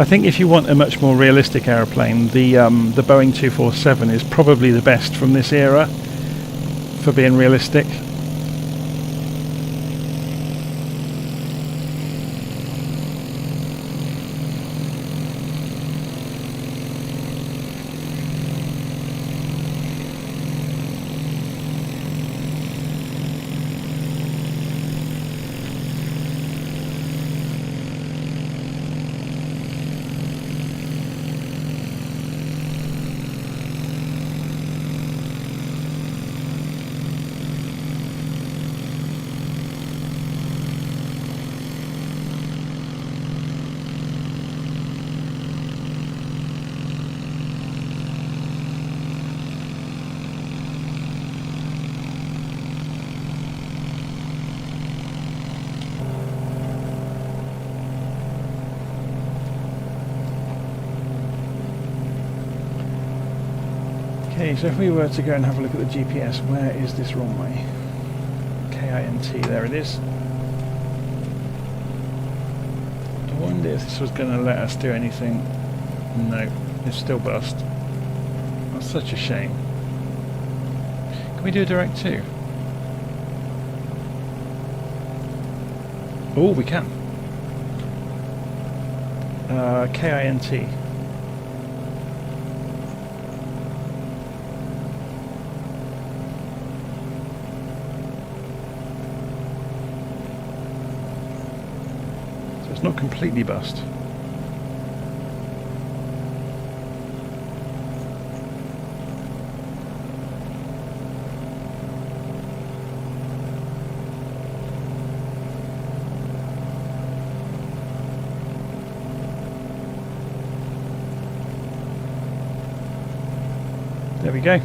I think if you want a much more realistic aeroplane, the Boeing 247 is probably the best from this era for being realistic. Okay, so if we were to go and have a look at the GPS, where is this runway? KINT, there it is. I wonder if this was going to let us do anything. No, it's still bust. That's such a shame. Can we do a direct 2? Oh, we can. KINT. It's not completely bust. There we go.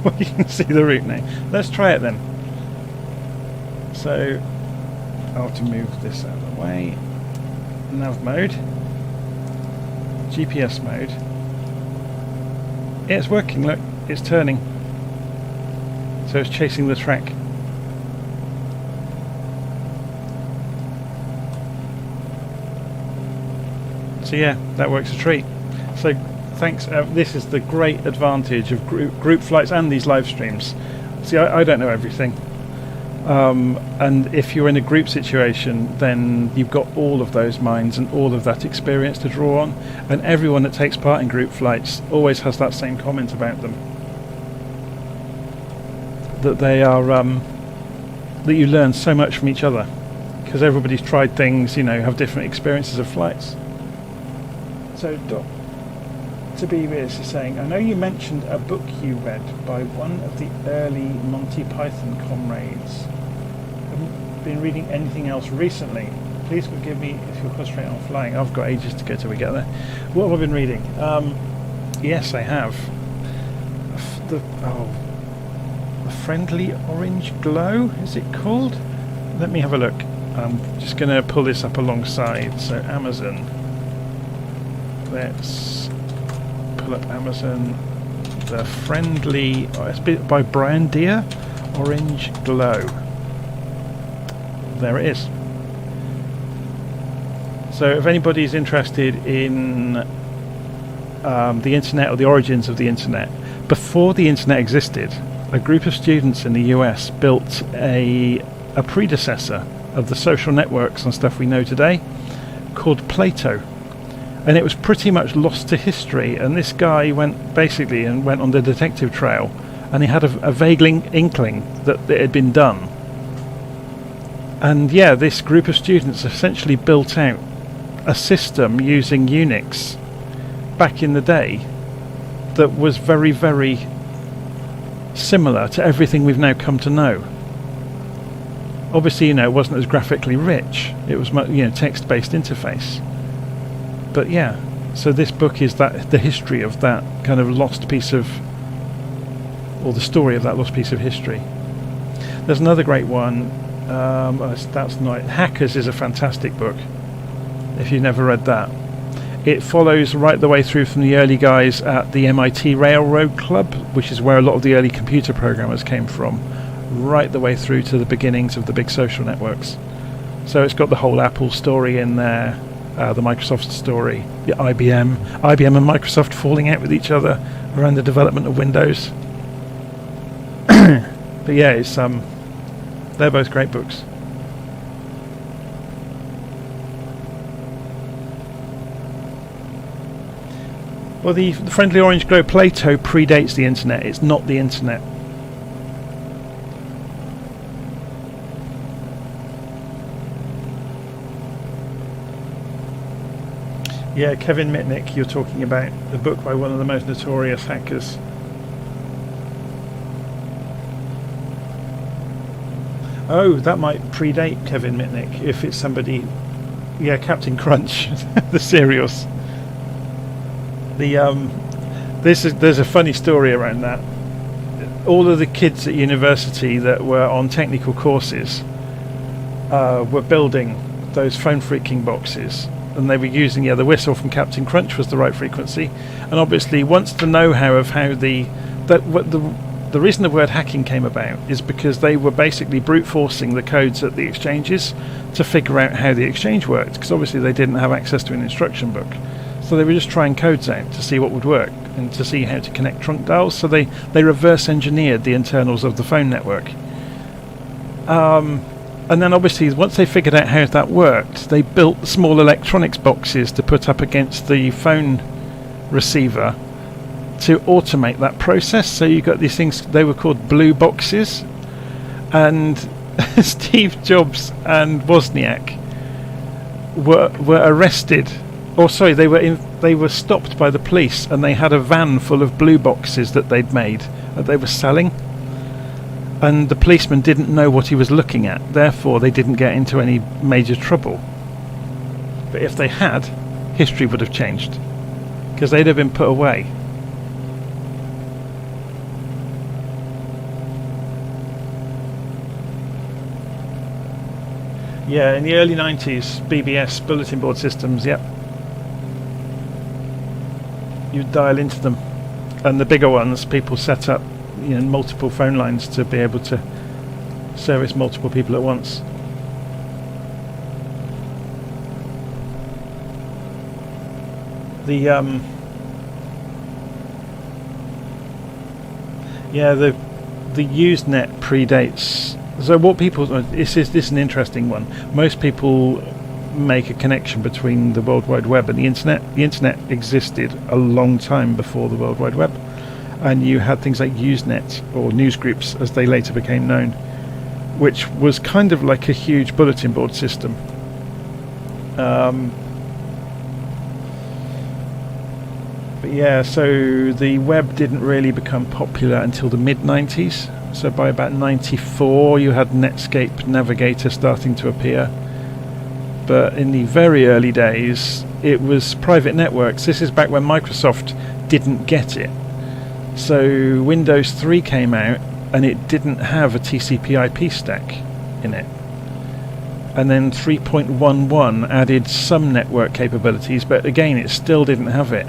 Well, you can see the route now. Let's try it then. So I'll have to move this out of the way. Nav mode. GPS mode. Yeah, it's working, look, it's turning. So it's chasing the track. So yeah, that works a treat. So thanks, this is the great advantage of group flights and these live streams. See, I don't know everything. And if you're in a group situation, then you've got all of those minds and all of that experience to draw on, and everyone that takes part in group flights always has that same comment about them, that they are that you learn so much from each other because everybody's tried things, you know, have different experiences of flights. So to be this is saying, I know you mentioned a book you read by one of the early Monty Python comrades. Haven't been reading anything else recently. Please forgive me if you're concentrating on flying. I've got ages to go till we get there. What have I been reading? Yes, I have. The Friendly Orange Glow, is it called? Let me have a look. I'm just going to pull this up alongside. So Amazon. Let's pull up Amazon. The Friendly, it's by Brian Deere, Orange Glow. There it is. So if anybody's interested in the internet or the origins of the internet, before the internet existed, a group of students in the US built a predecessor of the social networks and stuff we know today called Plato. And it was pretty much lost to history, and this guy went on the detective trail, and he had a vague inkling that it had been done. And yeah, this group of students essentially built out a system using Unix back in the day that was very, very similar to everything we've now come to know. Obviously, you know, it wasn't as graphically rich. It was, you know, text-based interface. But yeah, so this book is the history of that kind of lost piece of, or the story of that lost piece of history. There's another great one. That's not Hackers is a fantastic book. if you've never read that. It follows right the way through from the early guys at the MIT Railroad Club, which is where a lot of the early computer programmers came from, right the way through to the beginnings of the big social networks. So it's got the whole Apple story in there, the Microsoft story, the IBM and Microsoft falling out with each other around the development of Windows. But yeah, it's they're both great books. Well, the Friendly Orange Glow Plato predates the internet. It's not the internet. Yeah, Kevin Mitnick, you're talking about the book by one of the most notorious hackers. Oh, that might predate Kevin Mitnick if it's somebody. Yeah, Captain Crunch, the cereals. There's a funny story around that. All of the kids at university that were on technical courses were building those phone freaking boxes, and they were using the whistle from Captain Crunch was the right frequency. And obviously, once the know-how of how the reason the word hacking came about is because they were basically brute forcing the codes at the exchanges to figure out how the exchange worked, because obviously they didn't have access to an instruction book. So they were just trying codes out to see what would work and to see how to connect trunk dials. So they reverse engineered the internals of the phone network. And then obviously once they figured out how that worked, they built small electronics boxes to put up against the phone receiver to automate that process. So you got these things, they were called blue boxes. And Steve Jobs and Wozniak were arrested. Or sorry, they were stopped by the police, and they had a van full of blue boxes that they'd made that they were selling, and the policeman didn't know what he was looking at, therefore they didn't get into any major trouble. But if they had, history would have changed, because they'd have been put away. Yeah, in the early 90s, BBS, bulletin board systems, yep. You dial into them, and the bigger ones, people set up, multiple phone lines to be able to service multiple people at once. The Usenet predates. So what people, this is an interesting one. Most people make a connection between the World Wide Web and the internet. The internet existed a long time before the World Wide Web, and you had things like Usenet, or newsgroups as they later became known, which was kind of like a huge bulletin board system. But yeah, so the web didn't really become popular until the mid-90s. So by about 94 you had Netscape Navigator starting to appear. But in the very early days, it was private networks. This is back when Microsoft didn't get it. So Windows 3 came out, and it didn't have a TCP/IP stack in it. And then 3.11 added some network capabilities, but again, it still didn't have it.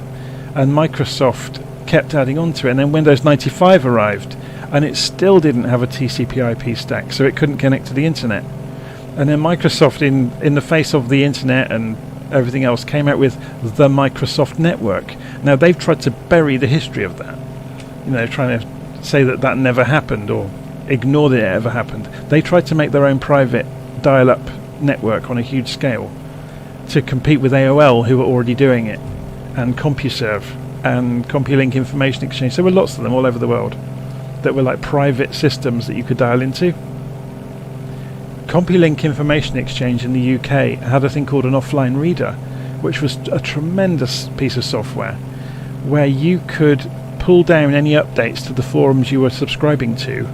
And Microsoft kept adding on to it. And then Windows 95 arrived, and it still didn't have a TCP/IP stack, so it couldn't connect to the internet. And then Microsoft, in the face of the internet and everything else, came out with the Microsoft Network. Now they've tried to bury the history of that, trying to say that never happened or ignore that it ever happened. They tried to make their own private dial-up network on a huge scale to compete with AOL, who were already doing it, and CompuServe and CompuLink Information Exchange. There were lots of them all over the world that were like private systems that you could dial into. CompuLink Information Exchange in the UK had a thing called an offline reader, which was a tremendous piece of software where you could pull down any updates to the forums you were subscribing to,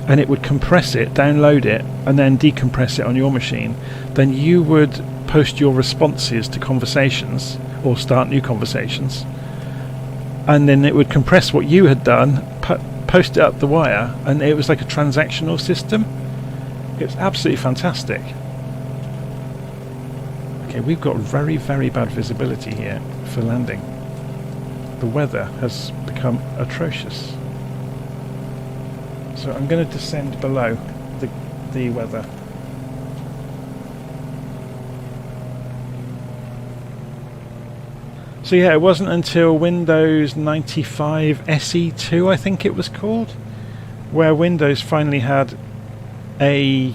and it would compress it, download it, and then decompress it on your machine. Then you would post your responses to conversations or start new conversations, and then it would compress what you had done, post it up the wire, and it was like a transactional system. It's absolutely fantastic. I Okay, we've got very, very bad visibility here for landing. The weather has become atrocious. So I'm going to descend below the weather. So yeah, it wasn't until Windows 95 SE2, I think it was called, where Windows finally had a...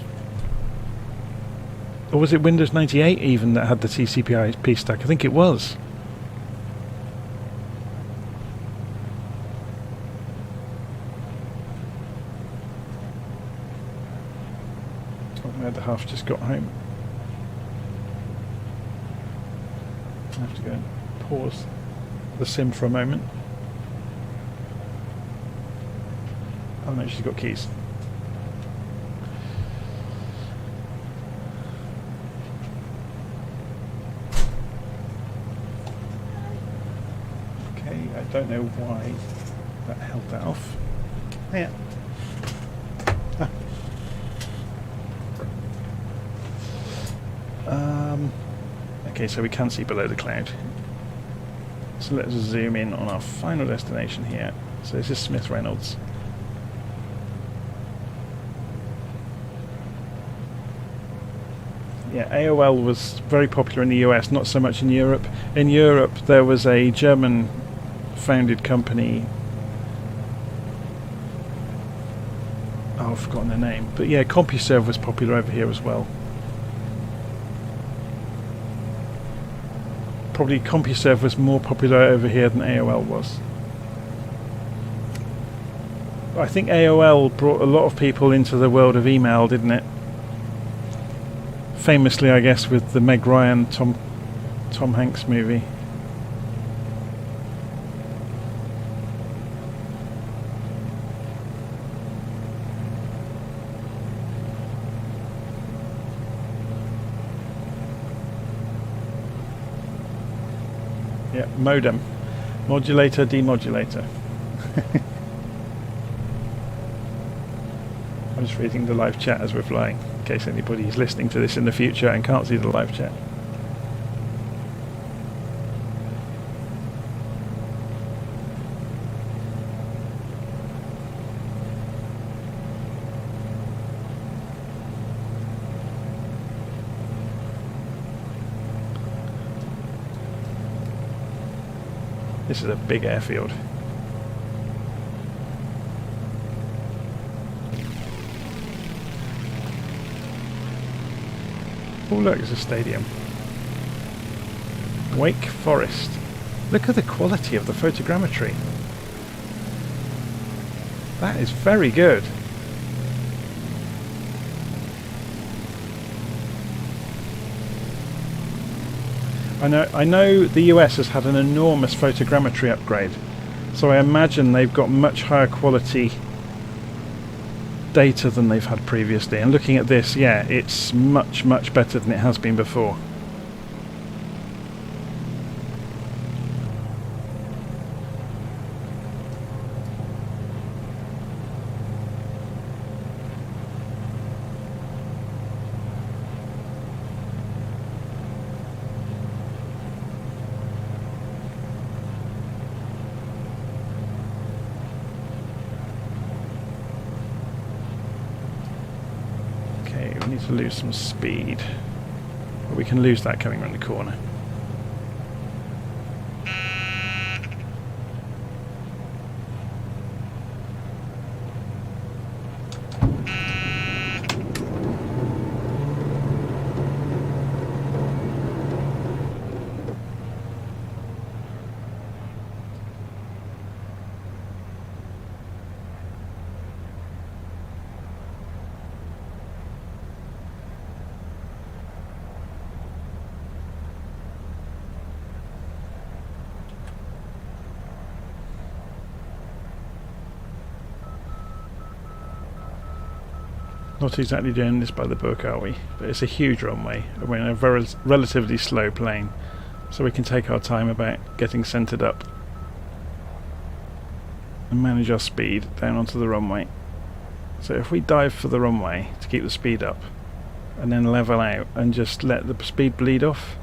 Or was it Windows 98 even that had the TCP/IP stack? I think it was. Oh, my other half just got home. I have to go and pause the sim for a moment. Oh no, she's got keys. I don't know why that held that off. Yeah. Okay, so we can see below the cloud. So let's zoom in on our final destination here. So this is Smith Reynolds. Yeah, AOL was very popular in the US, not so much in Europe. In Europe, there was a German founded company. Oh, I've forgotten their name. But yeah, CompuServe was popular over here as well. Probably CompuServe was more popular over here than AOL was. I think AOL brought a lot of people into the world of email, didn't it? Famously, I guess, with the Meg Ryan, Tom Hanks movie. Yeah, modem. Modulator, demodulator. I'm just reading the live chat as we're flying, in case anybody's listening to this in the future and can't see the live chat. This is a big airfield. Oh look, it's a stadium. Wake Forest. Look at the quality of the photogrammetry. That is very good. I know the US has had an enormous photogrammetry upgrade, so I imagine they've got much higher quality data than they've had previously. And looking at this, yeah, it's much, much better than it has been before. We need to lose some speed, but we can lose that coming around the corner. Not exactly doing this by the book, are we? But it's a huge runway, and we're in a relatively slow plane, so we can take our time about getting centered up and manage our speed down onto the runway. So if we dive for the runway to keep the speed up, and then level out and just let the speed bleed off,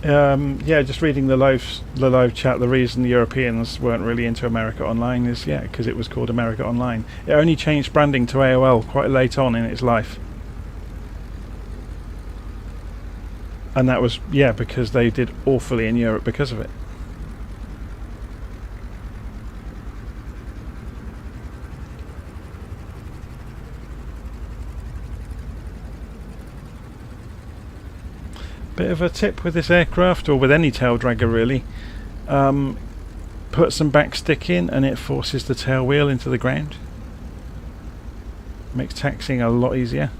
Yeah, just reading the live chat. The reason the Europeans weren't really into America Online is because it was called America Online. It only changed branding to AOL quite late on in its life, and that was because they did awfully in Europe because of it. Bit of a tip with this aircraft, or with any tail dragger really, put some backstick in and it forces the tail wheel into the ground. Makes taxiing a lot easier.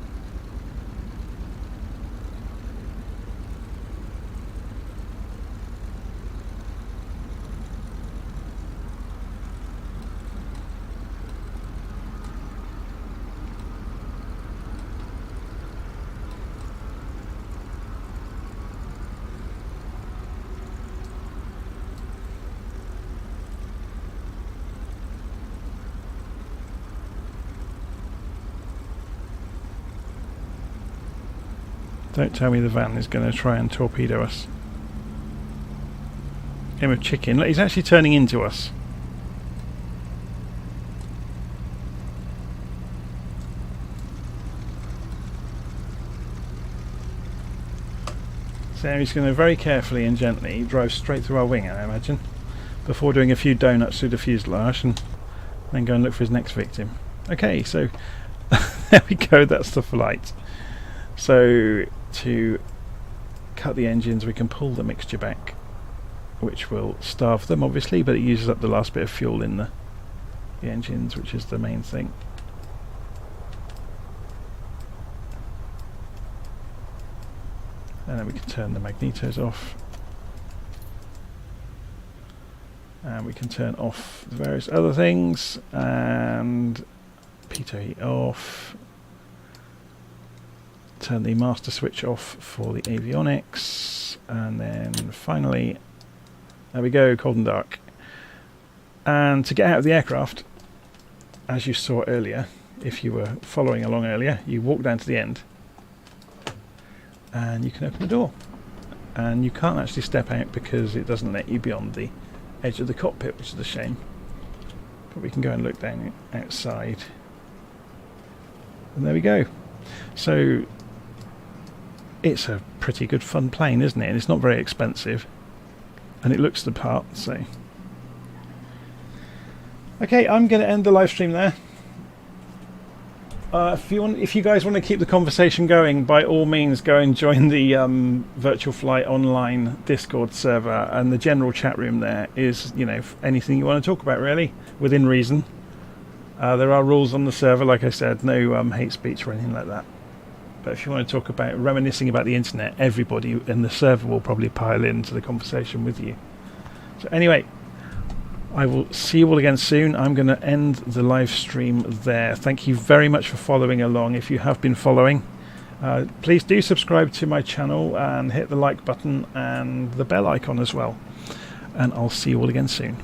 Don't tell me the van is going to try and torpedo us. Game of chicken. Look, he's actually turning into us. So he's going to very carefully and gently drive straight through our wing, I imagine, before doing a few donuts through the fuselage and then go and look for his next victim. Okay, so there we go, that's the flight. So to cut the engines we can pull the mixture back, which will starve them obviously, but it uses up the last bit of fuel in the engines, which is the main thing. And then we can turn the magnetos off, and we can turn off the various other things, and pitot heat off. Turn the master switch off for the avionics, and then finally, there we go, cold and dark. And to get out of the aircraft, as you saw earlier, if you were following along earlier, you walk down to the end and you can open the door, and you can't actually step out because it doesn't let you beyond the edge of the cockpit, which is a shame, but we can go and look down outside, and there we go. So it's a pretty good fun plane, isn't it? And it's not very expensive, and it looks the part. So okay, I'm going to end the live stream there. If you guys want to keep the conversation going, by all means go and join the Virtual Flight Online Discord server, and the general chat room there is, anything you want to talk about really, within reason. There are rules on the server, like I said, no hate speech or anything like that. But if you want to talk about reminiscing about the internet, everybody in the server will probably pile into the conversation with you. So anyway, I will see you all again soon. I'm going to end the live stream there. Thank you very much for following along. If you have been following, please do subscribe to my channel and hit the like button and the bell icon as well. And I'll see you all again soon.